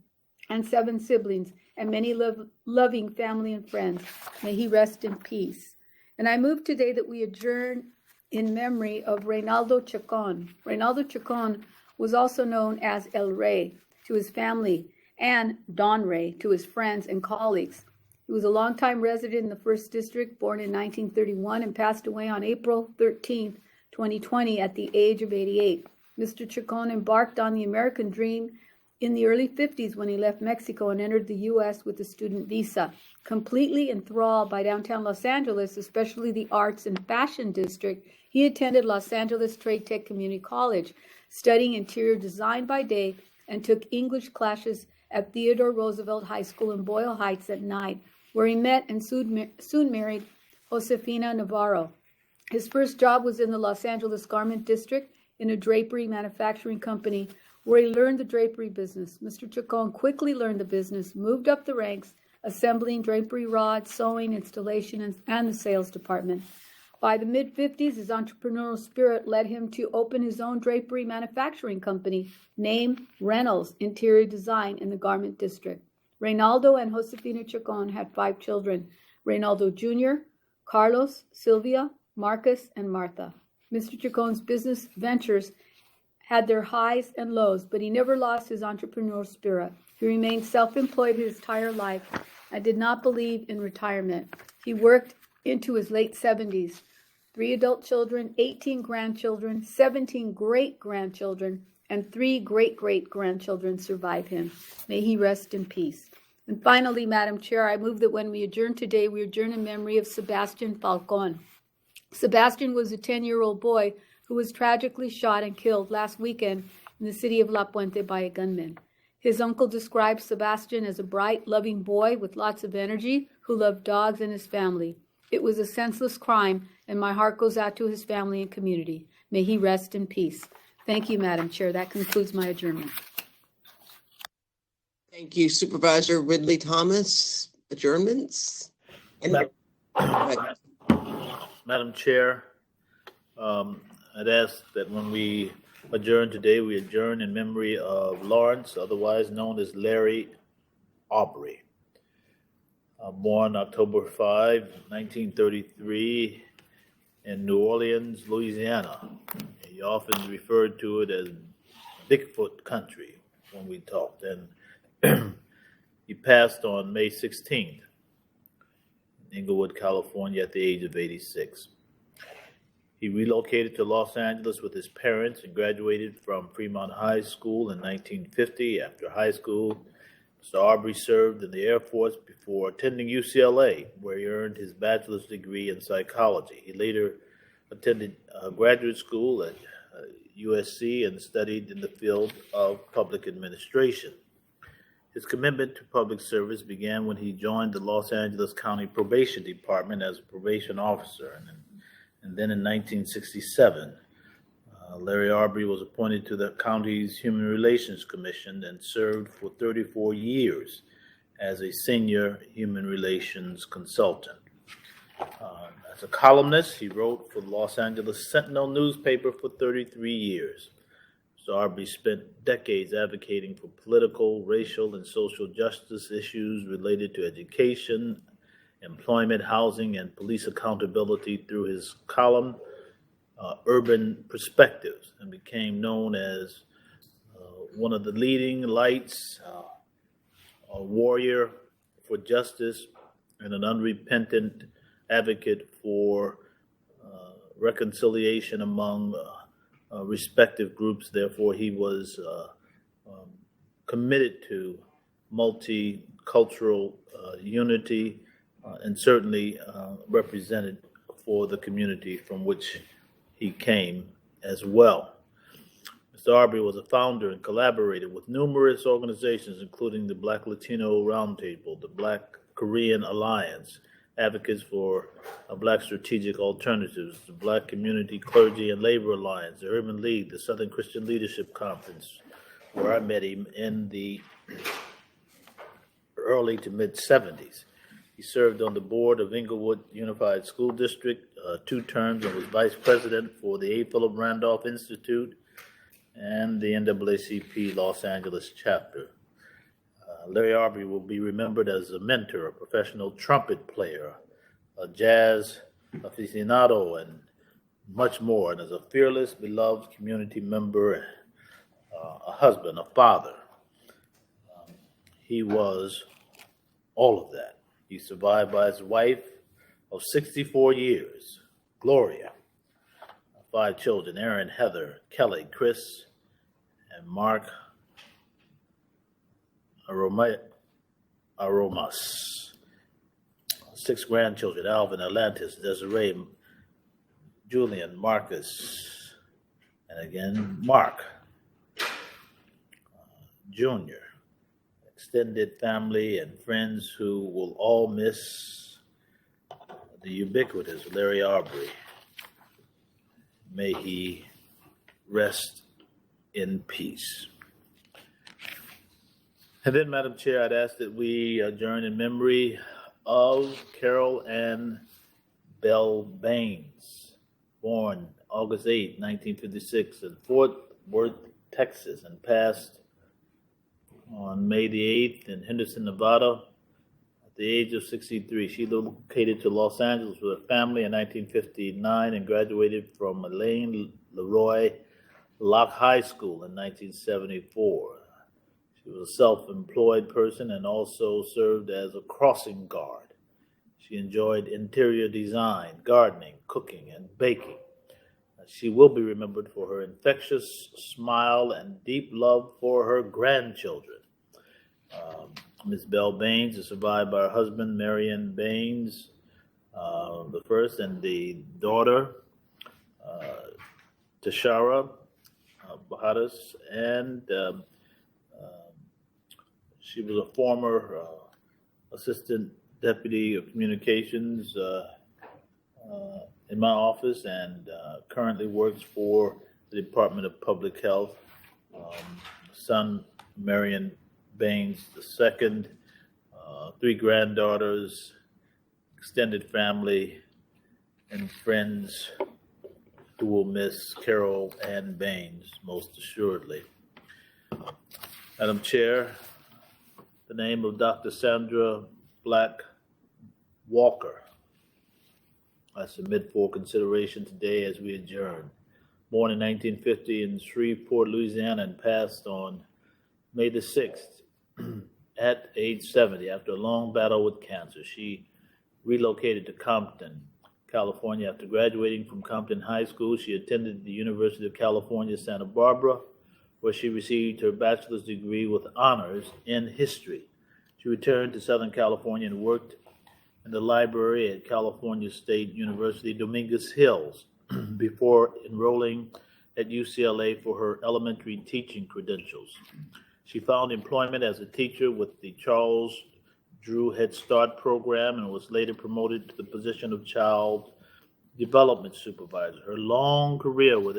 and 7 siblings, and many loving family and friends. May he rest in peace. And I move today that we adjourn in memory of Reynaldo Chacon. Reynaldo Chacon was also known as El Rey to his family, and Don Rey to his friends and colleagues. He was a longtime resident in the 1st District, born in 1931, and passed away on April 13, 2020, at the age of 88. Mr. Chacon embarked on the American dream in the early 50s when he left Mexico and entered the U.S. with a student visa. Completely enthralled by downtown Los Angeles, especially the arts and fashion district, he attended Los Angeles Trade Tech Community College, studying interior design by day, and took English classes at Theodore Roosevelt High School in Boyle Heights at night, where he met and soon married Josefina Navarro. His first job was in the Los Angeles Garment District in a drapery manufacturing company, where he learned the drapery business. Mr. Chacon quickly learned the business, moved up the ranks, assembling drapery rods, sewing, installation, and the sales department. By the mid-50s, his entrepreneurial spirit led him to open his own drapery manufacturing company, named Reynolds Interior Design, in the Garment District. Reynaldo and Josefina Chacon had 5 children: Reynaldo Jr., Carlos, Sylvia, Marcus, and Martha. Mr. Chacon's business ventures had their highs and lows, but he never lost his entrepreneurial spirit. He remained self-employed his entire life and did not believe in retirement. He worked into his late 70s. 3 adult children, 18 grandchildren, 17 great-grandchildren, and 3 great-great-grandchildren survive him. May he rest in peace. And finally, Madam Chair, I move that when we adjourn today, we adjourn in memory of Sebastian Falcon. Sebastian was a 10-year-old boy who was tragically shot and killed last weekend in the city of La Puente by a gunman. His uncle describes Sebastian as a bright, loving boy with lots of energy who loved dogs and his family. It was a senseless crime, and my heart goes out to his family and community. May he rest in peace. Thank you, Madam Chair. That concludes my adjournment. Thank you, Supervisor Ridley Thomas. Adjournments? Madam Chair, I'd ask that when we adjourn today, we adjourn in memory of Lawrence, otherwise known as Larry Aubrey. Born October 5, 1933 in New Orleans, Louisiana. He often referred to it as Bigfoot country when we talked. And he passed on May 16th in Inglewood, California at the age of 86. He relocated to Los Angeles with his parents and graduated from Fremont High School in 1950. After high school, Mr. Arbery served in the Air Force before attending UCLA, where he earned his bachelor's degree in psychology. He later attended graduate school at USC and studied in the field of public administration. His commitment to public service began when he joined the Los Angeles County Probation Department as a probation officer. And then in 1967, Larry Arbery was appointed to the county's Human Relations Commission and served for 34 years as a senior human relations consultant. As a columnist, he wrote for the Los Angeles Sentinel newspaper for 33 years. Mr. Arbery spent decades advocating for political, racial, and social justice issues related to education, employment, housing, and police accountability through his column, Urban Perspectives, and became known as one of the leading lights, a warrior for justice, and an unrepentant advocate for reconciliation among respective groups. Therefore, he was committed to multicultural unity and certainly represented for the community from which he came as well. Mr. Arbery was a founder and collaborated with numerous organizations, including the Black Latino Roundtable, the Black Korean Alliance, Advocates for Black Strategic Alternatives, the Black Community Clergy and Labor Alliance, the Urban League, the Southern Christian Leadership Conference, where I met him in the early to mid-'70s. He served on the board of Inglewood Unified School District 2 terms and was vice president for the A. Philip Randolph Institute and the NAACP Los Angeles chapter. Larry Arbery will be remembered as a mentor, a professional trumpet player, a jazz aficionado, and much more, and as a fearless, beloved community member, a husband, a father. He was all of that. He's survived by his wife of 64 years, Gloria, 5 children, Aaron, Heather, Kelly, Chris, and Mark Aromas. 6 grandchildren, Alvin, Atlantis, Desiree, Julian, Marcus, and again, Mark Jr. Extended family and friends who will all miss the ubiquitous Larry Arbery. May he rest in peace. And then, Madam Chair, I'd ask that we adjourn in memory of Carol Ann Bell Baines, born August 8, 1956, in Fort Worth, Texas, and passed on May the 8th in Henderson, Nevada, at the age of 63. She relocated to Los Angeles with her family in 1959 and graduated from Elaine Leroy Locke High School in 1974. She was a self-employed person and also served as a crossing guard. She enjoyed interior design, gardening, cooking, and baking. She will be remembered for her infectious smile and deep love for her grandchildren. Ms. Bell Baines is survived by her husband, Marion Baines, the first, and the daughter, Tashara Bahadas, and she was a former assistant deputy of communications in my office and currently works for the Department of Public Health. Son, Marion Baines II, 3 granddaughters, extended family, and friends who will miss Carol Ann Baines most assuredly. Madam Chair, the name of Dr. Sandra Black Walker I submit for consideration today as we adjourn. Born in 1950 in Shreveport, Louisiana, and passed on May the 6th at age 70 after a long battle with cancer. She relocated to Compton California. After graduating from Compton High School, she attended the University of California, Santa Barbara, where she received her bachelor's degree with honors in history. She returned to Southern California and worked in the library at California State University, Dominguez Hills, before enrolling at UCLA for her elementary teaching credentials. She found employment as a teacher with the Charles Drew Head Start program and was later promoted to the position of Child Development Supervisor. Her long career with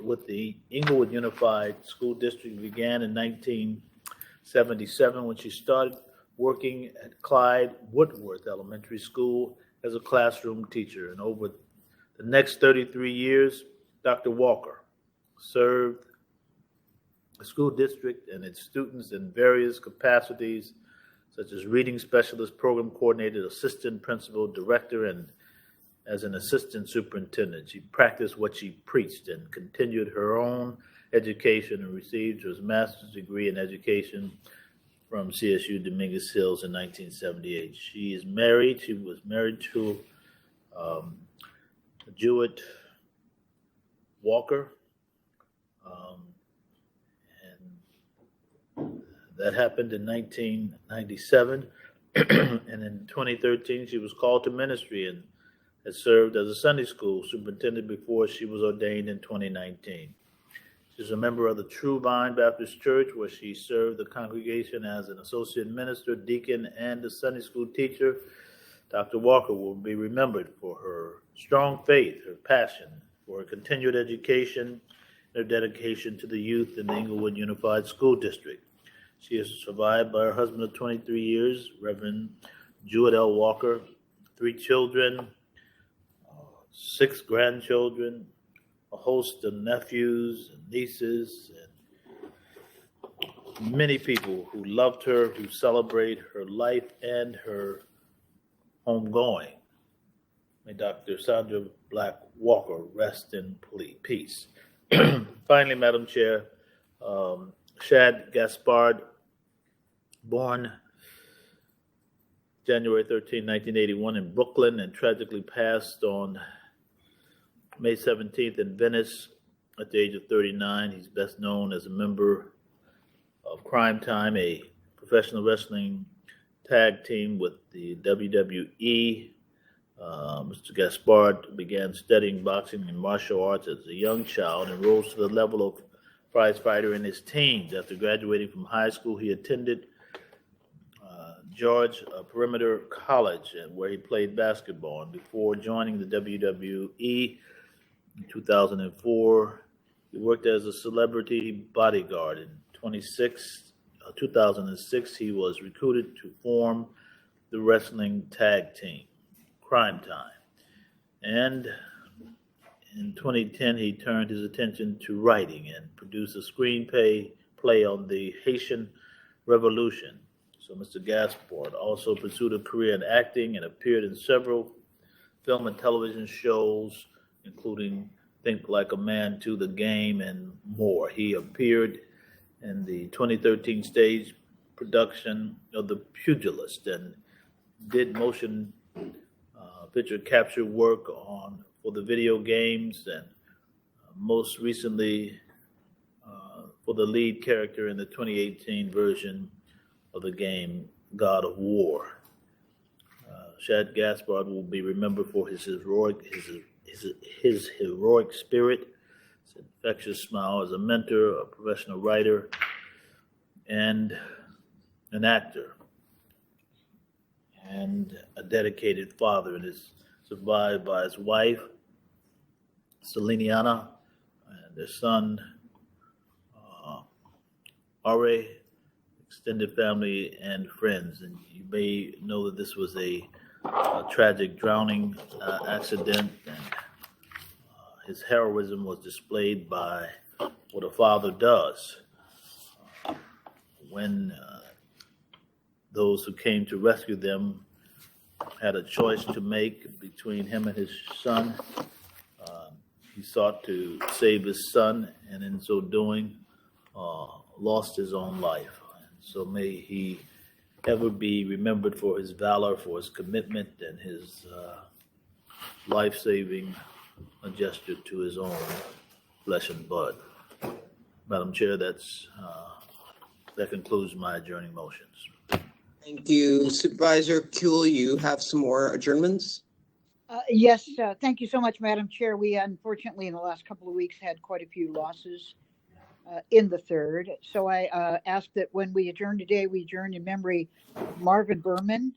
with the Inglewood Unified School District began in 1977 when she started working at Clyde Woodworth Elementary School as a classroom teacher. And over the next 33 years, Dr. Walker served the school district and its students in various capacities, such as reading specialist, program coordinator, assistant principal, director, and as an assistant superintendent. She practiced what she preached and continued her own education and received her master's degree in education from CSU Dominguez Hills in 1978. She is married. She was married to Jewett Walker, and that happened in 1997. And in 2013, she was called to ministry and has served as a Sunday school superintendent before she was ordained in 2019. She's a member of the True Vine Baptist Church, where she served the congregation as an associate minister, deacon, and a Sunday school teacher. Dr. Walker will be remembered for her strong faith, her passion for her continued education, and her dedication to the youth in the Inglewood Unified School District. She is survived by her husband of 23 years, Reverend Jewett L. Walker, 3 children, 6 grandchildren, a host of nephews and nieces, and many people who loved her, who celebrate her life and her homegoing. May Dr. Sandra Black Walker rest in peace. Finally, Madam Chair, Shad Gaspard, born January 13, 1981 in Brooklyn and tragically passed on May 17th in Venice at the age of 39. He's best known as a member of Crime Time, a professional wrestling tag team with the WWE. Mr. Gaspard began studying boxing and martial arts as a young child and rose to the level of prize fighter in his teens. After graduating from high school, he attended George Perimeter College, where he played basketball. And before joining the WWE in 2004, he worked as a celebrity bodyguard. In 2006, he was recruited to form the wrestling tag team, Crime Time. And in 2010, he turned his attention to writing and produced a screenplay on the Haitian Revolution. So Mr. Gaspard also pursued a career in acting and appeared in several film and television shows, including Think Like a Man, To the Game, and more. He appeared in the 2013 stage production of The Pugilist and did motion picture capture work for the video games, and most recently for the lead character in the 2018 version of the game God of War. Shad Gaspard will be remembered for his heroic spirit, his infectious smile as a mentor, a professional writer, and an actor, and a dedicated father, and is survived by his wife, Seleniana, and their son, Are, extended family, and friends. And you may know that this was a tragic drowning accident, and his heroism was displayed by what a father does when those who came to rescue them had a choice to make between him and his son. He sought to save his son, and in so doing, lost his own life. So may he ever be remembered for his valor, for his commitment, and his life-saving gesture to his own flesh and blood. Madam Chair, that concludes my adjourning motions. Thank you. Supervisor Kuehl, you have some more adjournments? Yes, thank you so much, Madam Chair. We unfortunately in the last couple of weeks had quite a few losses in the third. So I ask that when we adjourn today, we adjourn in memory of Marvin Berman.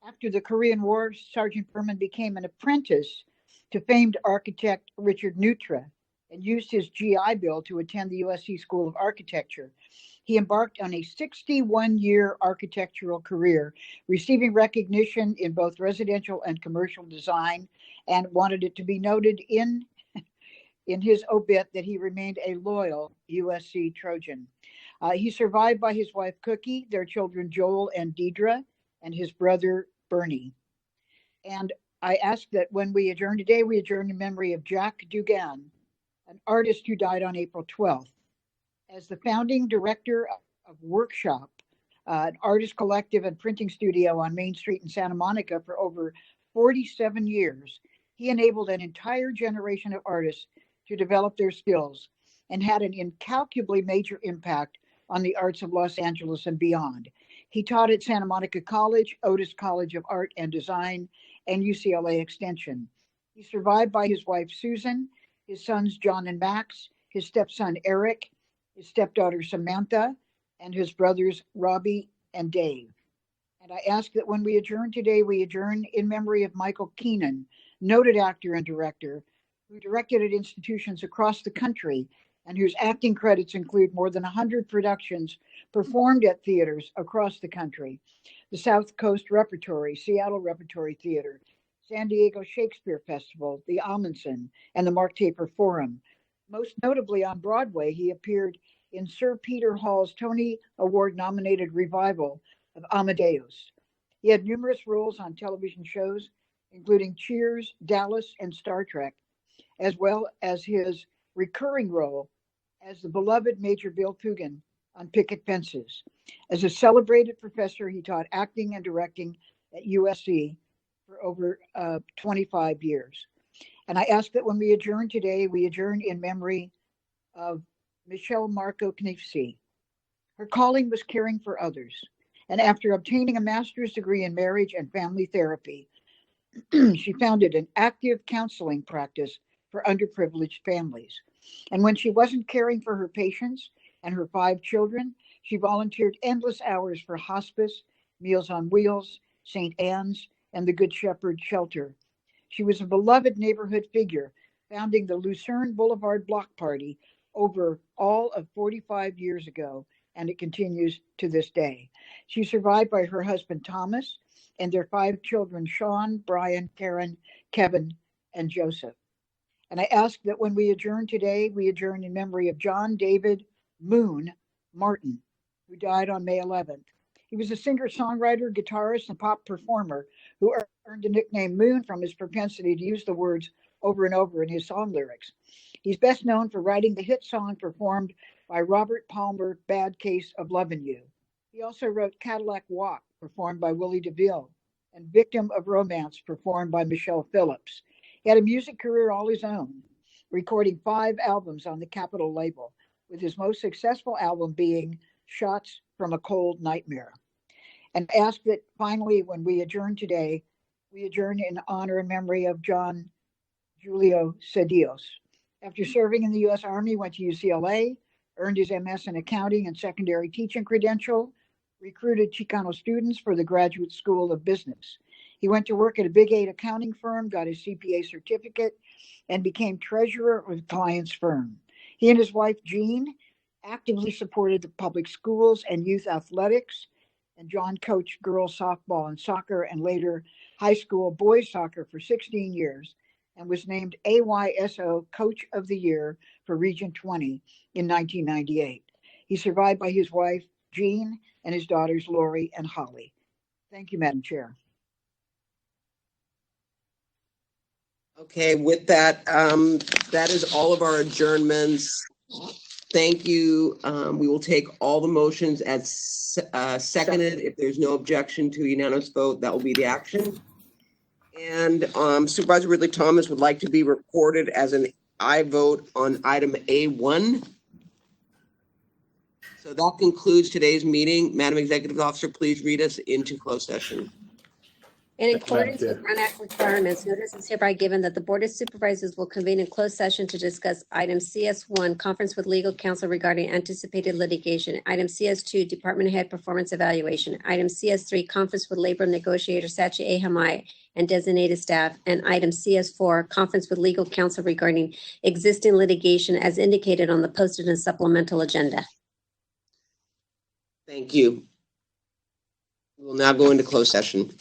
After the Korean War, Sergeant Berman became an apprentice to famed architect Richard Neutra and used his GI Bill to attend the USC School of Architecture. He embarked on a 61-year architectural career, receiving recognition in both residential and commercial design, and wanted it to be noted in his obit that he remained a loyal USC Trojan. He's survived by his wife Cookie, their children Joel and Deidre, and his brother Bernie. And I ask that when we adjourn today, we adjourn in memory of Jack Dugan, an artist who died on April 12th. As the founding director of Workshop, an artist collective and printing studio on Main Street in Santa Monica for over 47 years, he enabled an entire generation of artists to develop their skills and had an incalculably major impact on the arts of Los Angeles and beyond. He taught at Santa Monica College, Otis College of Art and Design, and UCLA Extension. He's survived by his wife Susan, his sons John and Max, his stepson Eric, his stepdaughter Samantha, and his brothers Robbie and Dave. And I ask that when we adjourn today, we adjourn in memory of Michael Keenan, noted actor and director, who directed at institutions across the country and whose acting credits include more than 100 productions performed at theaters across the country: the South Coast Repertory, Seattle Repertory Theater, San Diego Shakespeare Festival, the Amundsen, and the Mark Taper Forum. Most notably on Broadway, he appeared in Sir Peter Hall's Tony Award-nominated revival of Amadeus. He had numerous roles on television shows, including Cheers, Dallas, and Star Trek, as well as his recurring role as the beloved Major Bill Coogan on Picket Fences. As a celebrated professor, he taught acting and directing at USC for over 25 years. And I ask that when we adjourn today, we adjourn in memory of Michelle Marco Knifsey. Her calling was caring for others. And after obtaining a master's degree in marriage and family therapy, she founded an active counseling practice for underprivileged families. And when she wasn't caring for her patients and her 5 children, she volunteered endless hours for hospice, Meals on Wheels, St. Anne's, and the Good Shepherd Shelter. She was a beloved neighborhood figure, founding the Lucerne Boulevard Block Party over all of 45 years ago, and it continues to this day. She's survived by her husband, Thomas, and their 5 children, Sean, Brian, Karen, Kevin, and Joseph. And I ask that when we adjourn today, we adjourn in memory of John David Moon Martin, who died on May 11th. He was a singer-songwriter, guitarist, and pop performer who earned the nickname Moon from his propensity to use the words over and over in his song lyrics. He's best known for writing the hit song performed by Robert Palmer, Bad Case of Lovin' You. He also wrote Cadillac Walk, performed by Willie DeVille, and Victim of Romance, performed by Michelle Phillips. He had a music career all his own, recording 5 albums on the Capitol label, with his most successful album being Shots from a Cold Nightmare. And ask that finally, when we adjourn today, we adjourn in honor and memory of John Julio Cedillos. After serving in the U.S. Army, went to UCLA, earned his MS in accounting and secondary teaching credential, recruited Chicano students for the Graduate School of Business. He went to work at a Big 8 accounting firm, got his CPA certificate, and became treasurer of the client's firm. He and his wife, Jean, actively supported the public schools and youth athletics, and John coached girls softball and soccer and later high school boys soccer for 16 years and was named AYSO Coach of the Year for Region 20 in 1998. He's survived by his wife, Jean, and his daughters, Lori and Holly. Thank you, Madam Chair. Okay, with that, that is all of our adjournments. Thank you. We will take all the motions as seconded. If there's no objection to unanimous vote, that will be the action. And Supervisor Ridley Thomas would like to be recorded as an aye vote on item A1. So that concludes today's meeting. Madam Executive Officer, please read us into closed session. In accordance with Run Act requirements, notice is hereby given that the Board of Supervisors will convene in closed session to discuss item CS1, conference with legal counsel regarding anticipated litigation, item CS2, department head performance evaluation, item CS3, conference with labor negotiator Sachi Ahamai and designated staff, and item CS4, conference with legal counsel regarding existing litigation as indicated on the posted and supplemental agenda. Thank you. We will now go into closed session.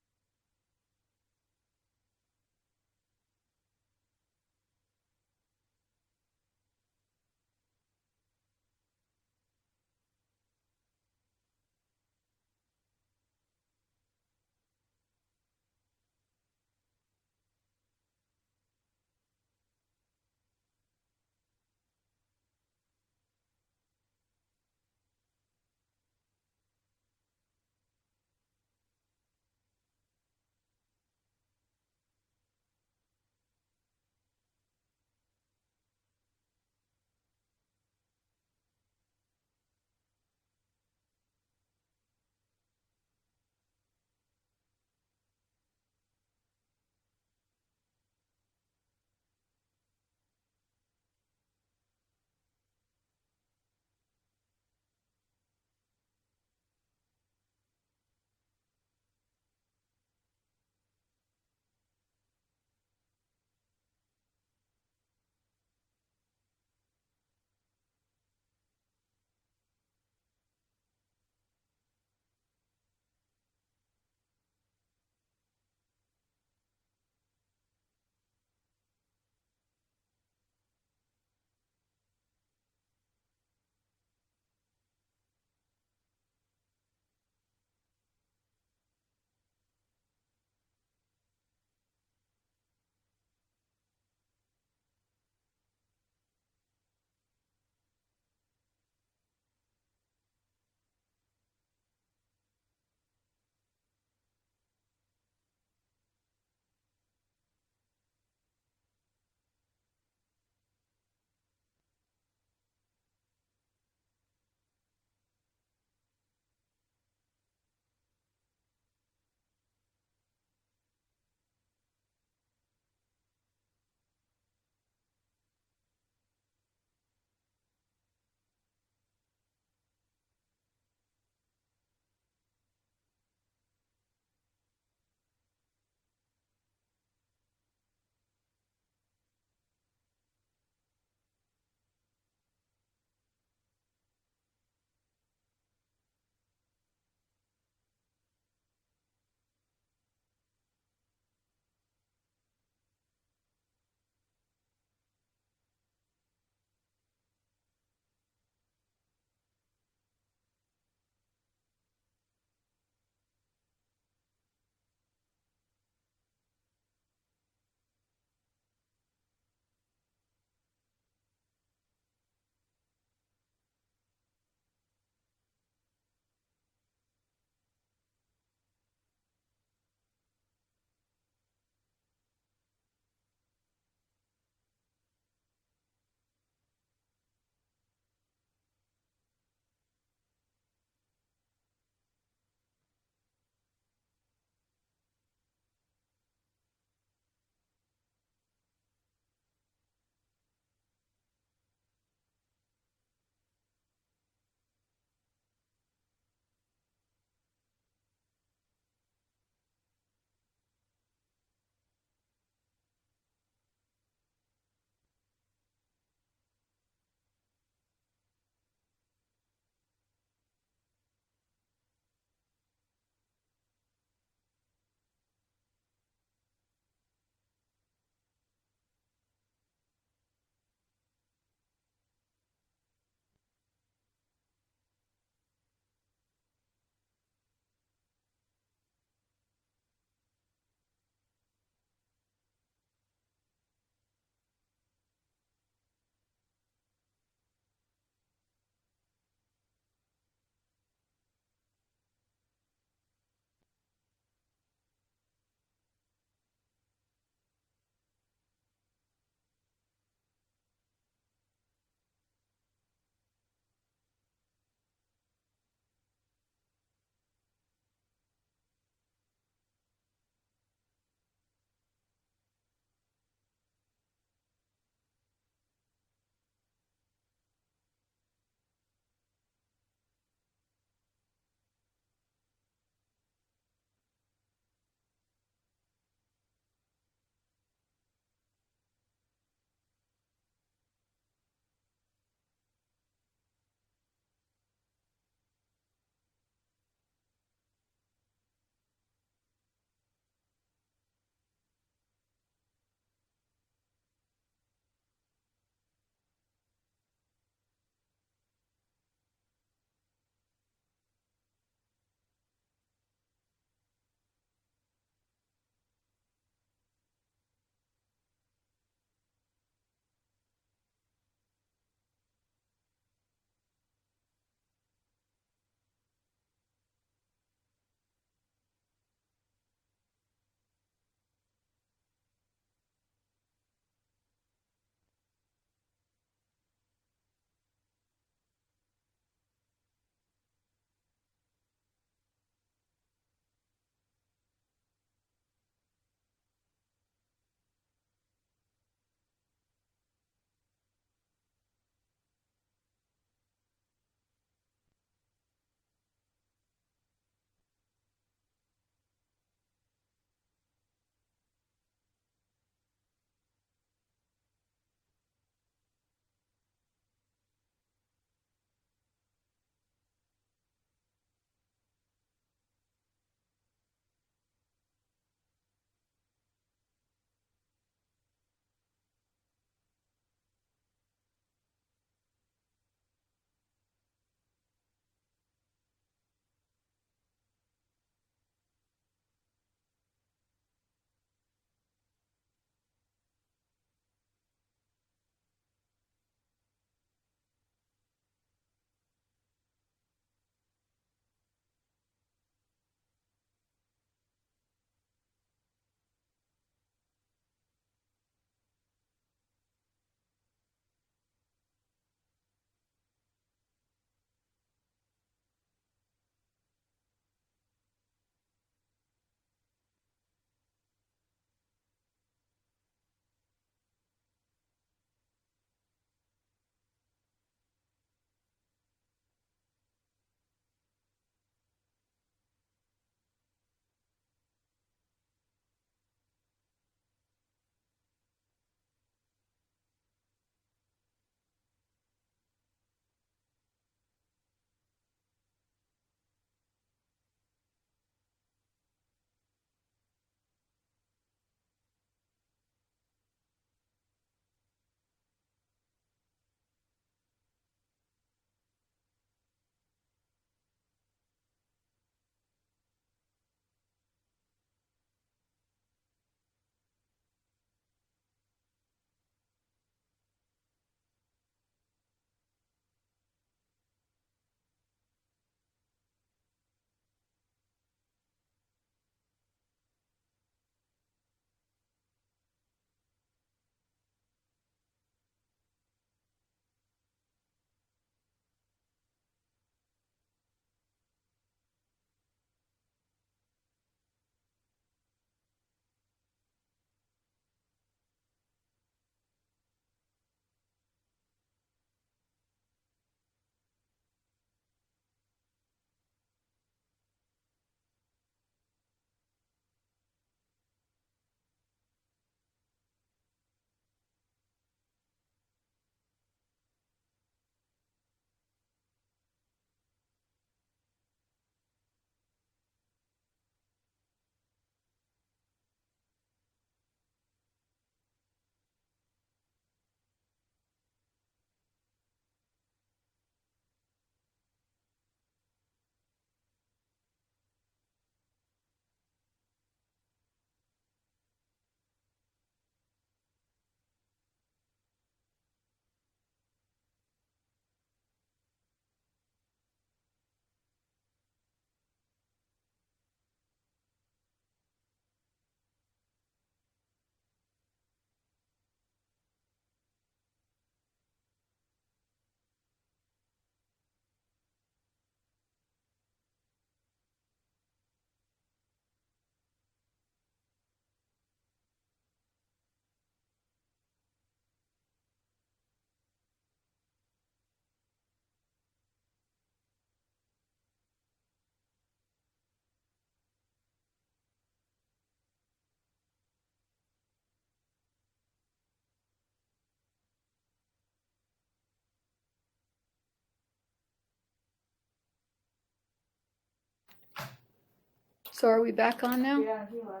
So are we back on now? Yeah, you are.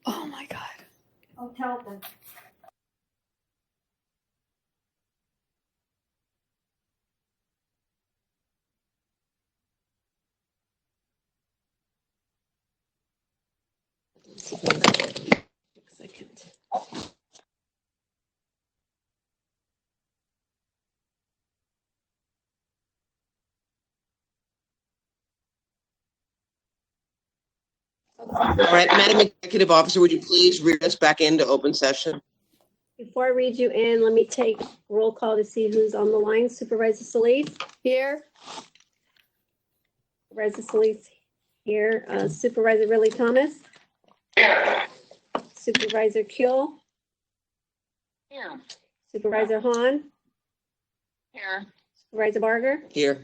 Oh my God. I'll tell them. All right, Madam Executive Officer, would you please read us back into open session? Before I read you in, let me take roll call to see who's on the line. Supervisor Solis? Here. Supervisor Solis here. Supervisor Ridley Thomas? Here. Supervisor Kuehl? Here. Supervisor Hahn? Here. Supervisor Barger? Here.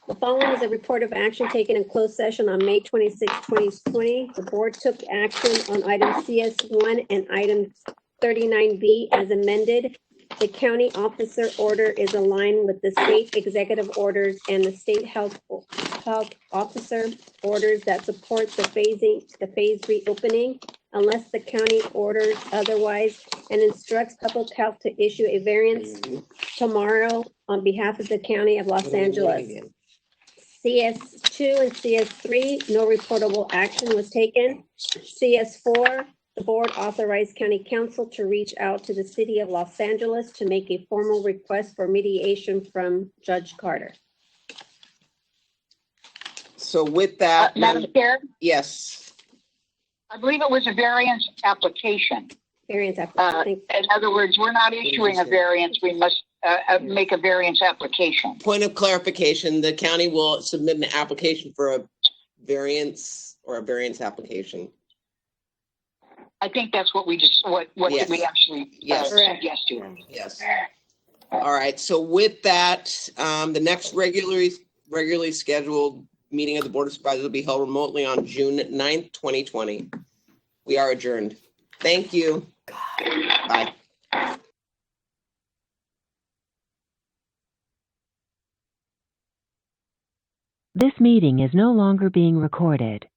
The following is a report of action taken in closed session on May 26, 2020. The board took action on item CS1 and item 39B as amended. The county officer order is aligned with the state executive orders and the state health officer orders that support the phase reopening unless the county orders otherwise, and instructs public health to issue a variance tomorrow on behalf of the county of Los Angeles. CS2 and CS3, no reportable action was taken. CS4, the board authorized county council to reach out to the city of Los Angeles to make a formal request for mediation from Judge Carter. So with that, Madam Chair, yes. I believe it was a variance application. Variance application. In other words, we're not issuing a variance. We must make a variance application. Point of clarification, the county will submit an application for a variance or a variance application. I think that's what we just, what Yes. we actually said yes to. Yes. All right, so with that, the next regularly scheduled meeting of the Board of Supervisors will be held remotely on June 9th, 2020. We are adjourned. Thank you. Bye. This meeting is no longer being recorded.